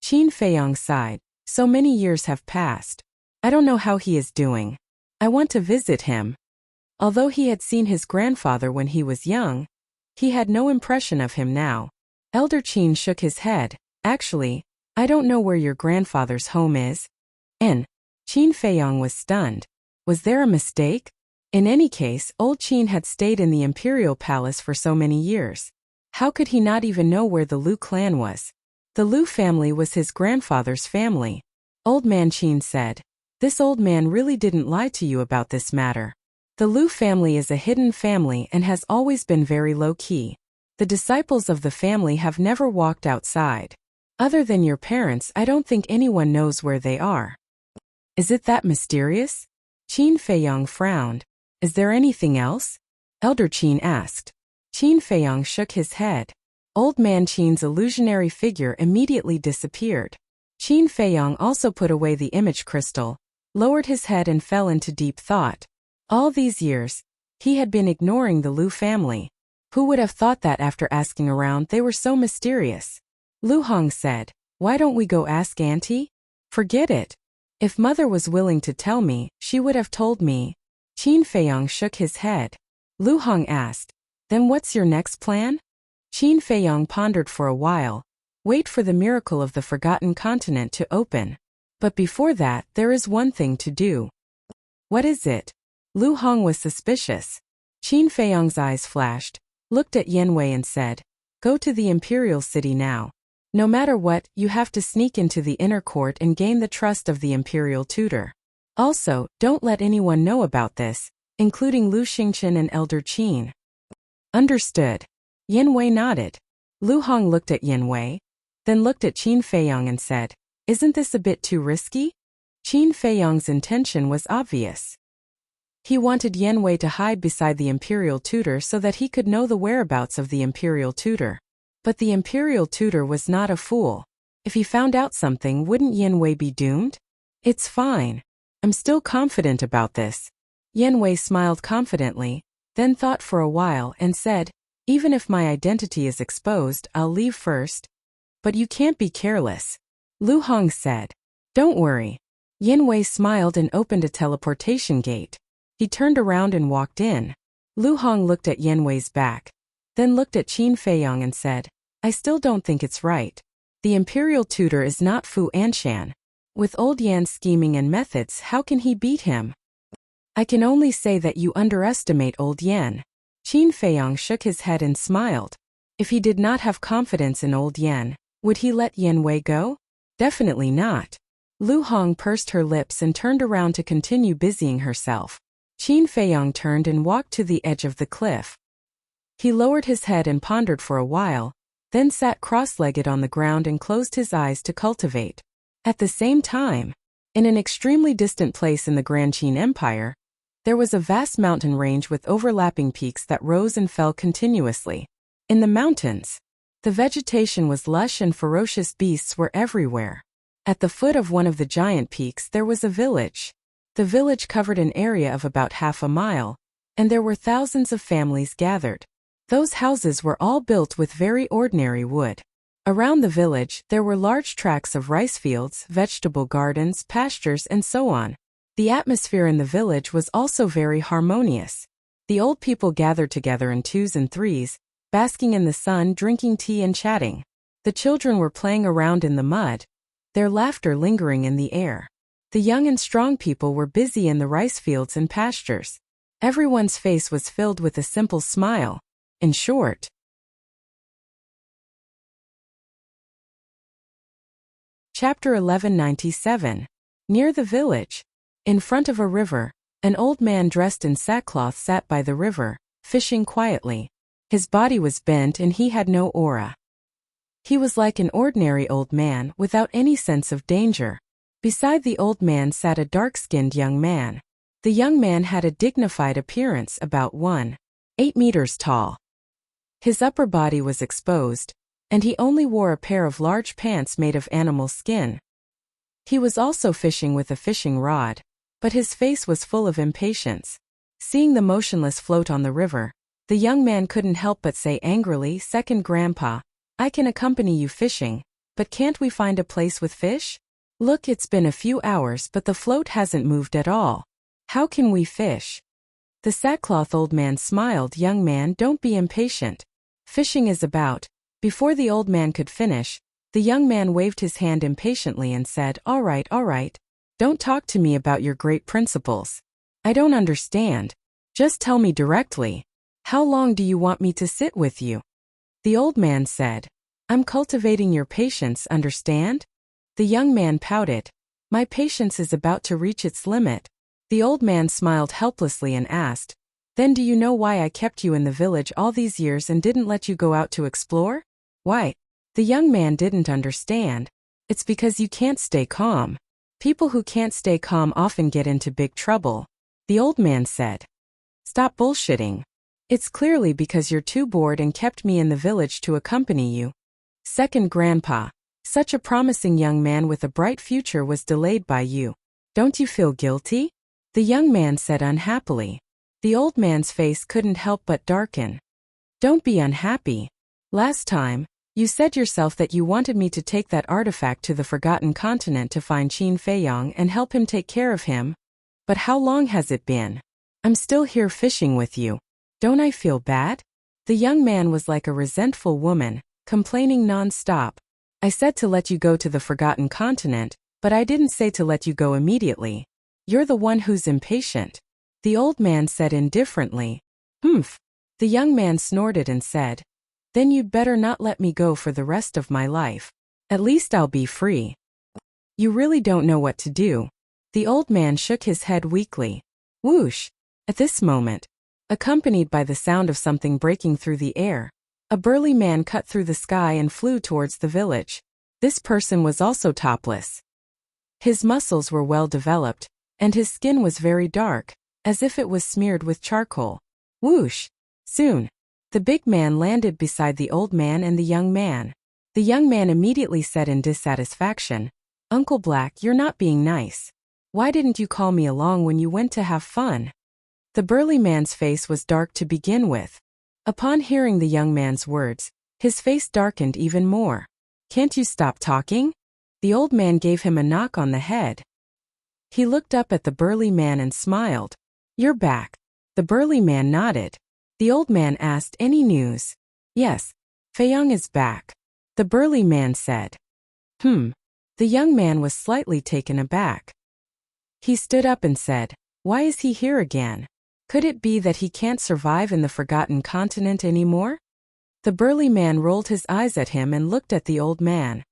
Qin Feiyang sighed. So many years have passed. I don't know how he is doing. I want to visit him. Although he had seen his grandfather when he was young, he had no impression of him now. Elder Qin shook his head. Actually, I don't know where your grandfather's home is. Qin Feiyang was stunned. Was there a mistake? In any case, old Qin had stayed in the imperial palace for so many years. How could he not even know where the Lu clan was? The Lu family was his grandfather's family. Old man Qin said, this old man really didn't lie to you about this matter. The Lu family is a hidden family and has always been very low-key. The disciples of the family have never walked outside. Other than your parents, I don't think anyone knows where they are. Is it that mysterious? Qin Feiyang frowned. Is there anything else? Elder Qin asked. Qin Feiyang shook his head. Old man Qin's illusionary figure immediately disappeared. Qin Feiyang also put away the image crystal, lowered his head and fell into deep thought. All these years, he had been ignoring the Lu family. Who would have thought that after asking around they were so mysterious? Lu Hong said, why don't we go ask Auntie? Forget it. If Mother was willing to tell me, she would have told me. Qin Feiyang shook his head. Lu Hong asked, then what's your next plan? Qin Feiyang pondered for a while. Wait for the miracle of the forgotten continent to open. But before that, there is one thing to do. What is it? Lu Hong was suspicious. Qin Feiyang's eyes flashed, looked at Yanwei and said, go to the imperial city now. No matter what, you have to sneak into the inner court and gain the trust of the imperial tutor. Also, don't let anyone know about this, including Lu Xingchen and Elder Qin. Understood. Yanwei nodded. Lu Hong looked at Yanwei, then looked at Qin Feiyang and said, isn't this a bit too risky? Qin Feiyang's intention was obvious. He wanted Yanwei to hide beside the imperial tutor so that he could know the whereabouts of the imperial tutor. But the imperial tutor was not a fool. If he found out something, wouldn't Yanwei be doomed? It's fine. I'm still confident about this. Yanwei smiled confidently, then thought for a while and said, even if my identity is exposed, I'll leave first. But you can't be careless. Lu Hong said, don't worry. Yanwei smiled and opened a teleportation gate. He turned around and walked in. Lu Hong looked at Yanwei's back, then looked at Qin Feiyang and said, I still don't think it's right. The imperial tutor is not Fu Anshan. With old Yan's scheming and methods, how can he beat him? I can only say that you underestimate old Yan. Qin Feiyang shook his head and smiled. If he did not have confidence in old Yan, would he let Yanwei go? Definitely not. Lu Hong pursed her lips and turned around to continue busying herself. Qin Feiyong turned and walked to the edge of the cliff. He lowered his head and pondered for a while, then sat cross-legged on the ground and closed his eyes to cultivate. At the same time, in an extremely distant place in the Grand Qin Empire, there was a vast mountain range with overlapping peaks that rose and fell continuously. In the mountains, the vegetation was lush and ferocious beasts were everywhere. At the foot of one of the giant peaks there was a village. The village covered an area of about half a mile, and there were thousands of families gathered. Those houses were all built with very ordinary wood. Around the village, there were large tracts of rice fields, vegetable gardens, pastures, and so on. The atmosphere in the village was also very harmonious. The old people gathered together in twos and threes, basking in the sun, drinking tea and chatting. The children were playing around in the mud, their laughter lingering in the air. The young and strong people were busy in the rice fields and pastures. Everyone's face was filled with a simple smile. In short, Chapter 1197. Near the village, in front of a river, an old man dressed in sackcloth sat by the river, fishing quietly. His body was bent and he had no aura. He was like an ordinary old man without any sense of danger. Beside the old man sat a dark-skinned young man. The young man had a dignified appearance, about 1.8 meters tall. His upper body was exposed, and he only wore a pair of large pants made of animal skin. He was also fishing with a fishing rod, but his face was full of impatience. Seeing the motionless float on the river, the young man couldn't help but say angrily, "Second grandpa, I can accompany you fishing, but can't we find a place with fish? Look, it's been a few hours but the float hasn't moved at all. How can we fish?" The sackcloth old man smiled. "Young man, don't be impatient. Fishing is about..." Before the old man could finish, the young man waved his hand impatiently and said, all right. Don't talk to me about your great principles. I don't understand. Just tell me directly. How long do you want me to sit with you?" The old man said, "I'm cultivating your patience, understand?" The young man pouted. "My patience is about to reach its limit." The old man smiled helplessly and asked, "Then do you know why I kept you in the village all these years and didn't let you go out to explore?" "Why?" The young man didn't understand. "It's because you can't stay calm. People who can't stay calm often get into big trouble." The old man said, "Stop bullshitting. It's clearly because you're too bored and kept me in the village to accompany you." Second grandpa, such a promising young man with a bright future was delayed by you. Don't you feel guilty?" The young man said unhappily. The old man's face couldn't help but darken. "Don't be unhappy. Last time, you said yourself that you wanted me to take that artifact to the Forgotten Continent to find Qin Feiyong and help him take care of him. But how long has it been? I'm still here fishing with you. Don't I feel bad?" The young man was like a resentful woman, complaining non-stop. "I said to let you go to the Forgotten Continent, but I didn't say to let you go immediately. You're the one who's impatient." The old man said indifferently, "Humph." The young man snorted and said, "Then you'd better not let me go for the rest of my life. At least I'll be free." "You really don't know what to do." The old man shook his head weakly. Whoosh! At this moment, accompanied by the sound of something breaking through the air, a burly man cut through the sky and flew towards the village. This person was also topless. His muscles were well developed, and his skin was very dark, as if it was smeared with charcoal. Whoosh! Soon, the big man landed beside the old man and the young man. The young man immediately said in dissatisfaction, "Uncle Black, you're not being nice. Why didn't you call me along when you went to have fun?" The burly man's face was dark to begin with. Upon hearing the young man's words, his face darkened even more. "Can't you stop talking?" The old man gave him a knock on the head. He looked up at the burly man and smiled. "You're back." The burly man nodded. The old man asked, "Any news?" "Yes, Feiyong is back," the burly man said. The young man was slightly taken aback. He stood up and said, "Why is he here again? Could it be that he can't survive in the Forgotten Continent anymore?" The burly man rolled his eyes at him and looked at the old man.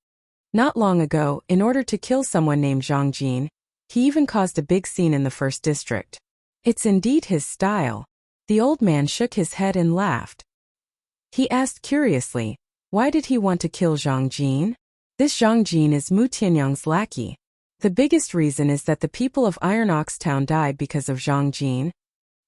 Not long ago, in order to kill someone named Zhang Jin, he even caused a big scene in the first district. It's indeed his style. The old man shook his head and laughed. He asked curiously, why did he want to kill Zhang Jin? This Zhang Jin is Mu Tianyang's lackey. The biggest reason is that the people of Iron Ox Town died because of Zhang Jin.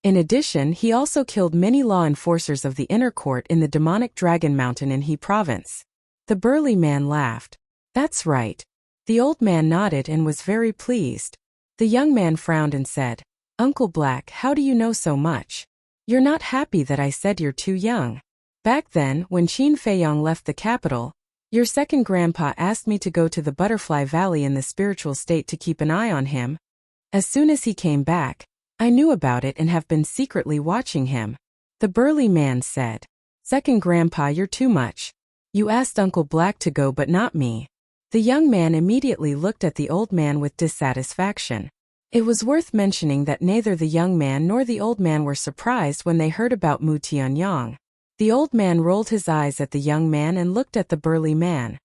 In addition, he also killed many law enforcers of the inner court in the demonic Dragon Mountain in He province. The burly man laughed. That's right. The old man nodded and was very pleased. The young man frowned and said, Uncle Black, how do you know so much? You're not happy that I said you're too young. Back then, when Qin Feiyong left the capital, your second grandpa asked me to go to the Butterfly Valley in the spiritual state to keep an eye on him. As soon as he came back, I knew about it and have been secretly watching him. The burly man said, Second grandpa, you're too much. You asked Uncle Black to go but not me. The young man immediately looked at the old man with dissatisfaction. It was worth mentioning that neither the young man nor the old man were surprised when they heard about Mu Tianyang. The old man rolled his eyes at the young man and looked at the burly man.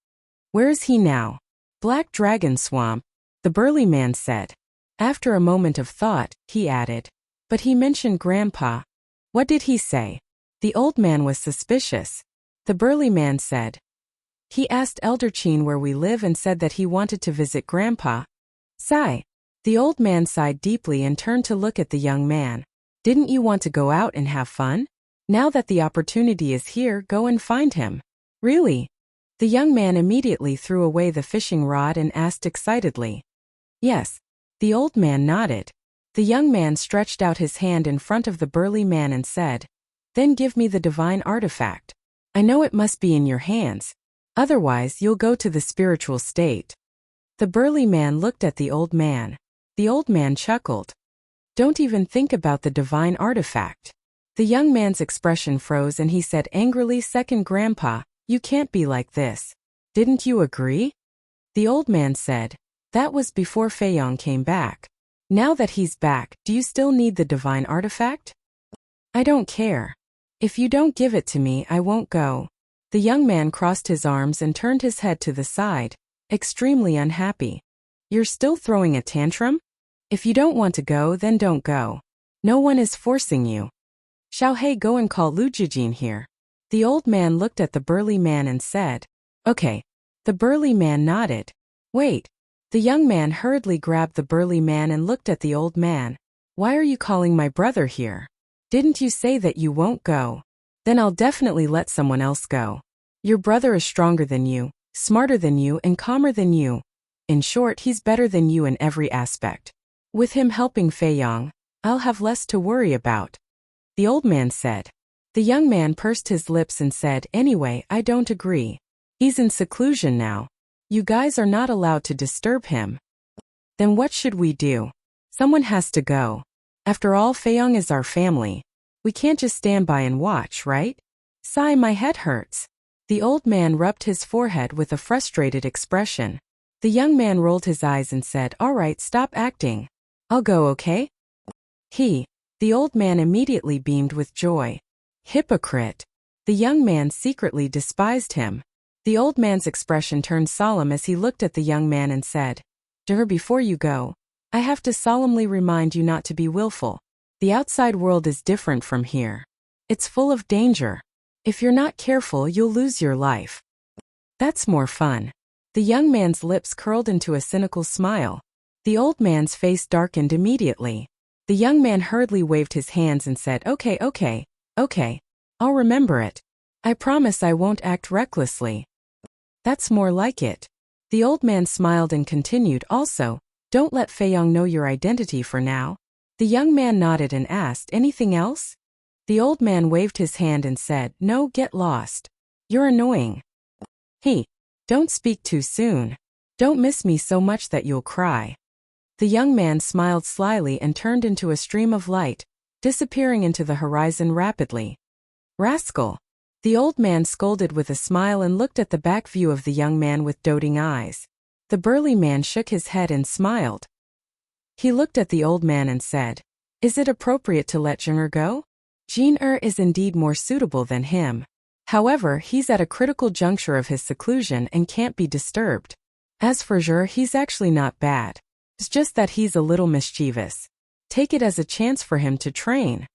Where is he now? Black Dragon Swamp, the burly man said. After a moment of thought, he added, But he mentioned Grandpa. What did he say? The old man was suspicious. The burly man said, He asked Elder Qin where we live and said that he wanted to visit Grandpa. Sigh. The old man sighed deeply and turned to look at the young man. Didn't you want to go out and have fun? Now that the opportunity is here, go and find him. Really? The young man immediately threw away the fishing rod and asked excitedly. Yes. The old man nodded. The young man stretched out his hand in front of the burly man and said, Then give me the divine artifact. I know it must be in your hands. Otherwise, you'll go to the spiritual state. The burly man looked at the old man. The old man chuckled. Don't even think about the divine artifact. The young man's expression froze and he said angrily, Second grandpa, you can't be like this. Didn't you agree? The old man said, That was before Feiyong came back. Now that he's back, do you still need the divine artifact? I don't care. If you don't give it to me, I won't go. The young man crossed his arms and turned his head to the side, extremely unhappy. You're still throwing a tantrum? If you don't want to go, then don't go. No one is forcing you. Xiaohei, go and call Lu Jijin here. The old man looked at the burly man and said, Okay. The burly man nodded. Wait. The young man hurriedly grabbed the burly man and looked at the old man. Why are you calling my brother here? Didn't you say that you won't go? Then I'll definitely let someone else go. Your brother is stronger than you, smarter than you, and calmer than you. In short, he's better than you in every aspect. With him helping Feiyong, I'll have less to worry about. The old man said. The young man pursed his lips and said, Anyway, I don't agree. He's in seclusion now. You guys are not allowed to disturb him. Then what should we do? Someone has to go. After all, Feiyong is our family. We can't just stand by and watch, right? Sigh, my head hurts. The old man rubbed his forehead with a frustrated expression. The young man rolled his eyes and said, All right, stop acting. I'll go, okay? The old man immediately beamed with joy. Hypocrite. The young man secretly despised him. The old man's expression turned solemn as he looked at the young man and said, Before you go, I have to solemnly remind you not to be willful. The outside world is different from here. It's full of danger. If you're not careful, you'll lose your life. That's more fun. The young man's lips curled into a cynical smile. The old man's face darkened immediately. The young man hurriedly waved his hands and said, Okay. I'll remember it. I promise I won't act recklessly. That's more like it. The old man smiled and continued, Also, don't let Feiyong know your identity for now. The young man nodded and asked, Anything else? The old man waved his hand and said, No, get lost. You're annoying. Don't speak too soon. Don't miss me so much that you'll cry. The young man smiled slyly and turned into a stream of light, disappearing into the horizon rapidly. Rascal. The old man scolded with a smile and looked at the back view of the young man with doting eyes. The burly man shook his head and smiled. He looked at the old man and said, Is it appropriate to let Jing go? Jin is indeed more suitable than him. However, he's at a critical juncture of his seclusion and can't be disturbed. As for Zhe, he's actually not bad. It's just that he's a little mischievous. Take it as a chance for him to train."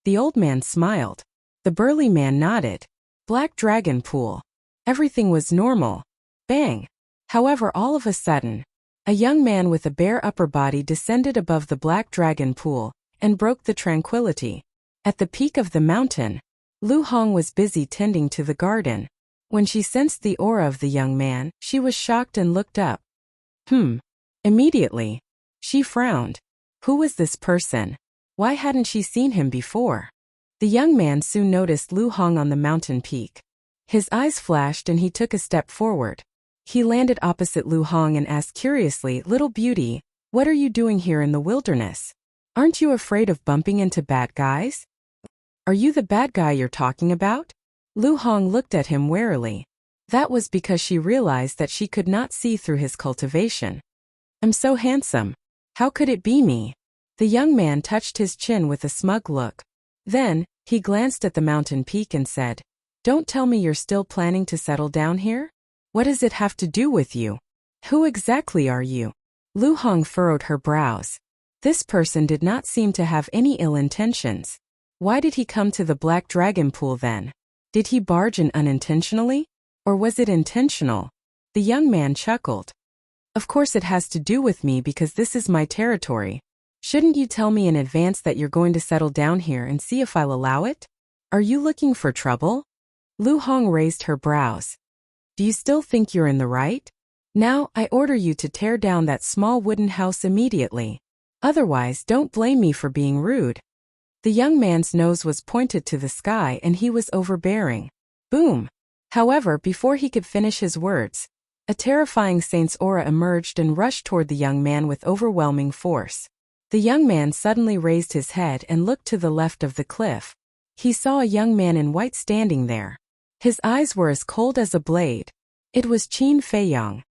The old man smiled. The burly man nodded. Black dragon pool. Everything was normal. Bang. However, all of a sudden, a young man with a bare upper body descended above the black dragon pool and broke the tranquility. At the peak of the mountain, Lu Hong was busy tending to the garden. When she sensed the aura of the young man, she was shocked and looked up. Immediately, she frowned. Who was this person? Why hadn't she seen him before? The young man soon noticed Lu Hong on the mountain peak. His eyes flashed and he took a step forward. He landed opposite Lu Hong and asked curiously, "Little beauty, what are you doing here in the wilderness? Aren't you afraid of bumping into bad guys?" "Are you the bad guy you're talking about?" Lu Hong looked at him warily. That was because she realized that she could not see through his cultivation. "I'm so handsome. How could it be me?" The young man touched his chin with a smug look. Then, he glanced at the mountain peak and said, "Don't tell me you're still planning to settle down here? What does it have to do with you? Who exactly are you?" Lu Hong furrowed her brows. This person did not seem to have any ill intentions. Why did he come to the Black Dragon Pool then? Did he barge in unintentionally? Or was it intentional? The young man chuckled. "Of course it has to do with me because this is my territory. Shouldn't you tell me in advance that you're going to settle down here and see if I'll allow it? Are you looking for trouble?" Lu Hong raised her brows. "Do you still think you're in the right? Now, I order you to tear down that small wooden house immediately. Otherwise, don't blame me for being rude." The young man's nose was pointed to the sky and he was overbearing. Boom! However, before he could finish his words, a terrifying saint's aura emerged and rushed toward the young man with overwhelming force. The young man suddenly raised his head and looked to the left of the cliff. He saw a young man in white standing there. His eyes were as cold as a blade. It was Qin Feiyang.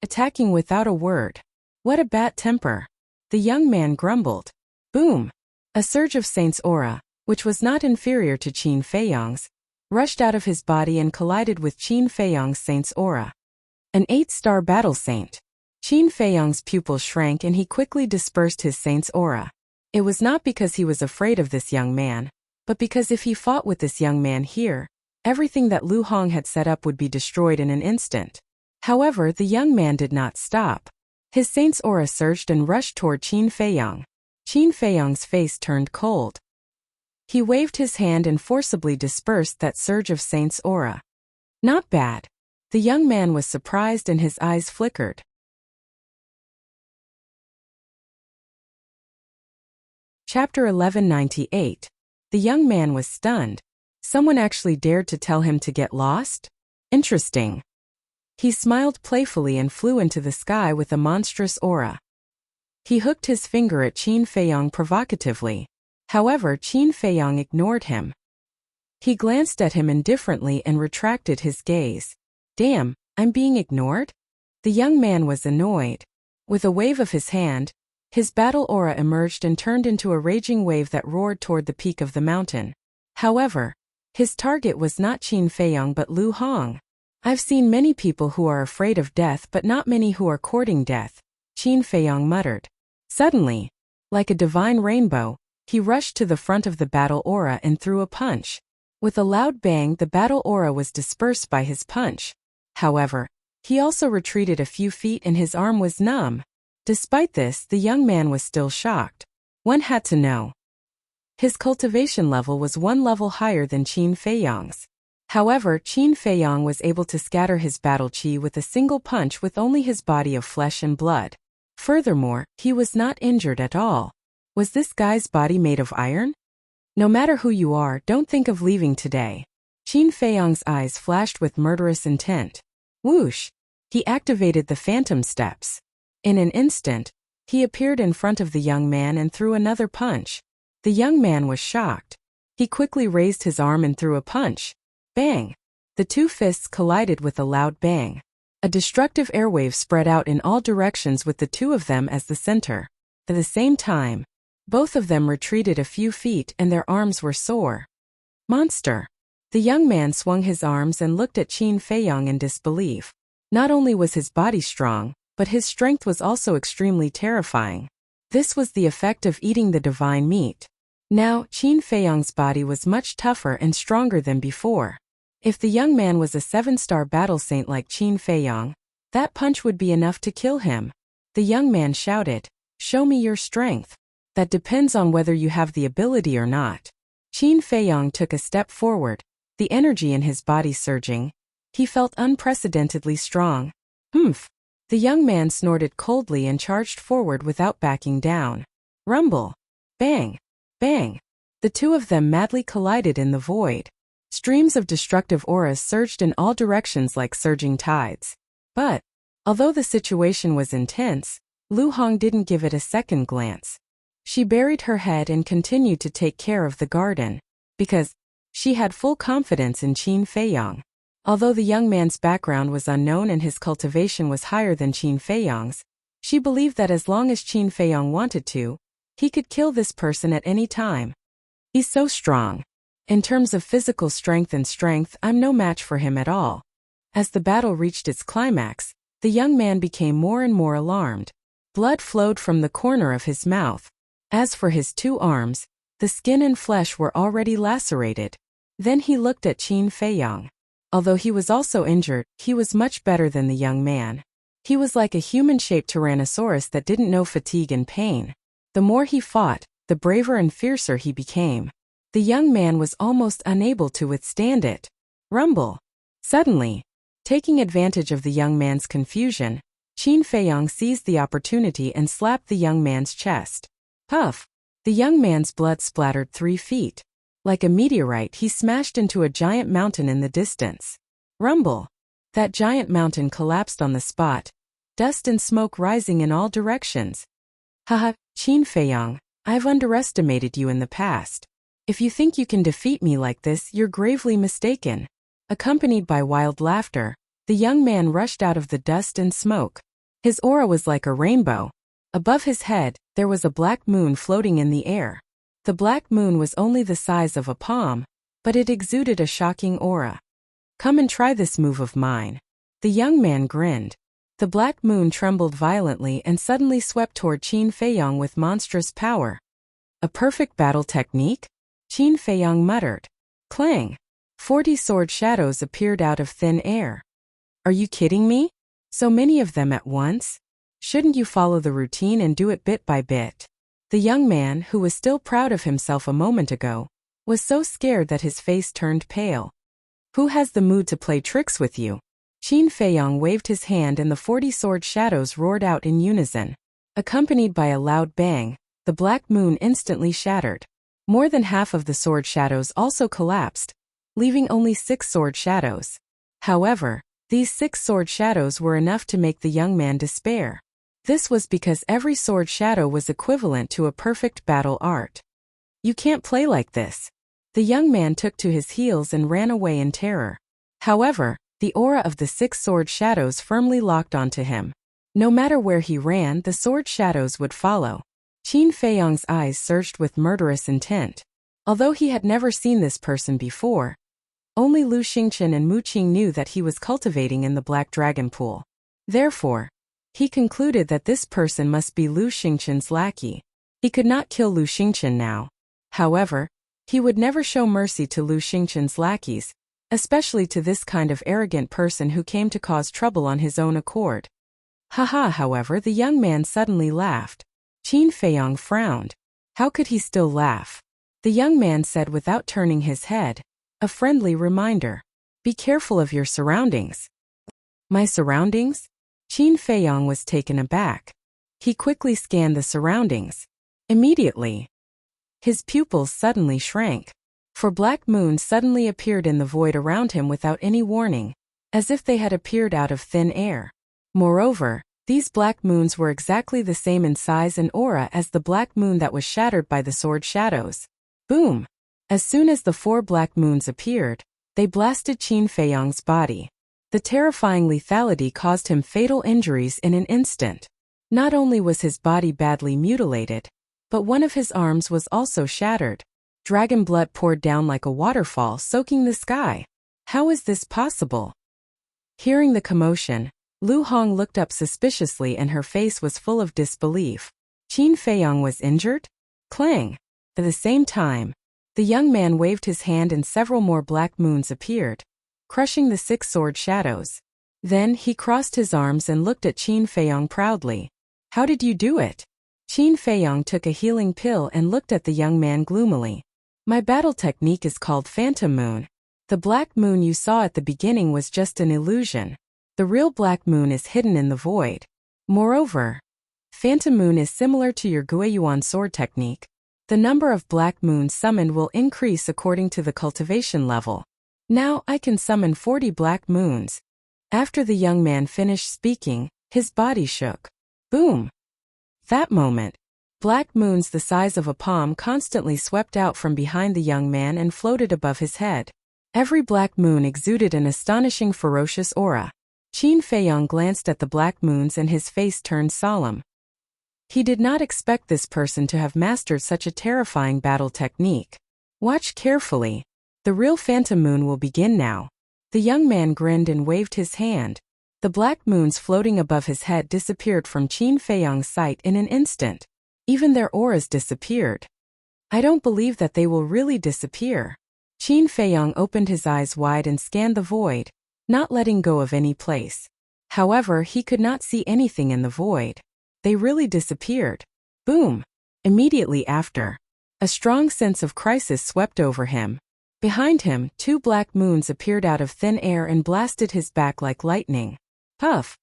Attacking without a word. What a bad temper. The young man grumbled. Boom! A surge of saint's aura, which was not inferior to Qin Feiyang's, rushed out of his body and collided with Qin Feiyang's saint's aura. An 8-star battle saint. Qin Feiyang's pupils shrank and he quickly dispersed his saint's aura. It was not because he was afraid of this young man, but because if he fought with this young man here, everything that Lu Hong had set up would be destroyed in an instant. However, the young man did not stop. His saint's aura surged and rushed toward Qin Feiyang. Qin Feiyang's face turned cold. He waved his hand and forcibly dispersed that surge of saint's aura. Not bad. The young man was surprised and his eyes flickered. Chapter 1198. The young man was stunned. Someone actually dared to tell him to get lost? Interesting. He smiled playfully and flew into the sky with a monstrous aura. He hooked his finger at Qin Feiyang provocatively. However, Qin Feiyang ignored him. He glanced at him indifferently and retracted his gaze. Damn, I'm being ignored? The young man was annoyed. With a wave of his hand, his battle aura emerged and turned into a raging wave that roared toward the peak of the mountain. However, his target was not Qin Feiyang but Lu Hong. I've seen many people who are afraid of death but not many who are courting death, Qin Feiyang muttered. Suddenly, like a divine rainbow, he rushed to the front of the battle aura and threw a punch. With a loud bang, the battle aura was dispersed by his punch. However, he also retreated a few feet and his arm was numb. Despite this, the young man was still shocked. One had to know. His cultivation level was one level higher than Qin Feiyang's. However, Qin Feiyang was able to scatter his battle qi with a single punch with only his body of flesh and blood. Furthermore, he was not injured at all. Was this guy's body made of iron? No matter who you are, don't think of leaving today. Qin Feiyang's eyes flashed with murderous intent. Whoosh! He activated the phantom steps. In an instant, he appeared in front of the young man and threw another punch. The young man was shocked. He quickly raised his arm and threw a punch. Bang! The two fists collided with a loud bang. A destructive airwave spread out in all directions with the two of them as the center. At the same time, both of them retreated a few feet and their arms were sore. Monster! The young man swung his arms and looked at Qin Feiyang in disbelief. Not only was his body strong, but his strength was also extremely terrifying. This was the effect of eating the divine meat. Now, Qin Feiyang's body was much tougher and stronger than before. If the young man was a 7-star battle saint like Qin Feiyang, that punch would be enough to kill him. The young man shouted, "Show me your strength. That depends on whether you have the ability or not." Qin Feiyang took a step forward, the energy in his body surging. He felt unprecedentedly strong. Humph! The young man snorted coldly and charged forward without backing down. Rumble! Bang! Bang! The two of them madly collided in the void. Streams of destructive auras surged in all directions like surging tides. But, although the situation was intense, Lu Hong didn't give it a second glance. She buried her head and continued to take care of the garden, because she had full confidence in Qin Feiyang. Although the young man's background was unknown and his cultivation was higher than Qin Feiyang's, she believed that as long as Qin Feiyang wanted to, he could kill this person at any time. He's so strong. In terms of physical strength, I'm no match for him at all. As the battle reached its climax, the young man became more and more alarmed. Blood flowed from the corner of his mouth. As for his 2 arms, the skin and flesh were already lacerated. Then he looked at Qin Feiyang. Although he was also injured, he was much better than the young man. He was like a human-shaped tyrannosaurus that didn't know fatigue and pain. The more he fought, the braver and fiercer he became. The young man was almost unable to withstand it. Rumble! Suddenly, taking advantage of the young man's confusion, Qin Feiyang seized the opportunity and slapped the young man's chest. Puff! The young man's blood splattered 3 feet. Like a meteorite, he smashed into a giant mountain in the distance. Rumble! That giant mountain collapsed on the spot, dust and smoke rising in all directions. Haha, Qin Feiyang, I've underestimated you in the past. If you think you can defeat me like this, you're gravely mistaken. Accompanied by wild laughter, the young man rushed out of the dust and smoke. His aura was like a rainbow. Above his head, there was a black moon floating in the air. The black moon was only the size of a palm, but it exuded a shocking aura. Come and try this move of mine. The young man grinned. The black moon trembled violently and suddenly swept toward Qin Feiyang with monstrous power. A perfect battle technique? Qin Feiyang muttered. Clang! 40 sword shadows appeared out of thin air. Are you kidding me? So many of them at once? Shouldn't you follow the routine and do it bit by bit? The young man, who was still proud of himself a moment ago, was so scared that his face turned pale. Who has the mood to play tricks with you? Qin Feiyang waved his hand and the 40 sword shadows roared out in unison. Accompanied by a loud bang, the black moon instantly shattered. More than half of the sword shadows also collapsed, leaving only 6 sword shadows. However, these 6 sword shadows were enough to make the young man despair. This was because every sword shadow was equivalent to a perfect battle art. You can't play like this. The young man took to his heels and ran away in terror. However, the aura of the 6 sword shadows firmly locked onto him. No matter where he ran, the sword shadows would follow. Qin Feiyang's eyes surged with murderous intent. Although he had never seen this person before, only Lu Xingqian and Mu Qing knew that he was cultivating in the Black Dragon Pool. Therefore, he concluded that this person must be Lu Xingqian's lackey. He could not kill Lu Xingqian now. However, he would never show mercy to Lu Xingqian's lackeys, especially to this kind of arrogant person who came to cause trouble on his own accord. Haha, however, the young man suddenly laughed. Qin Feiyang frowned. How could he still laugh? The young man said without turning his head, a friendly reminder. Be careful of your surroundings. My surroundings? Qin Feiyang was taken aback. He quickly scanned the surroundings. Immediately, his pupils suddenly shrank. For black moons suddenly appeared in the void around him without any warning, as if they had appeared out of thin air. Moreover, these black moons were exactly the same in size and aura as the black moon that was shattered by the sword shadows. Boom! As soon as the 4 black moons appeared, they blasted Qin Feiyang's body. The terrifying lethality caused him fatal injuries in an instant. Not only was his body badly mutilated, but one of his arms was also shattered. Dragon blood poured down like a waterfall, soaking the sky. How is this possible? Hearing the commotion, Lu Hong looked up suspiciously and her face was full of disbelief. Qin Feiyang was injured? Clang! At the same time, the young man waved his hand and several more black moons appeared, crushing the 6 sword shadows. Then he crossed his arms and looked at Qin Feiyang proudly. How did you do it? Qin Feiyang took a healing pill and looked at the young man gloomily. My battle technique is called Phantom Moon. The black moon you saw at the beginning was just an illusion. The real black moon is hidden in the void. Moreover, Phantom Moon is similar to your Guiyuan sword technique. The number of black moons summoned will increase according to the cultivation level. Now I can summon 40 black moons. After the young man finished speaking, his body shook. Boom! That moment, black moons the size of a palm constantly swept out from behind the young man and floated above his head. Every black moon exuded an astonishing ferocious aura. Qin Feiyang glanced at the black moons and his face turned solemn. He did not expect this person to have mastered such a terrifying battle technique. Watch carefully. The real Phantom Moon will begin now. The young man grinned and waved his hand. The black moons floating above his head disappeared from Qin Feiyang's sight in an instant. Even their auras disappeared. I don't believe that they will really disappear. Qin Feiyang opened his eyes wide and scanned the void, not letting go of any place. However, he could not see anything in the void. They really disappeared. Boom! Immediately after, a strong sense of crisis swept over him. Behind him, 2 black moons appeared out of thin air and blasted his back like lightning. Puff!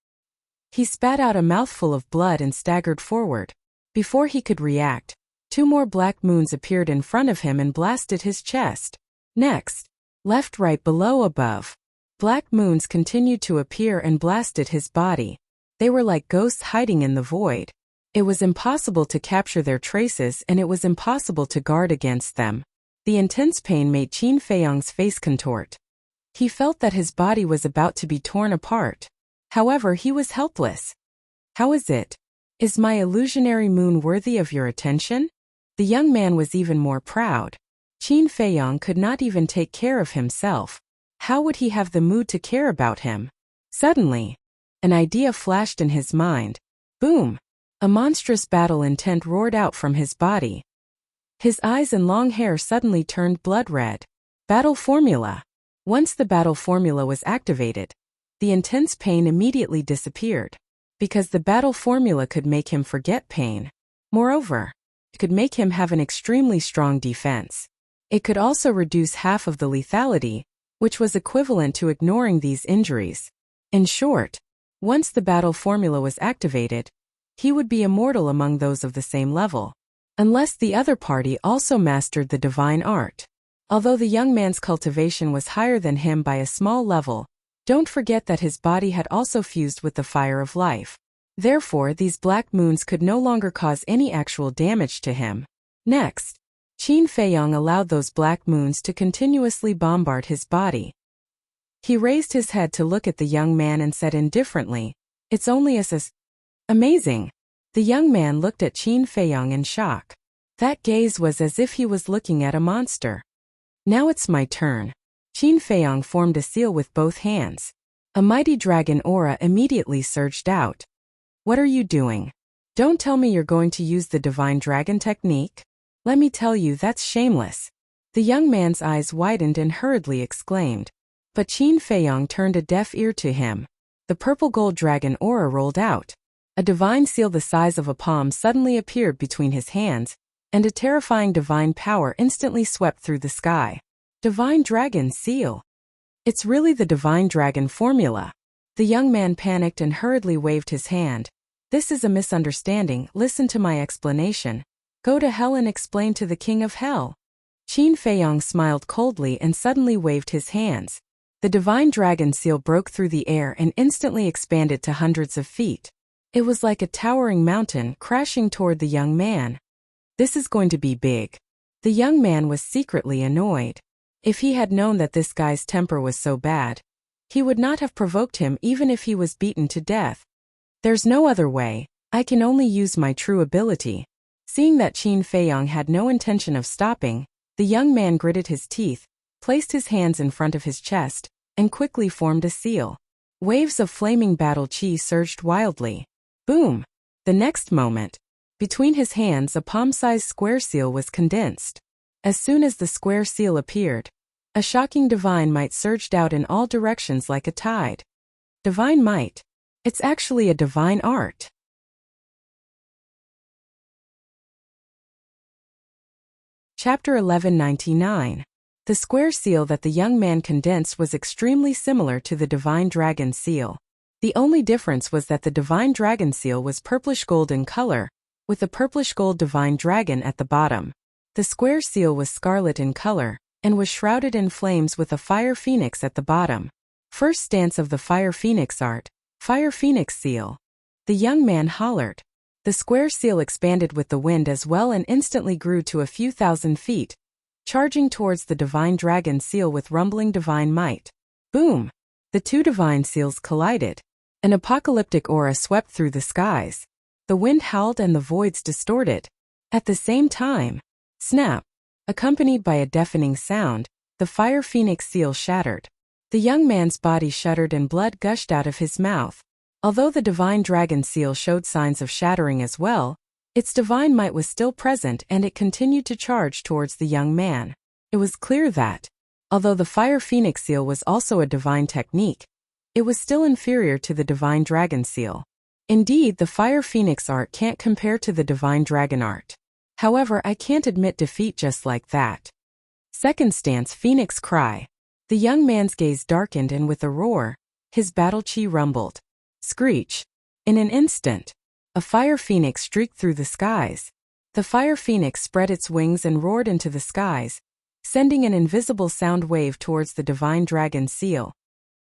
He spat out a mouthful of blood and staggered forward. Before he could react, 2 more black moons appeared in front of him and blasted his chest. Next, left, right, below, above. Black moons continued to appear and blasted his body. They were like ghosts hiding in the void. It was impossible to capture their traces and it was impossible to guard against them. The intense pain made Qin Feiyang's face contort. He felt that his body was about to be torn apart. However, he was helpless. How is it? Is my illusionary moon worthy of your attention? The young man was even more proud. Qin Feiyang could not even take care of himself. How would he have the mood to care about him? Suddenly, an idea flashed in his mind. Boom! A monstrous battle intent roared out from his body. His eyes and long hair suddenly turned blood red. Battle formula. Once the battle formula was activated, the intense pain immediately disappeared. Because the battle formula could make him forget pain. Moreover, it could make him have an extremely strong defense. It could also reduce half of the lethality, which was equivalent to ignoring these injuries. In short, once the battle formula was activated, he would be immortal among those of the same level. Unless the other party also mastered the divine art. Although the young man's cultivation was higher than him by a small level, don't forget that his body had also fused with the fire of life. Therefore, these black moons could no longer cause any actual damage to him. Next, Qin Feiyang allowed those black moons to continuously bombard his body. He raised his head to look at the young man and said indifferently, "It's only amazing." The young man looked at Qin Feiyang in shock. That gaze was as if he was looking at a monster. Now it's my turn. Qin Feiyang formed a seal with both hands. A mighty dragon aura immediately surged out. What are you doing? Don't tell me you're going to use the divine dragon technique? Let me tell you, that's shameless. The young man's eyes widened and hurriedly exclaimed. But Qin Feiyang turned a deaf ear to him. The purple gold dragon aura rolled out. A divine seal the size of a palm suddenly appeared between his hands, and a terrifying divine power instantly swept through the sky. Divine Dragon Seal. It's really the Divine Dragon formula. The young man panicked and hurriedly waved his hand. This is a misunderstanding, listen to my explanation. Go to hell and explain to the King of Hell. Qin Feiyang smiled coldly and suddenly waved his hands. The Divine Dragon Seal broke through the air and instantly expanded to hundreds of feet. It was like a towering mountain crashing toward the young man. This is going to be big. The young man was secretly annoyed. If he had known that this guy's temper was so bad, he would not have provoked him even if he was beaten to death. There's no other way, I can only use my true ability. Seeing that Qin Feiyang had no intention of stopping, the young man gritted his teeth, placed his hands in front of his chest, and quickly formed a seal. Waves of flaming battle chi surged wildly. Boom! The next moment, between his hands a palm-sized square seal was condensed. As soon as the square seal appeared, a shocking divine might surged out in all directions like a tide. Divine might. It's actually a divine art. Chapter 1199. The square seal that the young man condensed was extremely similar to the divine dragon seal. The only difference was that the divine dragon seal was purplish-gold in color, with a purplish-gold divine dragon at the bottom. The square seal was scarlet in color, and was shrouded in flames with a fire phoenix at the bottom. First stance of the fire phoenix art, fire phoenix seal. The young man hollered. The square seal expanded with the wind as well and instantly grew to a few thousand feet, charging towards the divine dragon seal with rumbling divine might. Boom! The two divine seals collided. An apocalyptic aura swept through the skies. The wind howled and the voids distorted. At the same time, snap! Accompanied by a deafening sound, the fire phoenix seal shattered. The young man's body shuddered and blood gushed out of his mouth. Although the divine dragon seal showed signs of shattering as well, its divine might was still present and it continued to charge towards the young man. It was clear that, although the fire phoenix seal was also a divine technique, it was still inferior to the divine dragon seal. Indeed, the fire phoenix art can't compare to the divine dragon art. However, I can't admit defeat just like that. Second stance, phoenix cry. The young man's gaze darkened and with a roar, his battle chi rumbled. Screech. In an instant, a fire phoenix streaked through the skies. The fire phoenix spread its wings and roared into the skies, sending an invisible sound wave towards the divine dragon seal.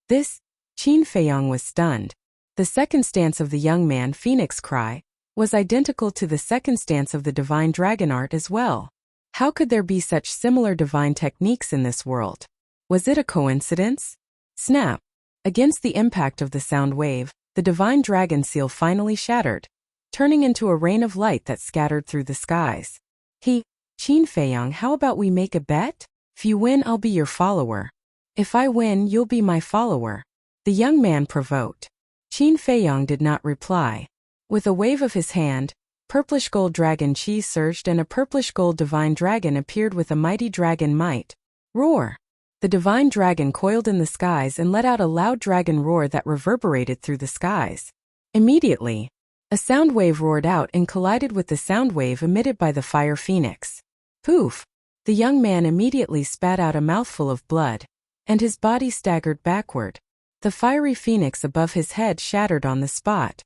This, Qin Feiyong was stunned. The second stance of the young man, phoenix cry, was identical to the second stance of the divine dragon art as well. How could there be such similar divine techniques in this world? Was it a coincidence? Snap! Against the impact of the sound wave, the divine dragon seal finally shattered, turning into a rain of light that scattered through the skies. Qin Feiyong, how about we make a bet? If you win, I'll be your follower. If I win, you'll be my follower. The young man provoked. Qin Feiyong did not reply. With a wave of his hand, purplish gold dragon chi surged and a purplish gold divine dragon appeared with a mighty dragon might. Roar! The divine dragon coiled in the skies and let out a loud dragon roar that reverberated through the skies. Immediately, a sound wave roared out and collided with the sound wave emitted by the fire phoenix. Poof! The young man immediately spat out a mouthful of blood, and his body staggered backward. The fiery phoenix above his head shattered on the spot.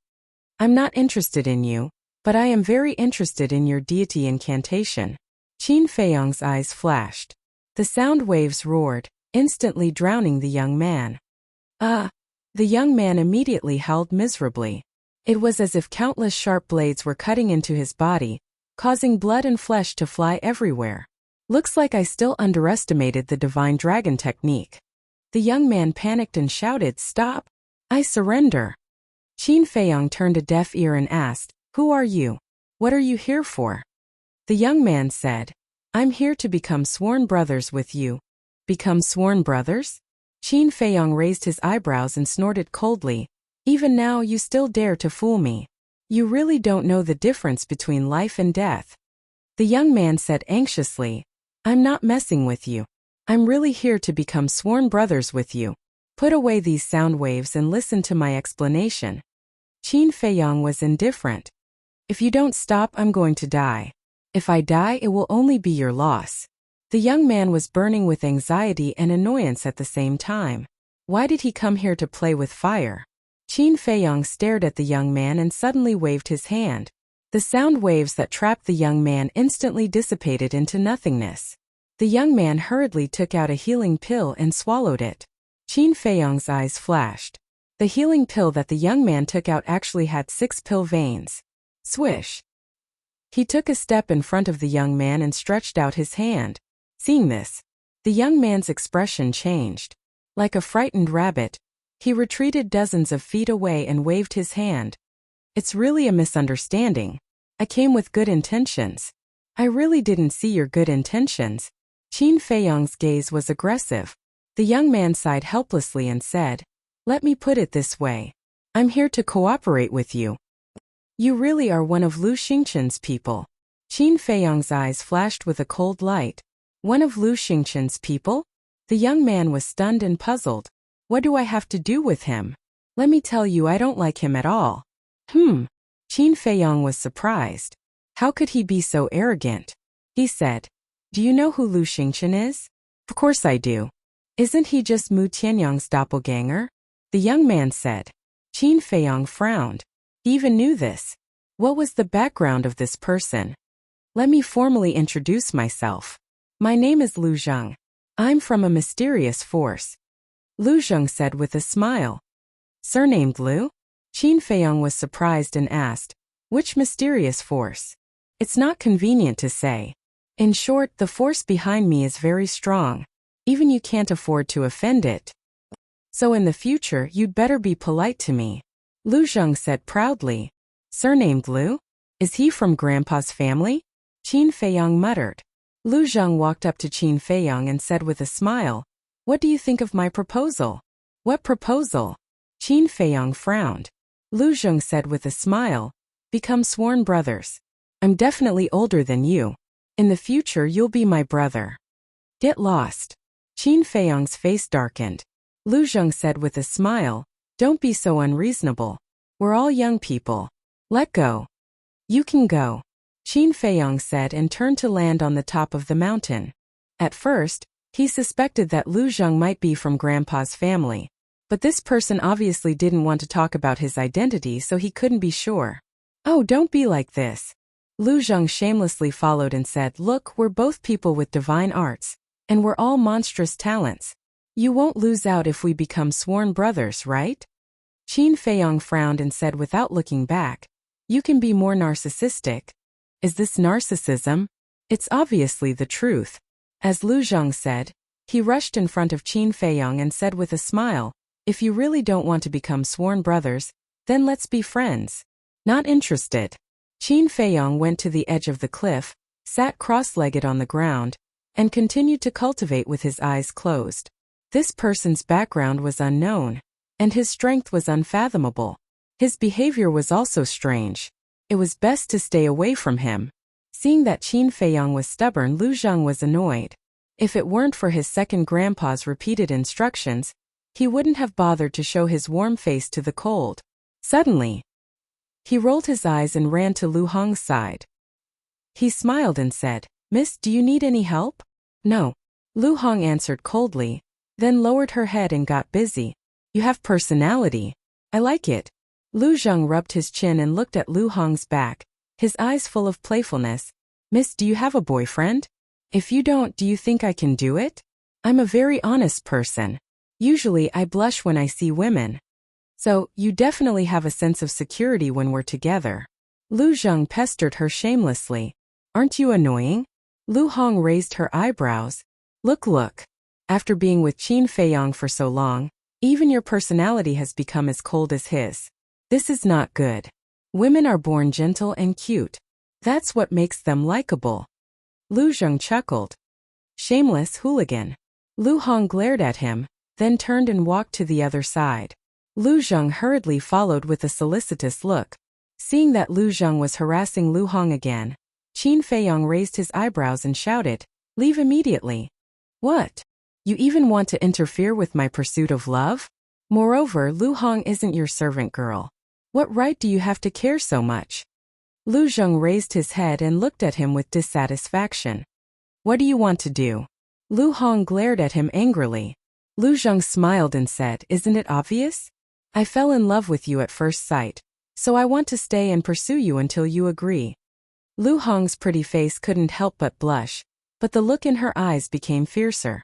I'm not interested in you, but I am very interested in your deity incantation. Qin Feiyong's eyes flashed. The sound waves roared, instantly drowning the young man. The young man immediately howled miserably. It was as if countless sharp blades were cutting into his body, causing blood and flesh to fly everywhere. Looks like I still underestimated the divine dragon technique. The young man panicked and shouted, "Stop! I surrender!" Qin Feiyong turned a deaf ear and asked, "Who are you? What are you here for?" The young man said, "I'm here to become sworn brothers with you." Become sworn brothers? Qin Feiyong raised his eyebrows and snorted coldly. Even now you still dare to fool me. You really don't know the difference between life and death. The young man said anxiously, "I'm not messing with you. I'm really here to become sworn brothers with you. Put away these sound waves and listen to my explanation." Qin Feiyong was indifferent. "If you don't stop, I'm going to die. If I die, it will only be your loss." The young man was burning with anxiety and annoyance at the same time. Why did he come here to play with fire? Qin Feiyong stared at the young man and suddenly waved his hand. The sound waves that trapped the young man instantly dissipated into nothingness. The young man hurriedly took out a healing pill and swallowed it. Qin Feiyong's eyes flashed. The healing pill that the young man took out actually had 6 pill veins. Swish! He took a step in front of the young man and stretched out his hand. Seeing this, the young man's expression changed. Like a frightened rabbit, he retreated dozens of feet away and waved his hand. "It's really a misunderstanding. I came with good intentions." "I really didn't see your good intentions." Qin Feiyong's gaze was aggressive. The young man sighed helplessly and said, Let me put it this way. I'm here to cooperate with you. You really are one of Lu Xingchen's people. Qin Feiyong's eyes flashed with a cold light. One of Lu Xingchen's people? The young man was stunned and puzzled. What do I have to do with him? Let me tell you, I don't like him at all. Qin Feiyong was surprised. How could he be so arrogant? He said, Do you know who Lu Xingchen is? Of course I do. Isn't he just Mu Tianyang's doppelganger? The young man said. Qin Feiyong frowned. He even knew this. What was the background of this person? Let me formally introduce myself. My name is Lu Zheng. I'm from a mysterious force. Lu Zheng said with a smile. Surnamed Lu? Qin Feiyong was surprised and asked, Which mysterious force? It's not convenient to say. In short, the force behind me is very strong. Even you can't afford to offend it. So in the future, you'd better be polite to me. Lu Zheng said proudly. Surnamed Lu? Is he from Grandpa's family? Qin Feiyong muttered. Lu Zheng walked up to Qin Feiyong and said with a smile, What do you think of my proposal? What proposal? Qin Feiyong frowned. Lu Zheng said with a smile, Become sworn brothers. I'm definitely older than you. In the future, you'll be my brother. Get lost. Qin Feiyong's face darkened. Lu Zheng said with a smile, Don't be so unreasonable. We're all young people. Let go. You can go. Qin Feiyong said and turned to land on the top of the mountain. At first, he suspected that Lu Zheng might be from Grandpa's family. But this person obviously didn't want to talk about his identity, so he couldn't be sure. Oh, don't be like this. Lu Zheng shamelessly followed and said, Look, we're both people with divine arts. And we're all monstrous talents. You won't lose out if we become sworn brothers, right? Qin Feiyong frowned and said without looking back, You can be more narcissistic. Is this narcissism? It's obviously the truth. As Lu Zheng said, he rushed in front of Qin Feiyong and said with a smile, If you really don't want to become sworn brothers, then let's be friends. Not interested. Qin Feiyong went to the edge of the cliff, sat cross-legged on the ground, and continued to cultivate with his eyes closed. This person's background was unknown, and his strength was unfathomable. His behavior was also strange. It was best to stay away from him. Seeing that Qin Feiyong was stubborn, Lu Zheng was annoyed. If it weren't for his second grandpa's repeated instructions, he wouldn't have bothered to show his warm face to the cold. Suddenly, he rolled his eyes and ran to Lu Hong's side. He smiled and said, Miss, do you need any help? No. Lu Hong answered coldly, then lowered her head and got busy. You have personality. I like it. Lu Zheng rubbed his chin and looked at Lu Hong's back, his eyes full of playfulness. Miss, do you have a boyfriend? If you don't, do you think I can do it? I'm a very honest person. Usually I blush when I see women. So, you definitely have a sense of security when we're together. Lu Zheng pestered her shamelessly. Aren't you annoying? Lu Hong raised her eyebrows. Look. After being with Qin Feiyong for so long, even your personality has become as cold as his. This is not good. Women are born gentle and cute. That's what makes them likable. Lu Zheng chuckled. Shameless hooligan. Lu Hong glared at him, then turned and walked to the other side. Lu Zheng hurriedly followed with a solicitous look. Seeing that Lu Zheng was harassing Lu Hong again, Qin Feiyong raised his eyebrows and shouted, Leave immediately. What? You even want to interfere with my pursuit of love? Moreover, Lu Hong isn't your servant girl. What right do you have to care so much? Lu Zheng raised his head and looked at him with dissatisfaction. What do you want to do? Lu Hong glared at him angrily. Lu Zheng smiled and said, Isn't it obvious? I fell in love with you at first sight, so I want to stay and pursue you until you agree. Lu Hong's pretty face couldn't help but blush, but the look in her eyes became fiercer.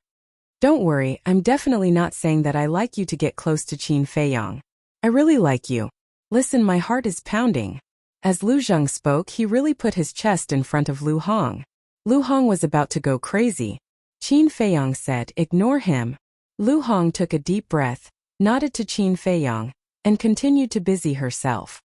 Don't worry, I'm definitely not saying that I like you to get close to Qin Feiyong. I really like you. Listen, my heart is pounding. As Lu Zheng spoke, he really put his chest in front of Lu Hong. Lu Hong was about to go crazy. Qin Feiyong said, Ignore him. Lu Hong took a deep breath, nodded to Qin Feiyong, and continued to busy herself.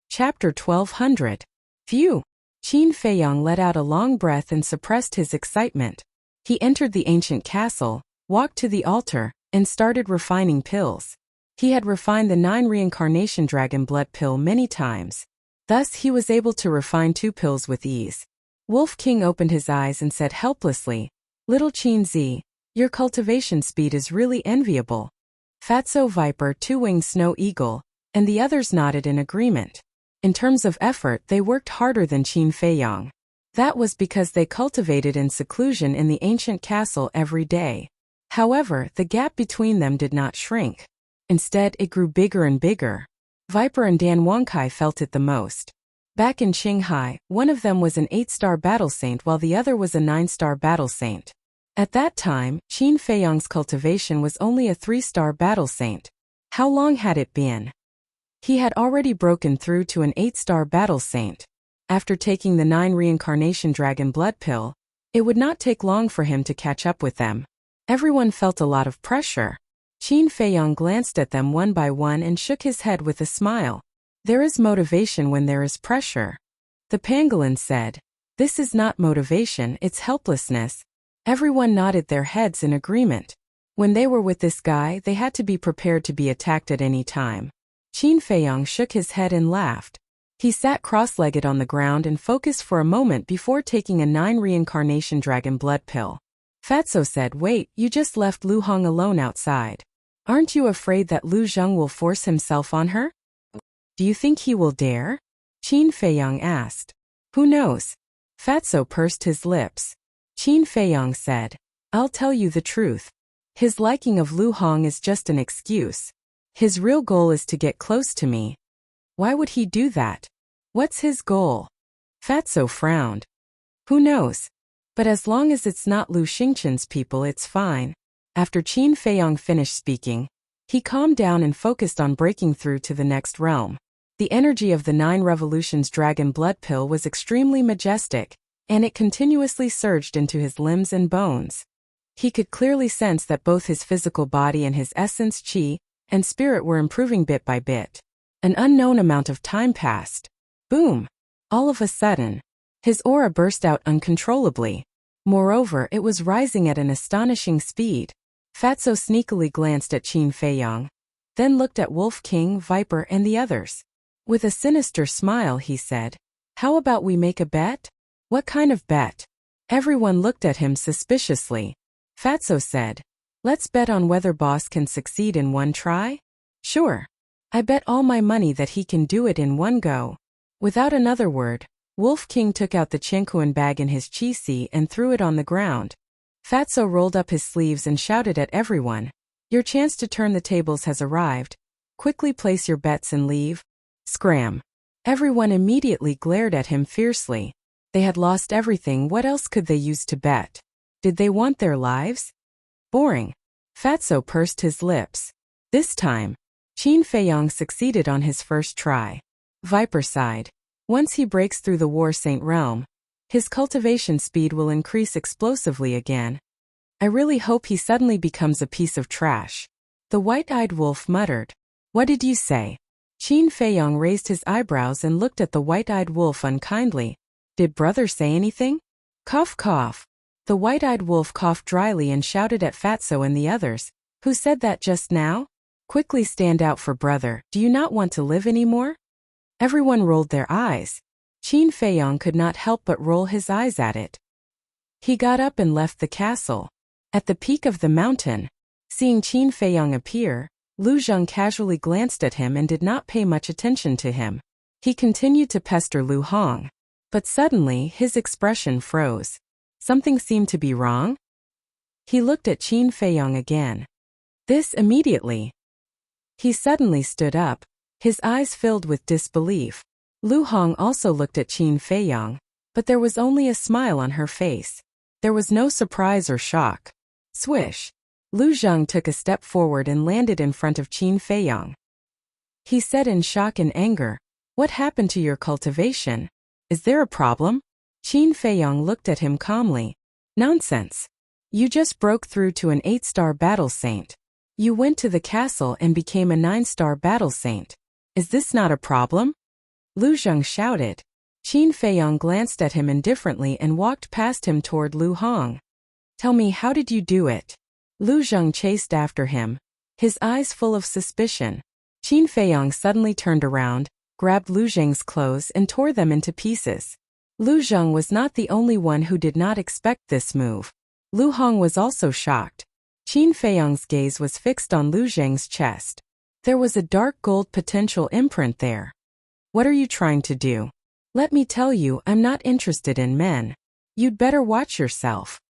Chapter 1200. Phew! Qin Feiyong let out a long breath and suppressed his excitement. He entered the ancient castle, walked to the altar, and started refining pills. He had refined the 9 reincarnation dragon blood pill many times. Thus he was able to refine 2 pills with ease. Wolf King opened his eyes and said helplessly, "Little Qin Zi, your cultivation speed is really enviable." Fatso Viper, 2-winged snow eagle, and the others nodded in agreement. In terms of effort, they worked harder than Qin Feiyang. That was because they cultivated in seclusion in the ancient castle every day. However, the gap between them did not shrink. Instead, it grew bigger and bigger. Viper and Dan Wangkai felt it the most. Back in Qinghai, one of them was an 8-star battle saint while the other was a 9-star battle saint. At that time, Qin Feiyang's cultivation was only a 3-star battle saint. How long had it been? He had already broken through to an 8-star battle saint. After taking the 9 reincarnation dragon blood pill, it would not take long for him to catch up with them. Everyone felt a lot of pressure. Qin Feiyang glanced at them one by one and shook his head with a smile. There is motivation when there is pressure. The pangolin said, "This is not motivation, it's helplessness." Everyone nodded their heads in agreement. When they were with this guy, they had to be prepared to be attacked at any time. Qin Feiyang shook his head and laughed. He sat cross-legged on the ground and focused for a moment before taking a 9 reincarnation dragon blood pill. Fatso said, "Wait, you just left Lu Hong alone outside. Aren't you afraid that Lu Zheng will force himself on her?" "Do you think he will dare?" Qin Feiyang asked. "Who knows?" Fatso pursed his lips. Qin Feiyang said, "I'll tell you the truth. His liking of Lu Hong is just an excuse. His real goal is to get close to me." "Why would he do that? What's his goal?" Fatso frowned. "Who knows? But as long as it's not Lu Xingchen's people, it's fine." After Qin Feiyang finished speaking, he calmed down and focused on breaking through to the next realm. The energy of the 9 revolutions dragon blood pill was extremely majestic, and it continuously surged into his limbs and bones. He could clearly sense that both his physical body and his essence, qi, and spirit were improving bit by bit. An unknown amount of time passed. Boom! All of a sudden, his aura burst out uncontrollably. Moreover, it was rising at an astonishing speed. Fatso sneakily glanced at Qin Feiyang, then looked at Wolf King, Viper, and the others. With a sinister smile, he said, "How about we make a bet?" "What kind of bet?" Everyone looked at him suspiciously. Fatso said, "Let's bet on whether boss can succeed in one try." "Sure. I bet all my money that he can do it in one go." Without another word, Wolf King took out the Qianquan bag in his qi and threw it on the ground. Fatso rolled up his sleeves and shouted at everyone, "Your chance to turn the tables has arrived. Quickly place your bets and leave." Scram. Everyone immediately glared at him fiercely. They had lost everything. What else could they use to bet? Did they want their lives? Boring. Fatso pursed his lips. This time, Qin Feiyang succeeded on his first try. Viper sighed. Once he breaks through the War Saint realm, his cultivation speed will increase explosively again. "I really hope he suddenly becomes a piece of trash." The white-eyed wolf muttered. "What did you say?" Qin Feiyang raised his eyebrows and looked at the white-eyed wolf unkindly. "Did brother say anything?" Cough cough. The white-eyed wolf coughed dryly and shouted at Fatso and the others. "Who said that just now? Quickly stand out for brother. Do you not want to live anymore?" Everyone rolled their eyes. Qin Feiyang could not help but roll his eyes at it. He got up and left the castle. At the peak of the mountain, seeing Qin Feiyang appear, Lu Zheng casually glanced at him and did not pay much attention to him. He continued to pester Lu Hong. But suddenly, his expression froze. Something seemed to be wrong. He looked at Qin Feiyang again. This immediately. He suddenly stood up, his eyes filled with disbelief. Lu Hong also looked at Qin Feiyang, but there was only a smile on her face. There was no surprise or shock. Swish! Lu Zheng took a step forward and landed in front of Qin Feiyang. He said in shock and anger, "What happened to your cultivation? Is there a problem?" Qin Feiyang looked at him calmly. "Nonsense. You just broke through to an 8-star battle saint. You went to the castle and became a 9-star battle saint. Is this not a problem?" Lu Zheng shouted. Qin Feiyang glanced at him indifferently and walked past him toward Lu Hong. "Tell me, how did you do it?" Lu Zheng chased after him, his eyes full of suspicion. Qin Feiyang suddenly turned around, grabbed Lu Zheng's clothes and tore them into pieces. Lu Zheng was not the only one who did not expect this move. Lu Hong was also shocked. Qin Feiyang's gaze was fixed on Lu Zheng's chest. There was a dark gold potential imprint there. What are you trying to do? Let me tell you, I'm not interested in men. You'd better watch yourself.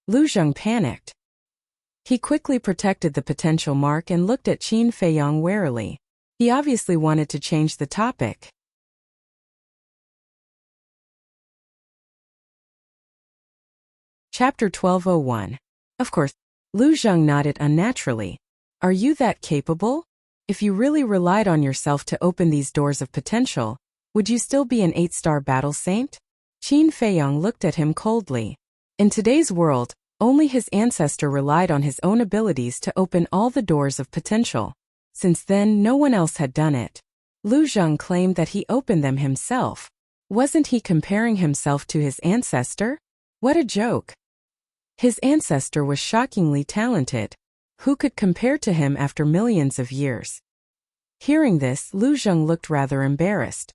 Lu Zheng panicked. He quickly protected the potential mark and looked at Qin Feiyang warily. He obviously wanted to change the topic. Chapter 1201. Of course. Lu Zheng nodded unnaturally. Are you that capable? If you really relied on yourself to open these doors of potential, would you still be an 8-star battle saint? Qin Feiyang looked at him coldly. In today's world, only his ancestor relied on his own abilities to open all the doors of potential. Since then, no one else had done it. Lu Zheng claimed that he opened them himself. Wasn't he comparing himself to his ancestor? What a joke. His ancestor was shockingly talented. Who could compare to him after millions of years? Hearing this, Lu Zheng looked rather embarrassed.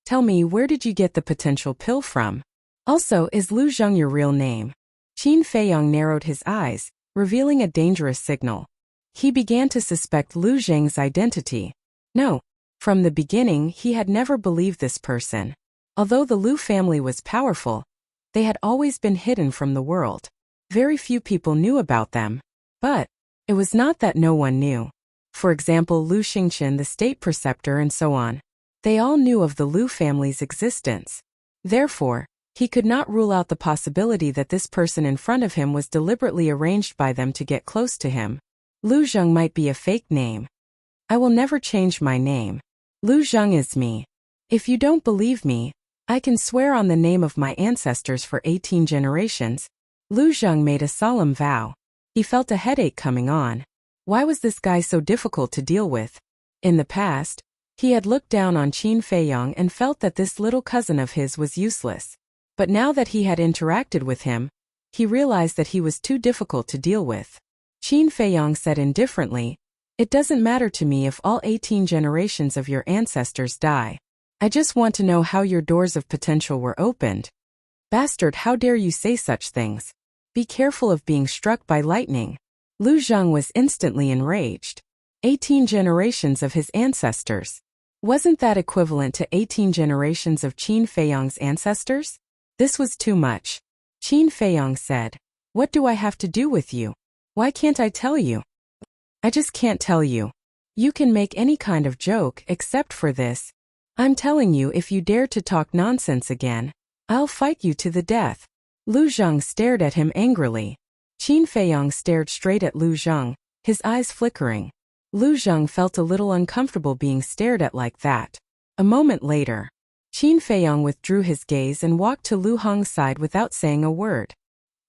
Tell me, where did you get the potential pill from? Also, is Lu Zheng your real name? Qin Feiyang narrowed his eyes, revealing a dangerous signal. He began to suspect Lu Zheng's identity. No. From the beginning, he had never believed this person. Although the Lu family was powerful, they had always been hidden from the world. Very few people knew about them. But it was not that no one knew. For example, Lu Xingqian, the state preceptor, and so on. They all knew of the Lu family's existence. Therefore, he could not rule out the possibility that this person in front of him was deliberately arranged by them to get close to him. Lu Zheng might be a fake name. I will never change my name. Lu Zheng is me. If you don't believe me, I can swear on the name of my ancestors for 18 generations. Lu Zheng made a solemn vow. He felt a headache coming on. Why was this guy so difficult to deal with? In the past, he had looked down on Qin Feiyang and felt that this little cousin of his was useless. But now that he had interacted with him, he realized that he was too difficult to deal with. Qin Feiyang said indifferently, "It doesn't matter to me if all 18 generations of your ancestors die. I just want to know how your doors of potential were opened." Bastard, how dare you say such things? Be careful of being struck by lightning. Lu Zheng was instantly enraged. 18 generations of his ancestors. Wasn't that equivalent to 18 generations of Qin Feiyang's ancestors? This was too much. Qin Feiyang said, "What do I have to do with you? Why can't I tell you?" "I just can't tell you. You can make any kind of joke except for this. I'm telling you, if you dare to talk nonsense again, I'll fight you to the death." Lu Zheng stared at him angrily. Qin Feiyang stared straight at Lu Zheng, his eyes flickering. Lu Zheng felt a little uncomfortable being stared at like that. A moment later, Qin Feiyang withdrew his gaze and walked to Lu Hong's side without saying a word.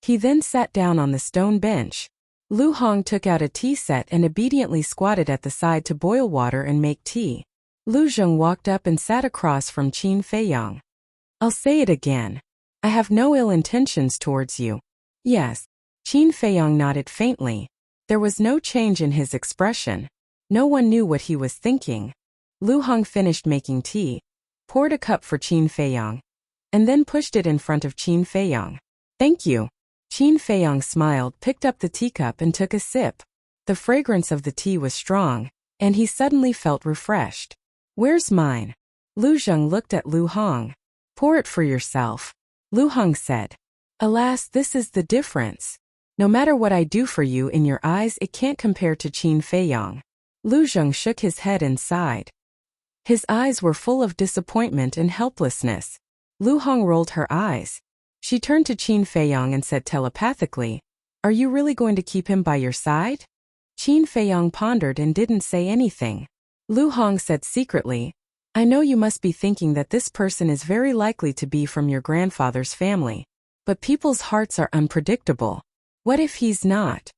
He then sat down on the stone bench. Lu Hong took out a tea set and obediently squatted at the side to boil water and make tea. Lu Zheng walked up and sat across from Qin Feiyang. "I'll say it again. I have no ill intentions towards you." "Yes." Qin Feiyang nodded faintly. There was no change in his expression. No one knew what he was thinking. Lu Hong finished making tea, poured a cup for Qin Feiyang, and then pushed it in front of Qin Feiyang. "Thank you." Qin Feiyang smiled, picked up the teacup and took a sip. The fragrance of the tea was strong, and he suddenly felt refreshed. "Where's mine?" Lu Zheng looked at Lu Hong. "Pour it for yourself," Lu Hong said. "Alas, this is the difference. No matter what I do for you, in your eyes it can't compare to Qin Feiyang." Lu Zheng shook his head and sighed. His eyes were full of disappointment and helplessness. Lu Hong rolled her eyes. She turned to Qin Feiyang and said telepathically, "Are you really going to keep him by your side?" Qin Feiyang pondered and didn't say anything. Lu Hong said secretly, "I know you must be thinking that this person is very likely to be from your grandfather's family. But people's hearts are unpredictable. What if he's not?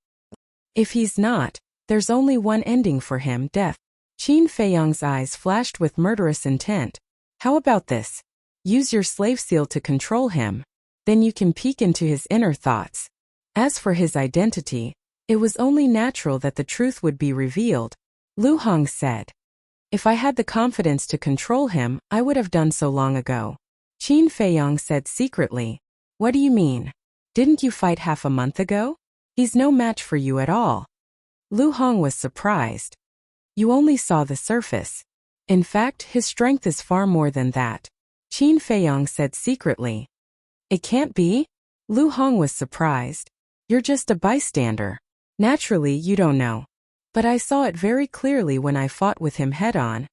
If he's not, there's only one ending for him, death." Qin Feiyang's eyes flashed with murderous intent. "How about this? Use your slave seal to control him. Then you can peek into his inner thoughts. As for his identity, It was only natural that the truth would be revealed. Lu Hong said. If I had the confidence to control him, I would have done so long ago. Qin Feiyong said secretly. What do you mean? Didn't you fight half a month ago? He's no match for you at all. Lu Hong was surprised. You only saw the surface. In fact, his strength is far more than that. Qin Feiyong said secretly. It can't be? Lu Hong was surprised. You're just a bystander. Naturally, you don't know. But I saw it very clearly when I fought with him head-on.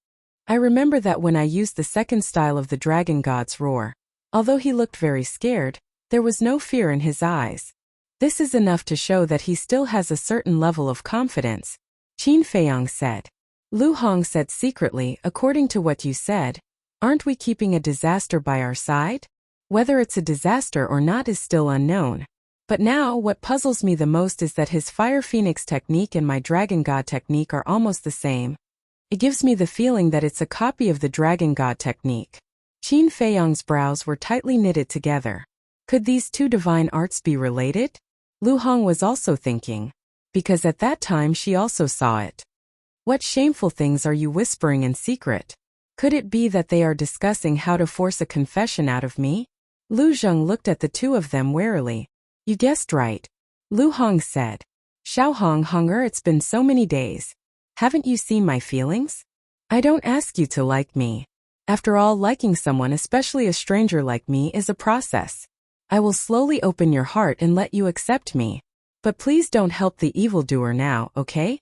I remember that when I used the second style of the Dragon God's roar. Although he looked very scared, there was no fear in his eyes. This is enough to show that he still has a certain level of confidence, Qin Feiyong said. Lu Hong said secretly, according to what you said, aren't we keeping a disaster by our side? Whether it's a disaster or not is still unknown. But now, what puzzles me the most is that his Fire Phoenix technique and my Dragon God technique are almost the same. It gives me the feeling that it's a copy of the Dragon God technique. Qin Feiyong's brows were tightly knitted together. Could these two divine arts be related? Lu Hong was also thinking. Because at that time she also saw it. What shameful things are you whispering in secret? Could it be that they are discussing how to force a confession out of me? Lu Zheng looked at the two of them warily. You guessed right. Lu Hong said. Xiao it's been so many days. Haven't you seen my feelings? I don't ask you to like me. After all, liking someone, especially a stranger like me, is a process. I will slowly open your heart and let you accept me. But please don't help the evildoer now, okay?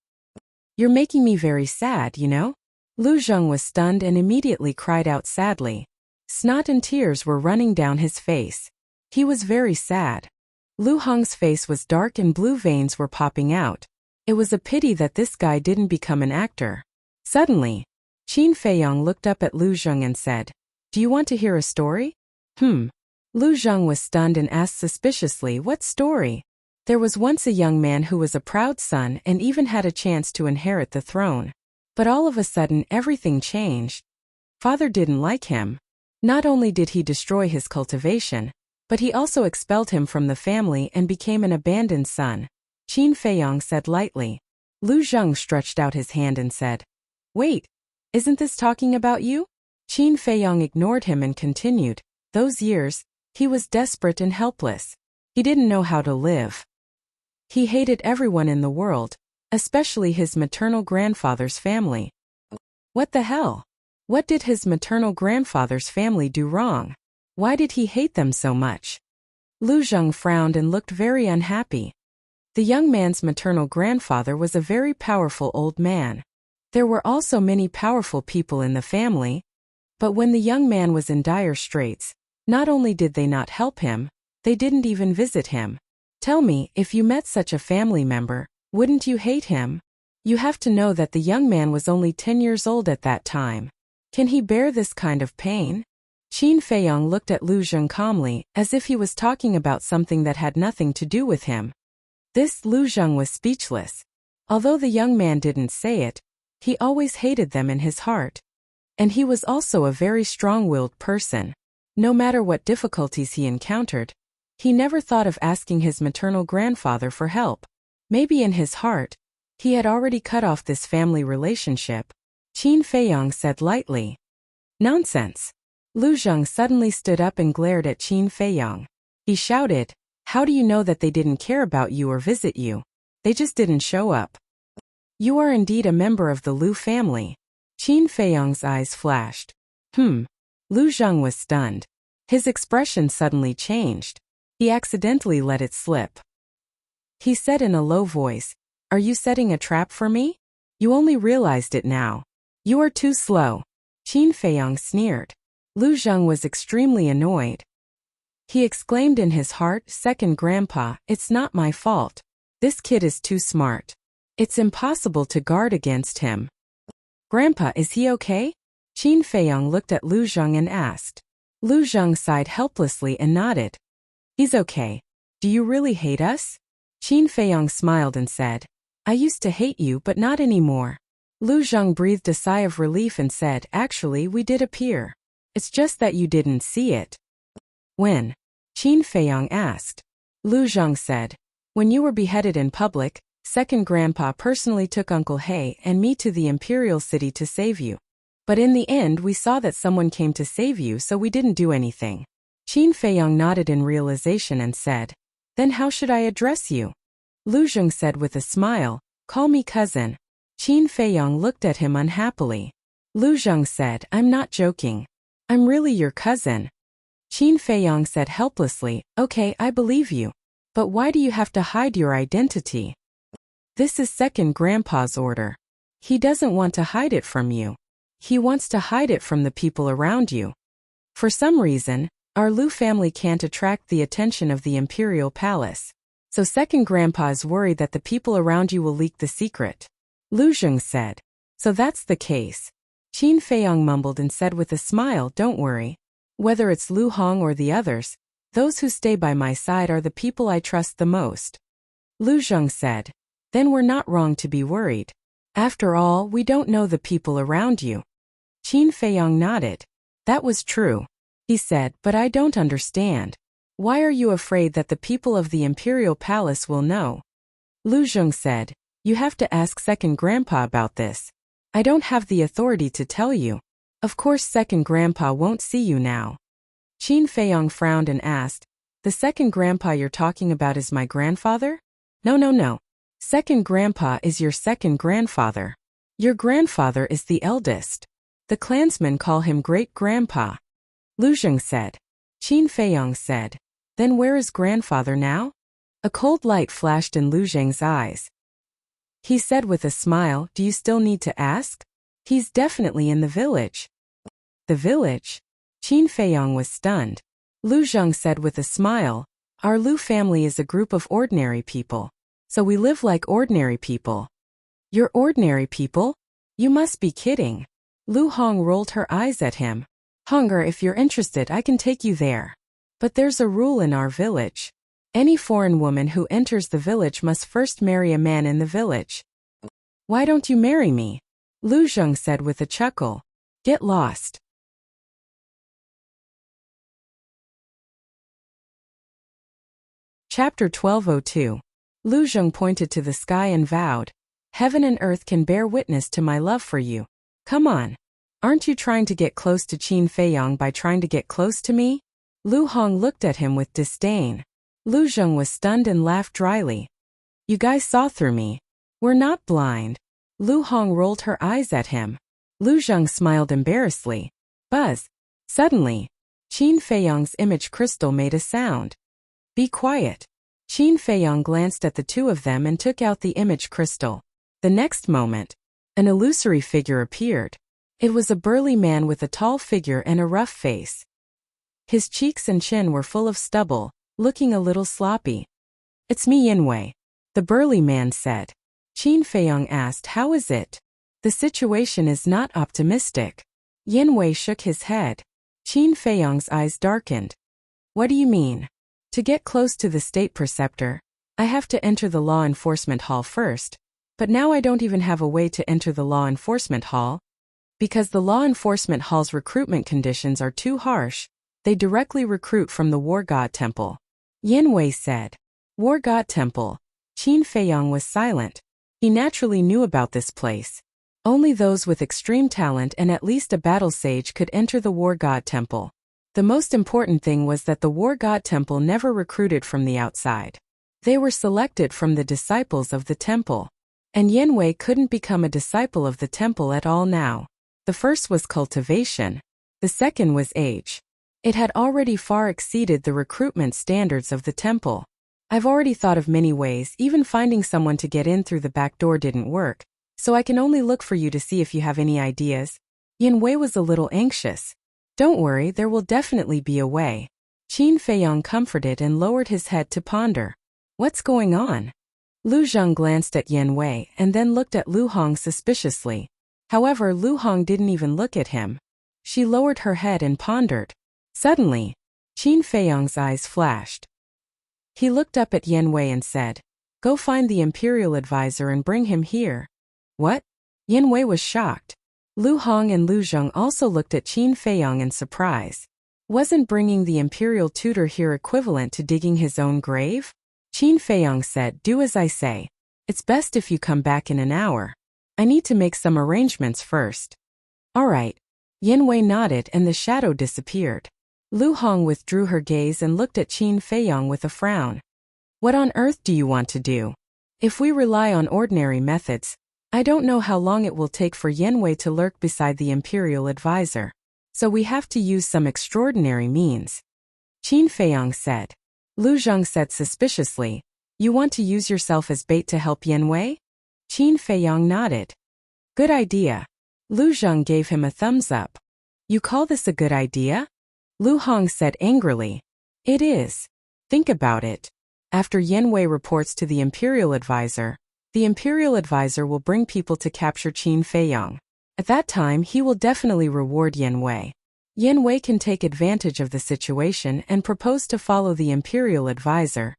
You're making me very sad, you know? Lu Zheng was stunned and immediately cried out sadly. Snot and tears were running down his face. He was very sad. Lu Hong's face was dark and blue veins were popping out. It was a pity that this guy didn't become an actor. Suddenly, Qin Feiyong looked up at Lu Zheng and said, Do you want to hear a story? Lu Zheng was stunned and asked suspiciously, What story? There was once a young man who was a proud son and even had a chance to inherit the throne. But all of a sudden everything changed. Father didn't like him. Not only did he destroy his cultivation, but he also expelled him from the family and became an abandoned son. Qin Feiyong said lightly. Lu Zheng stretched out his hand and said, Wait, isn't this talking about you? Qin Feiyong ignored him and continued, Those years, he was desperate and helpless. He didn't know how to live. He hated everyone in the world, especially his maternal grandfather's family. What the hell? What did his maternal grandfather's family do wrong? Why did he hate them so much? Lu Zheng frowned and looked very unhappy. The young man's maternal grandfather was a very powerful old man. There were also many powerful people in the family. But when the young man was in dire straits, not only did they not help him, they didn't even visit him. Tell me, if you met such a family member, wouldn't you hate him? You have to know that the young man was only 10 years old at that time. Can he bear this kind of pain? Qin Feiyong looked at Lu Zheng calmly, as if he was talking about something that had nothing to do with him. This Lu Zheng was speechless. Although the young man didn't say it, he always hated them in his heart. And he was also a very strong-willed person. No matter what difficulties he encountered, he never thought of asking his maternal grandfather for help. Maybe in his heart, he had already cut off this family relationship. Qin Feiyong said lightly. Nonsense. Lu Zheng suddenly stood up and glared at Qin Feiyong. He shouted, How do you know that they didn't care about you or visit you? They just didn't show up. You are indeed a member of the Lu family. Qin Feiyong's eyes flashed. Lu Zheng was stunned. His expression suddenly changed. He accidentally let it slip. He said in a low voice, Are you setting a trap for me? You only realized it now. You are too slow. Qin Feiyong sneered. Lu Zheng was extremely annoyed. He exclaimed in his heart, Second Grandpa, it's not my fault. This kid is too smart. It's impossible to guard against him. Grandpa, is he okay? Qin Feiyong looked at Lu Zheng and asked. Lu Zheng sighed helplessly and nodded. He's okay. Do you really hate us? Qin Feiyong smiled and said, I used to hate you but not anymore. Lu Zheng breathed a sigh of relief and said, Actually, we did appear. It's just that you didn't see it. When? Qin Feiyong asked. Lu Zheng said, When you were beheaded in public, Second grandpa personally took Uncle Hay and me to the imperial city to save you. But in the end we saw that someone came to save you, so we didn't do anything. Qin Feiyang nodded in realization and said, "Then how should I address you?" Lu Zheng said with a smile, "Call me cousin." Qin Feiyang looked at him unhappily. Lu Zheng said, "I'm not joking. I'm really your cousin." Qin Feiyang said helplessly, "Okay, I believe you. But why do you have to hide your identity?" "This is second grandpa's order. He doesn't want to hide it from you. He wants to hide it from the people around you. For some reason, our Lu family can't attract the attention of the imperial palace. So second grandpa is worried that the people around you will leak the secret." Lu Zheng said, "So that's the case." Qin Feiyang mumbled and said with a smile, "Don't worry. Whether it's Lu Hong or the others, those who stay by my side are the people I trust the most." Lu Zheng said, "Then we're not wrong to be worried. After all, we don't know the people around you." Qin Feiyang nodded. "That was true," he said, "but I don't understand. Why are you afraid that the people of the imperial palace will know?" Lu Zheng said, "You have to ask second grandpa about this. I don't have the authority to tell you. Of course second grandpa won't see you now." Qin Feiyang frowned and asked, "The second grandpa you're talking about is my grandfather?" No. Second grandpa is your second grandfather. Your grandfather is the eldest. The clansmen call him great-grandpa." Lu Zheng said. Qin Feiyang said, "Then where is grandfather now?" A cold light flashed in Lu Zheng's eyes. He said with a smile, "Do you still need to ask? He's definitely in the village." "The village?" Qin Feiyang was stunned. Lu Zheng said with a smile, "Our Lu family is a group of ordinary people. So we live like ordinary people." "You're ordinary people? You must be kidding." Lu Hong rolled her eyes at him. "Hunger, if you're interested, I can take you there. But there's a rule in our village. Any foreign woman who enters the village must first marry a man in the village." "Why don't you marry me?" Lu Zheng said with a chuckle. "Get lost." Chapter 1202. Lu Zheng pointed to the sky and vowed, "Heaven and earth can bear witness to my love for you. Come on. Aren't you trying to get close to Qin Feiyang by trying to get close to me?" Lu Hong looked at him with disdain. Lu Zheng was stunned and laughed dryly. "You guys saw through me. We're not blind." Lu Hong rolled her eyes at him. Lu Zheng smiled embarrassedly. Buzz. Suddenly, Qin Feiyang's image crystal made a sound. "Be quiet." Qin Feiyang glanced at the two of them and took out the image crystal. The next moment, an illusory figure appeared. It was a burly man with a tall figure and a rough face. His cheeks and chin were full of stubble, looking a little sloppy. "It's me, Yinwei," the burly man said. Qin Feiyang asked, "How is it?" "The situation is not optimistic." Yinwei shook his head. Qin Feiyang's eyes darkened. "What do you mean?" "To get close to the state preceptor, I have to enter the law enforcement hall first. But now I don't even have a way to enter the law enforcement hall. Because the law enforcement hall's recruitment conditions are too harsh, they directly recruit from the War God Temple." Yinwei said. "War God Temple." Qin Feiyang was silent. He naturally knew about this place. Only those with extreme talent and at least a battle sage could enter the War God Temple. The most important thing was that the War God Temple never recruited from the outside. They were selected from the disciples of the temple. And Yinwei couldn't become a disciple of the temple at all now. The first was cultivation. The second was age. It had already far exceeded the recruitment standards of the temple. "I've already thought of many ways, even finding someone to get in through the back door didn't work, so I can only look for you to see if you have any ideas." Yinwei was a little anxious. "Don't worry, there will definitely be a way." Qin Feiyang comforted and lowered his head to ponder. "What's going on?" Lu Zheng glanced at Yinwei and then looked at Lu Hong suspiciously. However, Lu Hong didn't even look at him. She lowered her head and pondered. Suddenly, Qin Feiyang's eyes flashed. He looked up at Yinwei and said, "Go find the imperial advisor and bring him here." "What?" Yinwei was shocked. Lu Hong and Lu Zheng also looked at Qin Feiyang in surprise. Wasn't bringing the imperial tutor here equivalent to digging his own grave? Qin Feiyang said, "Do as I say." It's best if you come back in an hour. I need to make some arrangements first. All right. Yin Wei nodded and the shadow disappeared. Lu Hong withdrew her gaze and looked at Qin Feiyong with a frown. What on earth do you want to do? If we rely on ordinary methods, I don't know how long it will take for Yin Wei to lurk beside the imperial advisor. So we have to use some extraordinary means. Qin Feiyong said. Lu Zheng said suspiciously, You want to use yourself as bait to help Yin Wei? Qin Feiyong nodded. Good idea. Lu Zheng gave him a thumbs up. You call this a good idea? Lu Hong said angrily. It is. Think about it. After Yin Wei reports to the imperial advisor will bring people to capture Qin Feiyong. At that time he will definitely reward Yin Wei. Yin Wei can take advantage of the situation and propose to follow the imperial advisor.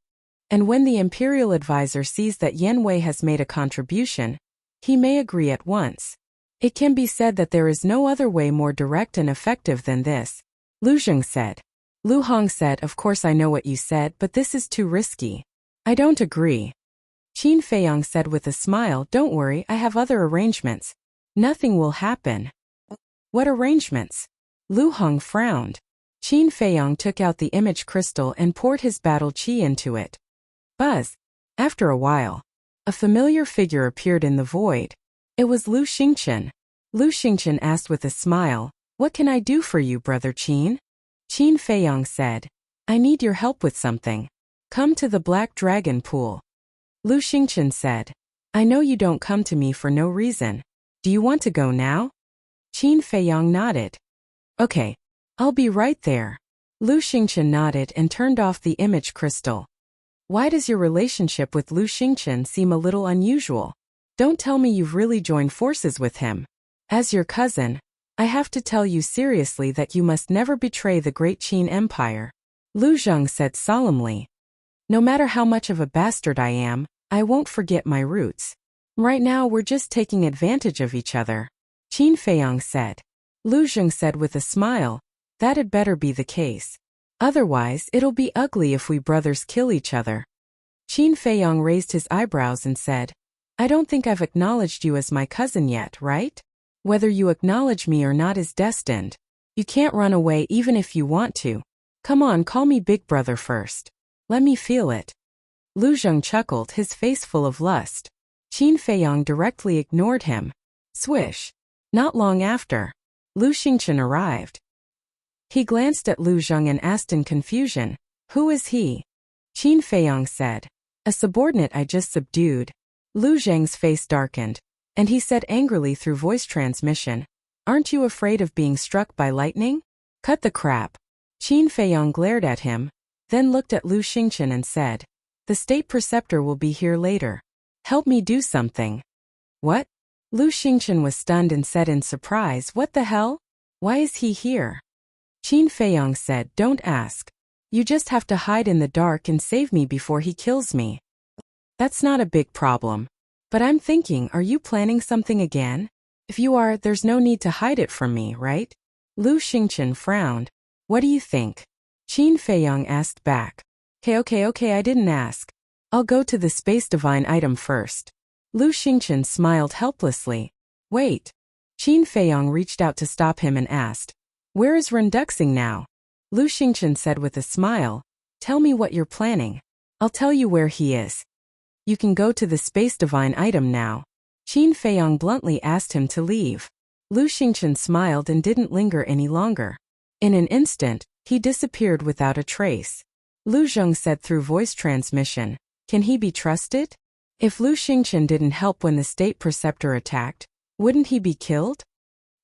And when the imperial advisor sees that Yin Wei has made a contribution, he may agree at once. It can be said that there is no other way more direct and effective than this, Lu Zheng said. Lu Hong said, Of course I know what you said, but this is too risky. I don't agree. Qin Feiyong said with a smile, Don't worry, I have other arrangements. Nothing will happen. What arrangements? Lu Hong frowned. Qin Feiyong took out the image crystal and poured his battle qi into it. Buzz. After a while, a familiar figure appeared in the void. It was Lu Xingchen. Lu Xingchen asked with a smile, What can I do for you, Brother Qin? Qin Feiyong said, I need your help with something. Come to the Black Dragon Pool. Lu Xingchen said, I know you don't come to me for no reason. Do you want to go now? Qin Feiyong nodded. Okay, I'll be right there. Lu Xingchen nodded and turned off the image crystal. Why does your relationship with Lu Xingchen seem a little unusual? Don't tell me you've really joined forces with him. As your cousin, I have to tell you seriously that you must never betray the great Qin Empire. Lu Zheng said solemnly. No matter how much of a bastard I am, I won't forget my roots. Right now we're just taking advantage of each other. Qin Feiyong said. Lu Zheng said with a smile, That'd better be the case. Otherwise it'll be ugly if we brothers kill each other. Qin Feiyong raised his eyebrows and said, I don't think I've acknowledged you as my cousin yet, right? Whether you acknowledge me or not is destined. You can't run away even if you want to. Come on, call me Big Brother first. Let me feel it. Lu Zheng chuckled, his face full of lust. Qin Feiyong directly ignored him. Swish. Not long after, Lu Xingchen arrived. He glanced at Lu Zheng and asked in confusion, Who is he? Qin Feiyong said, A subordinate I just subdued. Lu Zheng's face darkened, and he said angrily through voice transmission, Aren't you afraid of being struck by lightning? Cut the crap. Qin Feiyong glared at him, then looked at Lu Xingchen and said, The state preceptor will be here later. Help me do something. What? Lu Xingchen was stunned and said in surprise, What the hell? Why is he here? Qin Feiyong said, Don't ask. You just have to hide in the dark and save me before he kills me. That's not a big problem. But I'm thinking, are you planning something again? If you are, there's no need to hide it from me, right? Lu Xingchen frowned. What do you think? Qin Feiyong asked back. Okay, I didn't ask. I'll go to the space divine item first. Lu Xingchen smiled helplessly. Wait. Qin Feiyong reached out to stop him and asked, Where is Renduxing now? Lu Xingchen said with a smile, Tell me what you're planning. I'll tell you where he is. You can go to the space divine item now. Qin Feiyong bluntly asked him to leave. Lu Xingchen smiled and didn't linger any longer. In an instant, he disappeared without a trace. Lu Zheng said through voice transmission, Can he be trusted? If Lu Xingchen didn't help when the state preceptor attacked, wouldn't he be killed?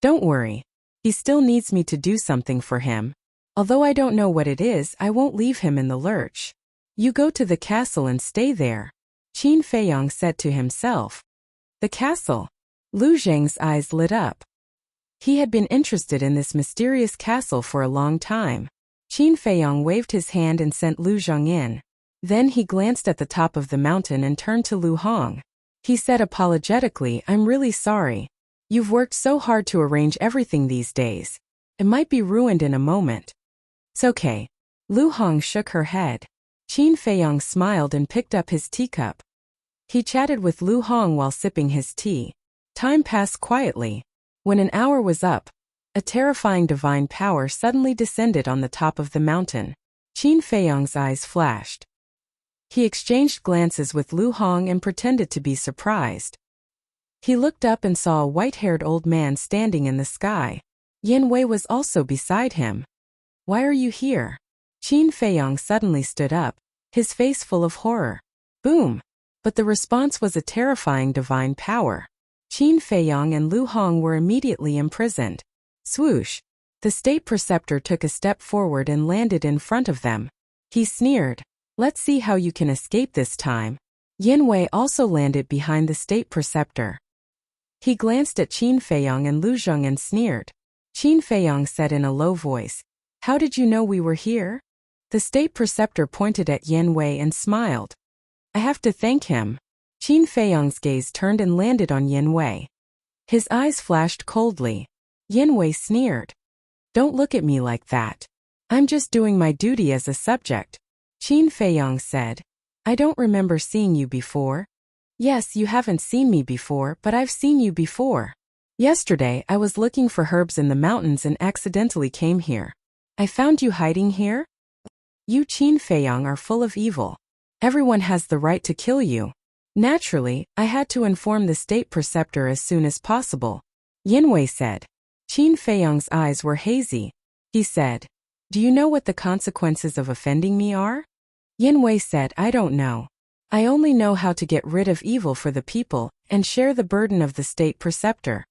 Don't worry. He still needs me to do something for him. Although I don't know what it is, I won't leave him in the lurch. You go to the castle and stay there. Qin Feiyong said to himself. The castle. Lu Zheng's eyes lit up. He had been interested in this mysterious castle for a long time. Qin Feiyong waved his hand and sent Lu Zheng in. Then he glanced at the top of the mountain and turned to Lu Hong. He said apologetically, I'm really sorry. You've worked so hard to arrange everything these days. It might be ruined in a moment. It's okay. Lu Hong shook her head. Qin Feiyong smiled and picked up his teacup. He chatted with Lu Hong while sipping his tea. Time passed quietly. When an hour was up, a terrifying divine power suddenly descended on the top of the mountain. Qin Feiyong's eyes flashed. He exchanged glances with Lu Hong and pretended to be surprised. He looked up and saw a white-haired old man standing in the sky. Yin Wei was also beside him. "Why are you here?" Qin Feiyong suddenly stood up, his face full of horror. Boom! But the response was a terrifying divine power. Qin Feiyong and Lu Hong were immediately imprisoned. Swoosh! The state preceptor took a step forward and landed in front of them. He sneered. "Let's see how you can escape this time." Yin Wei also landed behind the state preceptor. He glanced at Qin Feiyong and Lu Zheng and sneered. Qin Feiyong said in a low voice, "How did you know we were here?" The state preceptor pointed at Yin Wei and smiled. "I have to thank him." Qin Feiyong's gaze turned and landed on Yin Wei. His eyes flashed coldly. Yin Wei sneered. "Don't look at me like that. I'm just doing my duty as a subject." Qin Feiyong said, "I don't remember seeing you before." "Yes, you haven't seen me before, but I've seen you before. Yesterday I was looking for herbs in the mountains and accidentally came here. I found you hiding here? You Qin Feiyong are full of evil. Everyone has the right to kill you. Naturally, I had to inform the state preceptor as soon as possible." Yin Wei said. Qin Feiyong's eyes were hazy. He said, "Do you know what the consequences of offending me are?" Yin Wei said, "I don't know. I only know how to get rid of evil for the people and share the burden of the state preceptor."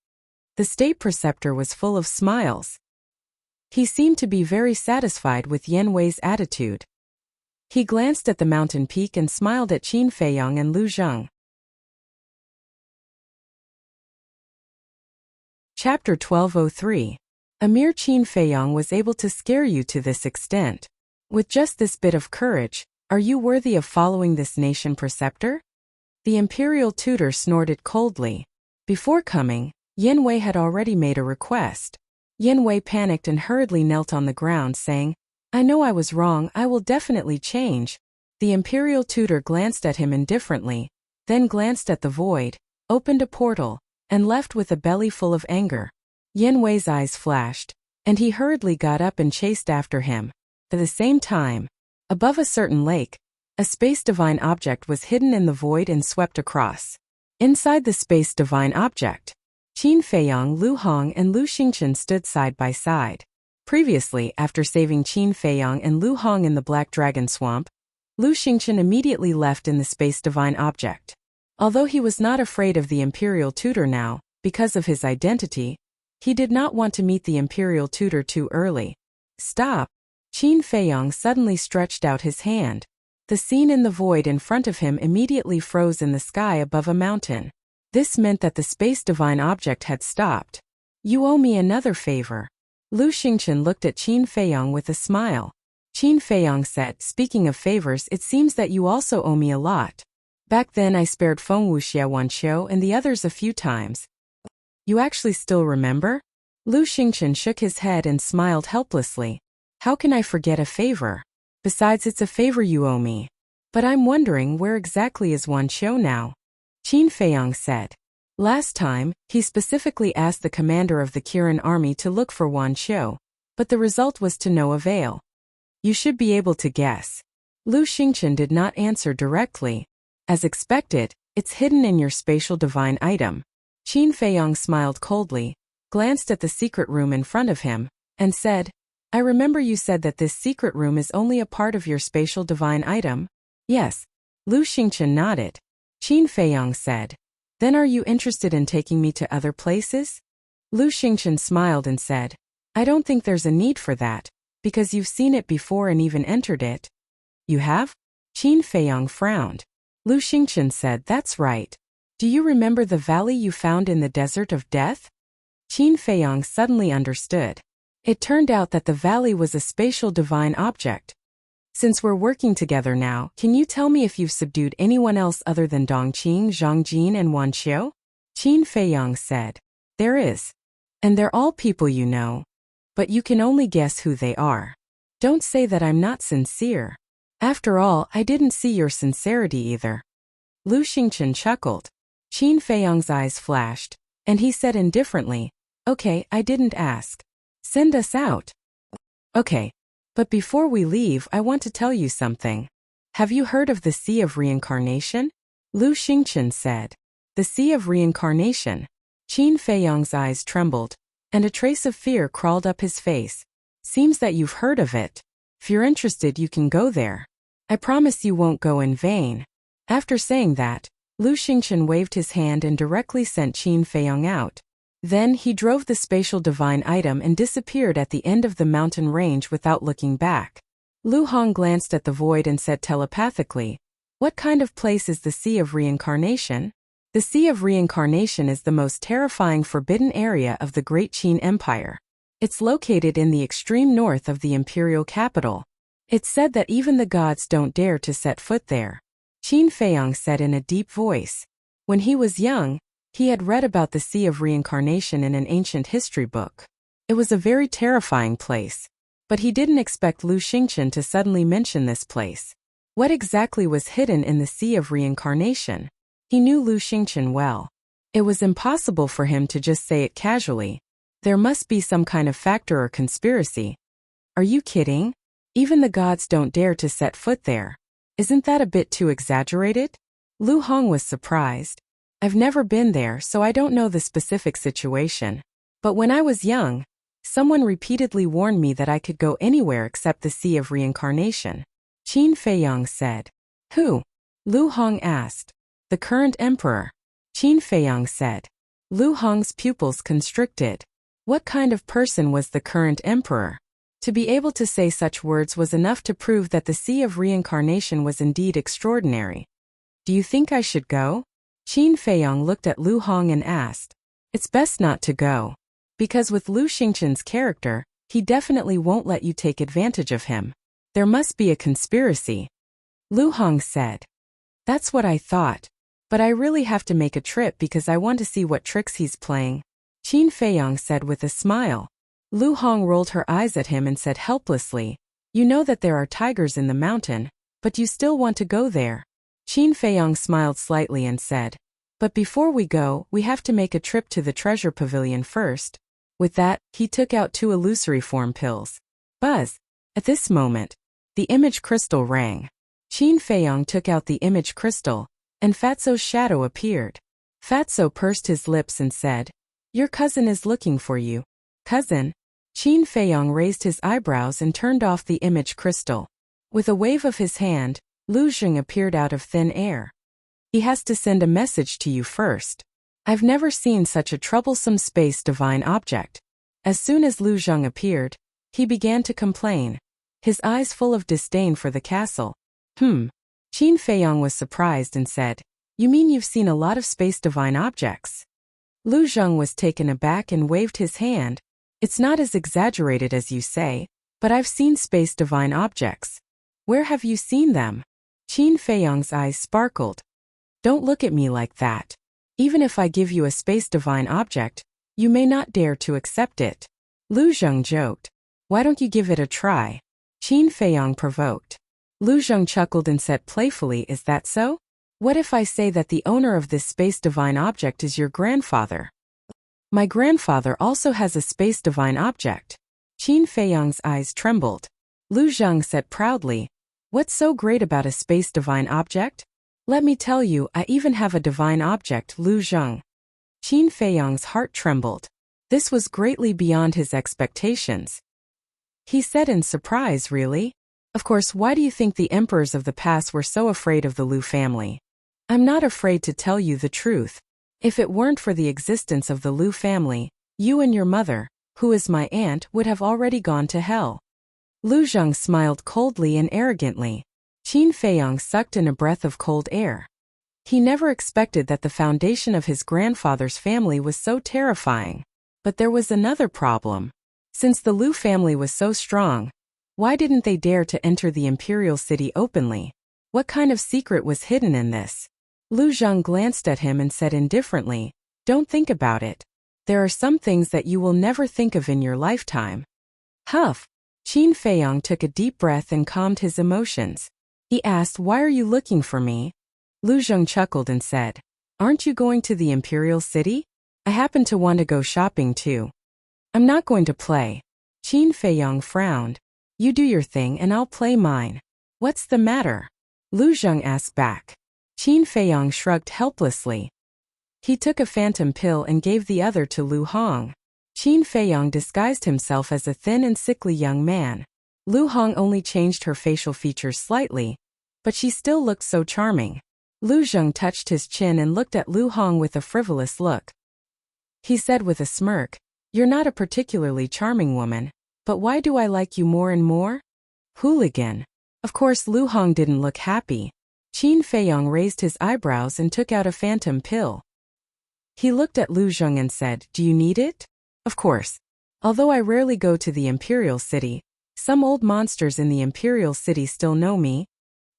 The state preceptor was full of smiles. He seemed to be very satisfied with Yin Wei's attitude. He glanced at the mountain peak and smiled at Qin Feiyong and Lu Zheng. Chapter 1203. A mere Qin Feiyong was able to scare you to this extent. With just this bit of courage, are you worthy of following this nation preceptor? The imperial tutor snorted coldly. Before coming, Yin Wei had already made a request. Yin Wei panicked and hurriedly knelt on the ground saying, "I know I was wrong, I will definitely change." The imperial tutor glanced at him indifferently, then glanced at the void, opened a portal, and left with a belly full of anger. Yin Wei's eyes flashed, and he hurriedly got up and chased after him. At the same time, above a certain lake, a space divine object was hidden in the void and swept across. Inside the space divine object, Qin Feiyong, Lu Hong, and Lu Xingchen stood side by side. Previously, after saving Qin Feiyong and Lu Hong in the Black Dragon Swamp, Lu Xingchen immediately left in the space divine object. Although he was not afraid of the imperial tutor now, because of his identity, he did not want to meet the imperial tutor too early. "Stop!" Qin Feiyong suddenly stretched out his hand. The scene in the void in front of him immediately froze in the sky above a mountain. This meant that the space divine object had stopped. "You owe me another favor." Lu Xingchen looked at Qin Feiyong with a smile. Qin Feiyong said, "Speaking of favors, it seems that you also owe me a lot. Back then I spared Feng Wuxia Wanqiu and the others a few times." "You actually still remember?" Lu Xingchen shook his head and smiled helplessly. "How can I forget a favor? Besides, it's a favor you owe me. But I'm wondering, where exactly is Wanqiu now?" Qin Feiyong said. Last time, he specifically asked the commander of the Kirin army to look for Wanqiu, but the result was to no avail. "You should be able to guess." Lu Xingchen did not answer directly. "As expected, it's hidden in your spatial divine item." Qin Feiyong smiled coldly, glanced at the secret room in front of him, and said, "I remember you said that this secret room is only a part of your spatial divine item?" "Yes." Lu Xingchen nodded. Qin Feiyong said, "Then are you interested in taking me to other places?" Lu Xingchen smiled and said, "I don't think there's a need for that, because you've seen it before and even entered it." "You have?" Qin Feiyong frowned. Lu Xingchen said, "That's right. Do you remember the valley you found in the desert of death?" Qin Feiyong suddenly understood. It turned out that the valley was a spatial divine object. "Since we're working together now, can you tell me if you've subdued anyone else other than Dongqing, Zhangjin, and Wanqiu?" Qin Feiyong said, "There is. And they're all people you know. But you can only guess who they are. Don't say that I'm not sincere. After all, I didn't see your sincerity either." Lu Xingchen chuckled. Qin Feiyong's eyes flashed, and he said indifferently, "Okay, I didn't ask. Send us out." "Okay. But before we leave, I want to tell you something. Have you heard of the Sea of Reincarnation?" Lu Xingchen said. The Sea of Reincarnation. Qin Feiyong's eyes trembled, and a trace of fear crawled up his face. "Seems that you've heard of it. If you're interested, you can go there. I promise you won't go in vain." After saying that, Lu Xingchen waved his hand and directly sent Qin Feiyong out. Then he drove the spatial divine item and disappeared at the end of the mountain range without looking back. Lu Hong glanced at the void and said telepathically, "What kind of place is the Sea of Reincarnation?" The Sea of Reincarnation is the most terrifying forbidden area of the Great Qin Empire. It's located in the extreme north of the imperial capital. It's said that even the gods don't dare to set foot there. Qin Feiyong said in a deep voice. When he was young, he had read about the Sea of Reincarnation in an ancient history book. It was a very terrifying place. But he didn't expect Lu Xingchen to suddenly mention this place. What exactly was hidden in the Sea of Reincarnation? He knew Lu Xingchen well. It was impossible for him to just say it casually. There must be some kind of factor or conspiracy. Are you kidding? Even the gods don't dare to set foot there. Isn't that a bit too exaggerated? Lu Hong was surprised. I've never been there, so I don't know the specific situation. But when I was young, someone repeatedly warned me that I could go anywhere except the Sea of Reincarnation. Qin Feiyong said. Who? Lu Hong asked. The current emperor. Qin Feiyong said. Lu Hong's pupils constricted. What kind of person was the current emperor? To be able to say such words was enough to prove that the Sea of Reincarnation was indeed extraordinary. Do you think I should go? Qin Feiyong looked at Lu Hong and asked. It's best not to go. Because with Lu Xingchen's character, he definitely won't let you take advantage of him. There must be a conspiracy. Lu Hong said. That's what I thought. But I really have to make a trip because I want to see what tricks he's playing. Qin Feiyong said with a smile. Lu Hong rolled her eyes at him and said helplessly, You know that there are tigers in the mountain, but you still want to go there. Qin Feiyong smiled slightly and said, But before we go, we have to make a trip to the treasure pavilion first. With that, he took out 2 illusory form pills. Buzz. At this moment, the image crystal rang. Qin Feiyong took out the image crystal, and Fatso's shadow appeared. Fatso pursed his lips and said, Your cousin is looking for you. Cousin? Qin Feiyong raised his eyebrows and turned off the image crystal. With a wave of his hand, Lu Zheng appeared out of thin air. He has to send a message to you first. I've never seen such a troublesome space divine object. As soon as Lu Zheng appeared, he began to complain, his eyes full of disdain for the castle. Qin Feiyong was surprised and said, You mean you've seen a lot of space divine objects? Lu Zheng was taken aback and waved his hand. It's not as exaggerated as you say, but I've seen space divine objects. Where have you seen them? Qin Feiyong's eyes sparkled. Don't look at me like that. Even if I give you a space divine object, you may not dare to accept it. Lu Zheng joked. Why don't you give it a try? Qin Feiyong provoked. Lu Zheng chuckled and said playfully, Is that so? What if I say that the owner of this space divine object is your grandfather? My grandfather also has a space divine object. Qin Feiyong's eyes trembled. Lu Zheng said proudly, What's so great about a space divine object? Let me tell you, I even have a divine object, Lu Zheng. Qin Feiyong's heart trembled. This was greatly beyond his expectations. He said in surprise, Really? Of course, why do you think the emperors of the past were so afraid of the Lu family? I'm not afraid to tell you the truth. If it weren't for the existence of the Lu family, you and your mother, who is my aunt, would have already gone to hell. Lu Zheng smiled coldly and arrogantly. Qin Feiyong sucked in a breath of cold air. He never expected that the foundation of his grandfather's family was so terrifying. But there was another problem. Since the Lu family was so strong, why didn't they dare to enter the imperial city openly? What kind of secret was hidden in this? Lu Zheng glanced at him and said indifferently, Don't think about it. There are some things that you will never think of in your lifetime. Huff. Qin Feiyong took a deep breath and calmed his emotions. He asked, Why are you looking for me? Lu Zheng chuckled and said, "Aren't you going to the Imperial City? I happen to want to go shopping too." "I'm not going to play." Qin Feiyong frowned. "You do your thing and I'll play mine." "What's the matter?" Lu Zheng asked back. Qin Feiyong shrugged helplessly. He took a phantom pill and gave the other to Lu Hong. Qin Feiyong disguised himself as a thin and sickly young man. Lu Hong only changed her facial features slightly, but she still looked so charming. Lu Zheng touched his chin and looked at Lu Hong with a frivolous look. He said with a smirk, "You're not a particularly charming woman, but why do I like you more and more?" "Hooligan." Of course Lu Hong didn't look happy. Qin Feiyong raised his eyebrows and took out a phantom pill. He looked at Lu Zheng and said, "Do you need it?" "Of course. Although I rarely go to the Imperial City, some old monsters in the Imperial City still know me.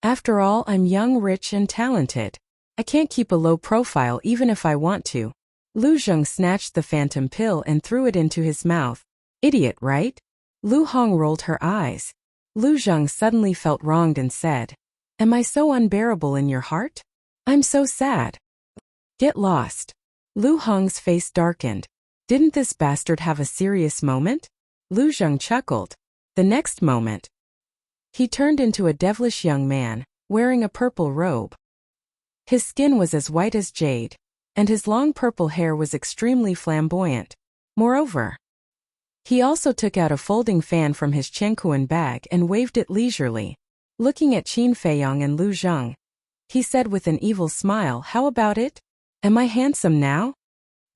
After all, I'm young, rich, and talented. I can't keep a low profile even if I want to." Lu Zheng snatched the phantom pill and threw it into his mouth. "Idiot, right?" Lu Hong rolled her eyes. Lu Zheng suddenly felt wronged and said, "Am I so unbearable in your heart? I'm so sad." "Get lost." Lu Hong's face darkened. Didn't this bastard have a serious moment? Lu Zheng chuckled. The next moment, he turned into a devilish young man, wearing a purple robe. His skin was as white as jade, and his long purple hair was extremely flamboyant. Moreover, he also took out a folding fan from his Chenkuan bag and waved it leisurely. Looking at Qin Feiyong and Lu Zheng, he said with an evil smile, "How about it? Am I handsome now?"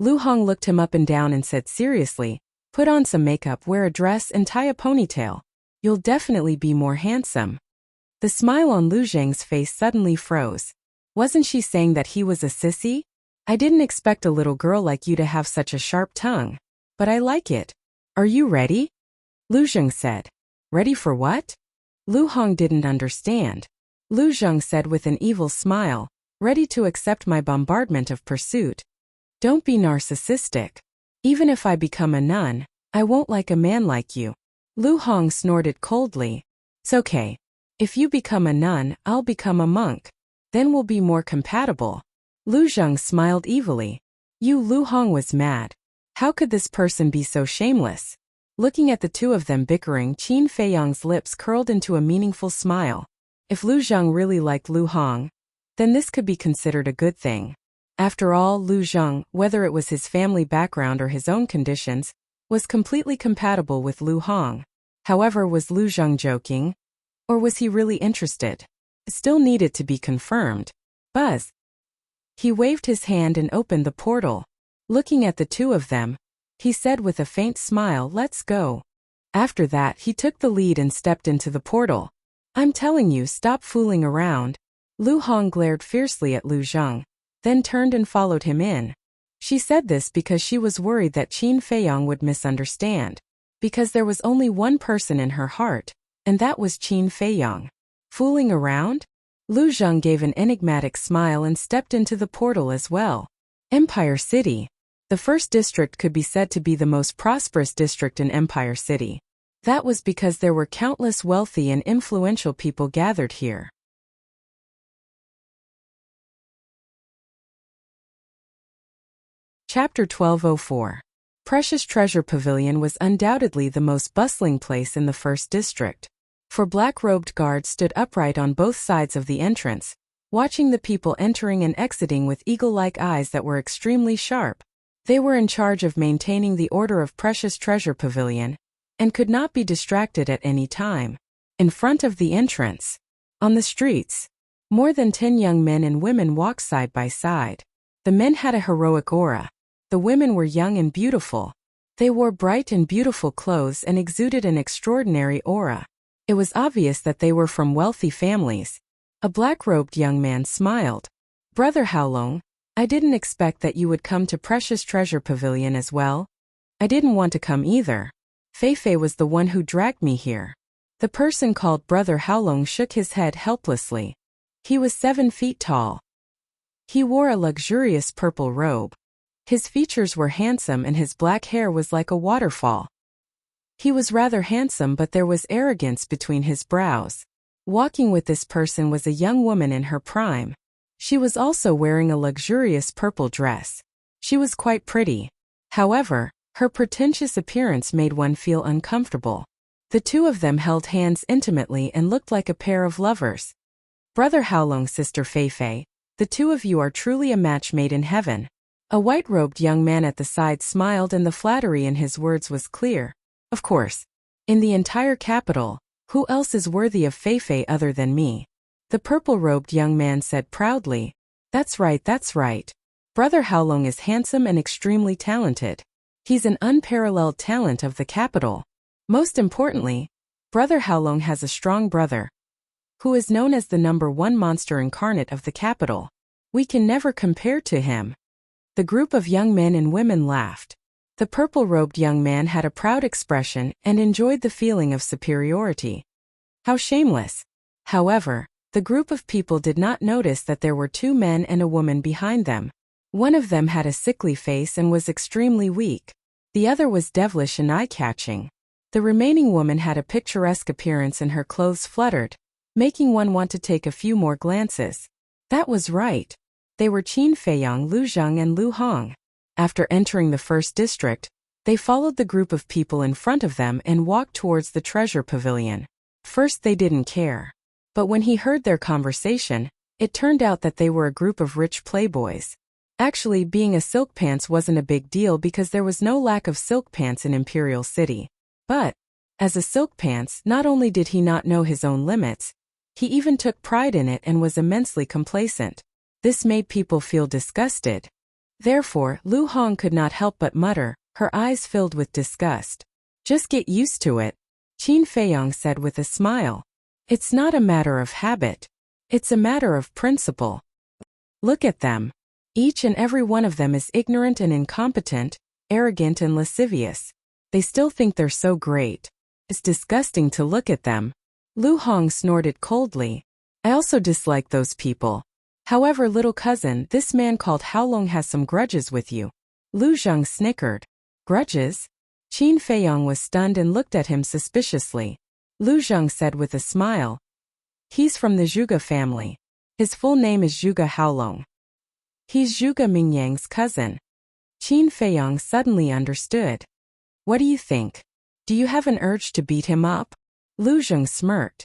Lu Hong looked him up and down and said seriously, "Put on some makeup, wear a dress, and tie a ponytail. You'll definitely be more handsome." The smile on Lu Zheng's face suddenly froze. Wasn't she saying that he was a sissy? "I didn't expect a little girl like you to have such a sharp tongue. But I like it. Are you ready?" Lu Zheng said. "Ready for what?" Lu Hong didn't understand. Lu Zheng said with an evil smile, "Ready to accept my bombardment of pursuit." "Don't be narcissistic. Even if I become a nun, I won't like a man like you." Lu Hong snorted coldly. "It's okay. If you become a nun, I'll become a monk. Then we'll be more compatible." Lu Zheng smiled evilly. Lu Hong was mad. How could this person be so shameless? Looking at the two of them bickering, Qin Feiyong's lips curled into a meaningful smile. If Lu Zheng really liked Lu Hong, then this could be considered a good thing. After all, Lu Zheng, whether it was his family background or his own conditions, was completely compatible with Lu Hong. However, was Lu Zheng joking? Or was he really interested? It still needed to be confirmed. Buzz. He waved his hand and opened the portal. Looking at the two of them, he said with a faint smile, "Let's go." After that, he took the lead and stepped into the portal. "I'm telling you, stop fooling around." Lu Hong glared fiercely at Lu Zheng, then turned and followed him in. She said this because she was worried that Qin Feiyong would misunderstand. Because there was only one person in her heart, and that was Qin Feiyong. Fooling around? Lu Zheng gave an enigmatic smile and stepped into the portal as well. Empire City. The first district could be said to be the most prosperous district in Empire City. That was because there were countless wealthy and influential people gathered here. Chapter 1204. Precious Treasure Pavilion was undoubtedly the most bustling place in the first district. For black-robed guards stood upright on both sides of the entrance, watching the people entering and exiting with eagle-like eyes that were extremely sharp. They were in charge of maintaining the order of Precious Treasure Pavilion, and could not be distracted at any time. In front of the entrance, on the streets, more than 10 young men and women walked side by side. The men had a heroic aura. The women were young and beautiful. They wore bright and beautiful clothes and exuded an extraordinary aura. It was obvious that they were from wealthy families. A black-robed young man smiled. "Brother Haolong, I didn't expect that you would come to Precious Treasure Pavilion as well." "I didn't want to come either. Feifei was the one who dragged me here." The person called Brother Haolong shook his head helplessly. He was 7 feet tall. He wore a luxurious purple robe. His features were handsome and his black hair was like a waterfall. He was rather handsome, but there was arrogance between his brows. Walking with this person was a young woman in her prime. She was also wearing a luxurious purple dress. She was quite pretty. However, her pretentious appearance made one feel uncomfortable. The two of them held hands intimately and looked like a pair of lovers. Brother Haolong, Sister Feifei, the two of you are truly a match made in heaven. A white-robed young man at the side smiled, and the flattery in his words was clear. Of course. In the entire capital, who else is worthy of Feifei other than me? The purple-robed young man said proudly. That's right, that's right. Brother Haolong is handsome and extremely talented. He's an unparalleled talent of the capital. Most importantly, Brother Haolong has a strong brother, who is known as the #1 monster incarnate of the capital. We can never compare to him. The group of young men and women laughed. The purple-robed young man had a proud expression and enjoyed the feeling of superiority. How shameless! However, the group of people did not notice that there were 2 men and a woman behind them. One of them had a sickly face and was extremely weak. The other was devilish and eye-catching. The remaining woman had a picturesque appearance and her clothes fluttered, making one want to take a few more glances. That was right. They were Qin Feiyang, Lu Zheng, and Lu Hong. After entering the first district, they followed the group of people in front of them and walked towards the treasure pavilion. First they didn't care. But when he heard their conversation, it turned out that they were a group of rich playboys. Actually, being a silk pants wasn't a big deal because there was no lack of silk pants in Imperial City. But, as a silk pants, not only did he not know his own limits, he even took pride in it and was immensely complacent. This made people feel disgusted. Therefore, Lu Hong could not help but mutter, her eyes filled with disgust. Just get used to it, Qin Feiyang said with a smile. It's not a matter of habit. It's a matter of principle. Look at them. Each and every one of them is ignorant and incompetent, arrogant and lascivious. They still think they're so great. It's disgusting to look at them. Lu Hong snorted coldly. I also dislike those people. However, little cousin, this man called Haolong has some grudges with you. Lu Zheng snickered. Grudges? Qin Feiyang was stunned and looked at him suspiciously. Lu Zheng said with a smile. He's from the Zhuge family. His full name is Zhuge Haolong. He's Zhuge Mingyang's cousin. Qin Feiyang suddenly understood. What do you think? Do you have an urge to beat him up? Lu Zheng smirked.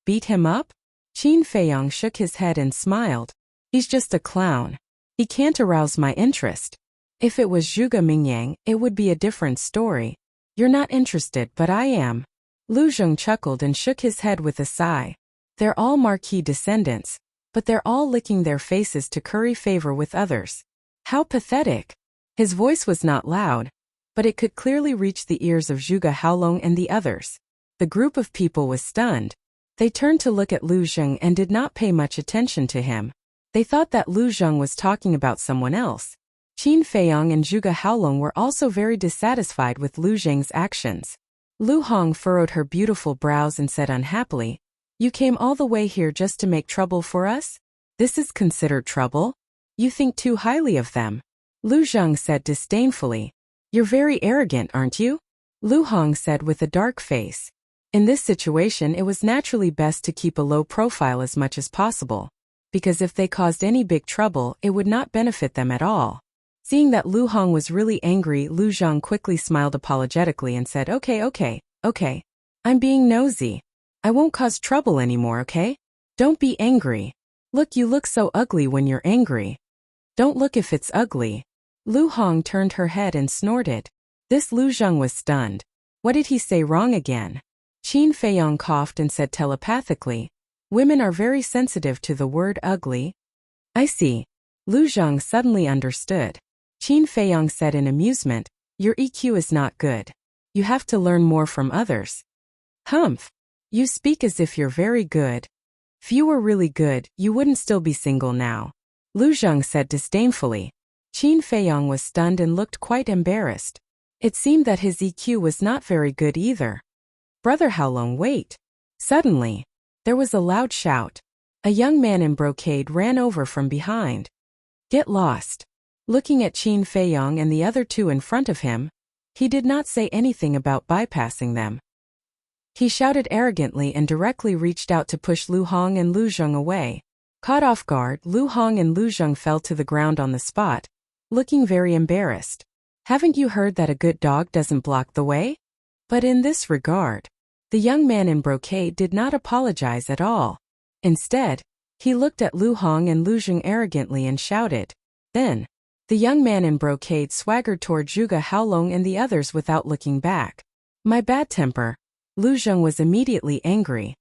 Beat him up? Qin Feiyang shook his head and smiled. He's just a clown. He can't arouse my interest. If it was Zhuge Mingyang, it would be a different story. You're not interested, but I am. Lu Zheng chuckled and shook his head with a sigh. They're all marquis descendants, but they're all licking their faces to curry favor with others. How pathetic. His voice was not loud, but it could clearly reach the ears of Zhuge Haolong and the others. The group of people was stunned. They turned to look at Lu Zheng and did not pay much attention to him. They thought that Lu Zheng was talking about someone else. Qin Feiyang and Zhuge Haolong were also very dissatisfied with Lu Zheng's actions. Lu Hong furrowed her beautiful brows and said unhappily, You came all the way here just to make trouble for us? This is considered trouble? You think too highly of them. Lu Zheng said disdainfully. You're very arrogant, aren't you? Lu Hong said with a dark face. In this situation, it was naturally best to keep a low profile as much as possible, because if they caused any big trouble, it would not benefit them at all. Seeing that Lu Hong was really angry, Lu Zheng quickly smiled apologetically and said, Okay. I'm being nosy. I won't cause trouble anymore, okay? Don't be angry. Look, you look so ugly when you're angry. Don't look if it's ugly. Lu Hong turned her head and snorted. This Lu Zheng was stunned. What did he say wrong again? Qin Feiyang coughed and said telepathically, Women are very sensitive to the word ugly. I see. Lu Zheng suddenly understood. Qin Feiyang said in amusement, Your EQ is not good. You have to learn more from others. Humph. You speak as if you're very good. If you were really good, you wouldn't still be single now. Lu Zheng said disdainfully. Qin Feiyang was stunned and looked quite embarrassed. It seemed that his EQ was not very good either. Brother Haolong, wait. Suddenly, there was a loud shout. A young man in brocade ran over from behind. Get lost. Looking at Qin Feiyang and the other two in front of him, he did not say anything about bypassing them. He shouted arrogantly and directly reached out to push Lu Hong and Lu Zheng away, Caught off guard, Lu Hong and Lu Zheng fell to the ground on the spot, looking very embarrassed. Haven't you heard that a good dog doesn't block the way? But in this regard, the young man in brocade did not apologize at all. Instead, he looked at Lu Hong and Lu Zheng arrogantly and shouted. Then, the young man in brocade swaggered toward Zhuge Haolong and the others without looking back. My bad temper. Lu Zheng was immediately angry.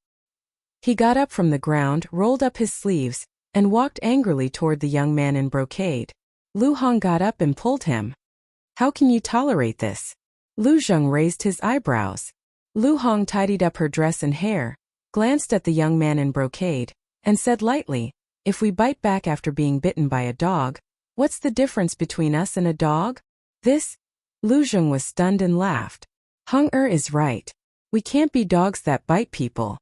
He got up from the ground, rolled up his sleeves, and walked angrily toward the young man in brocade. Lu Hong got up and pulled him. How can you tolerate this? Lu Zheng raised his eyebrows. Lu Hong tidied up her dress and hair, glanced at the young man in brocade, and said lightly, if we bite back after being bitten by a dog, what's the difference between us and a dog? This? Lu Zheng was stunned and laughed. Hong is right. We can't be dogs that bite people.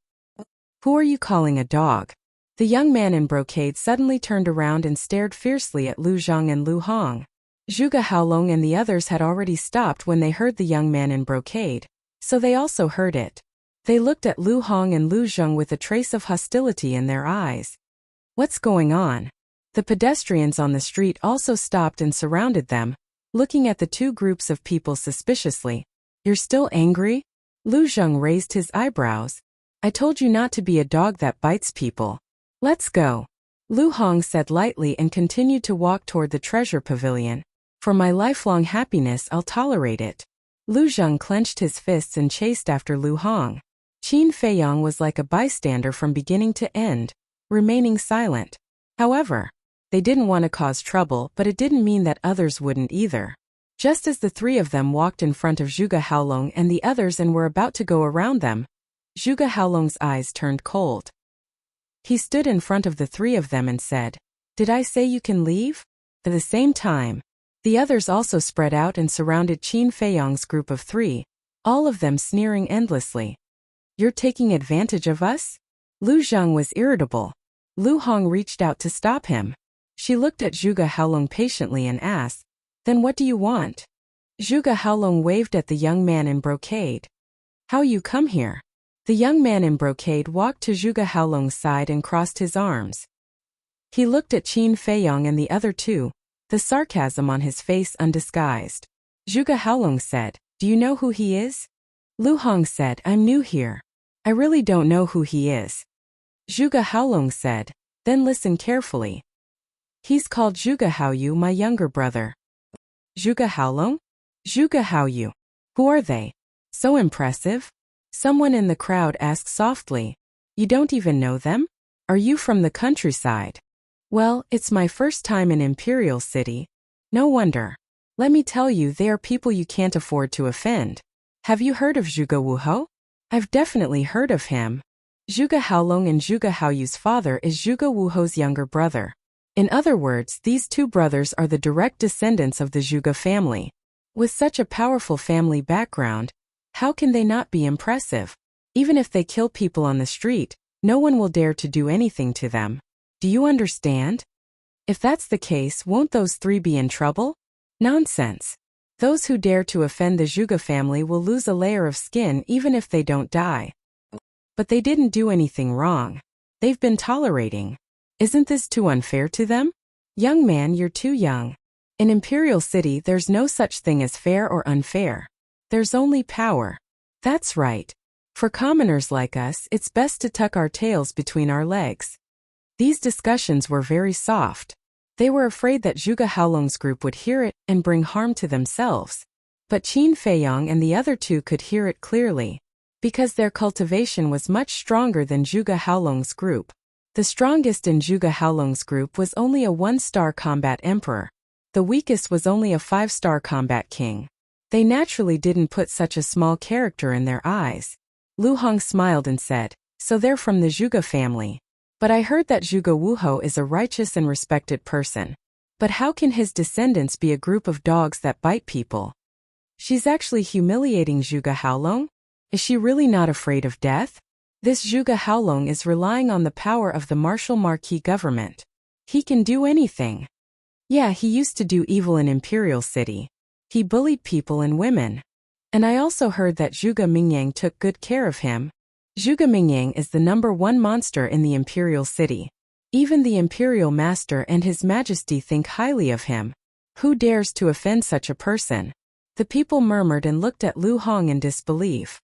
Who are you calling a dog? The young man in brocade suddenly turned around and stared fiercely at Lu Zheng and Lu Hong. Zhuge Haolong and the others had already stopped when they heard the young man in brocade, so they also heard it. They looked at Lu Hong and Lu Zheng with a trace of hostility in their eyes. What's going on? The pedestrians on the street also stopped and surrounded them, looking at the two groups of people suspiciously. You're still angry? Lu Zheng raised his eyebrows. I told you not to be a dog that bites people. Let's go. Lu Hong said lightly and continued to walk toward the treasure pavilion. For my lifelong happiness, I'll tolerate it. Lu Zheng clenched his fists and chased after Lu Hong. Qin Feiyang was like a bystander from beginning to end, remaining silent. However, they didn't want to cause trouble, but it didn't mean that others wouldn't either. Just as the three of them walked in front of Zhuge Haolong and the others and were about to go around them, Zhuge Haolong's eyes turned cold. He stood in front of the three of them and said, Did I say you can leave? At the same time, the others also spread out and surrounded Qin Feiyang's group of three, all of them sneering endlessly. You're taking advantage of us? Lu Zheng was irritable. Lu Hong reached out to stop him. She looked at Zhuge Haolong patiently and asked, Then what do you want? Zhuge Haolong waved at the young man in brocade. How you come here? The young man in brocade walked to Zhuge Haolong's side and crossed his arms. He looked at Qin Feiyang and the other two, the sarcasm on his face undisguised. Zhuge Haolong said, Do you know who he is? Lu Hong said, I'm new here. I really don't know who he is. Zhuge Haolong said, Then listen carefully. He's called Zhuge Haoyu, my younger brother. Zhuge Haolong? Zhuge Haoyu. Who are they? So impressive. Someone in the crowd asked softly. You don't even know them? Are you from the countryside? Well, it's my first time in Imperial City. No wonder. Let me tell you, they are people you can't afford to offend. Have you heard of Zhuge Wuhou? I've definitely heard of him. Zhuge Haolong and Zhuge Haoyu's father is Zhuge Wuhou's younger brother. In other words, these two brothers are the direct descendants of the Zhuge family. With such a powerful family background, how can they not be impressive? Even if they kill people on the street, no one will dare to do anything to them. Do you understand? If that's the case, won't those three be in trouble? Nonsense. Those who dare to offend the Zhuge family will lose a layer of skin even if they don't die. But they didn't do anything wrong. They've been tolerating. Isn't this too unfair to them? Young man, you're too young. In Imperial City, there's no such thing as fair or unfair. There's only power. That's right. For commoners like us, it's best to tuck our tails between our legs. These discussions were very soft. They were afraid that Zhuge Haolong's group would hear it and bring harm to themselves. But Qin Feiyang and the other two could hear it clearly, because their cultivation was much stronger than Zhuge Haolong's group. The strongest in Zhuge Haolong's group was only a 1-star combat emperor. The weakest was only a 5-star combat king. They naturally didn't put such a small character in their eyes. Lu Hong smiled and said, So they're from the Zhuge family. But I heard that Zhuge Wuhou is a righteous and respected person. But how can his descendants be a group of dogs that bite people? She's actually humiliating Zhuge Haolong? Is she really not afraid of death? This Zhuge Haolong is relying on the power of the martial Marquis government. He can do anything. Yeah, he used to do evil in Imperial City. He bullied people and women. And I also heard that Zhuge Mingyang took good care of him. Zhuge Mingyang is the #1 monster in the Imperial City. Even the imperial master and his majesty think highly of him. Who dares to offend such a person? The people murmured and looked at Lu Hong in disbelief.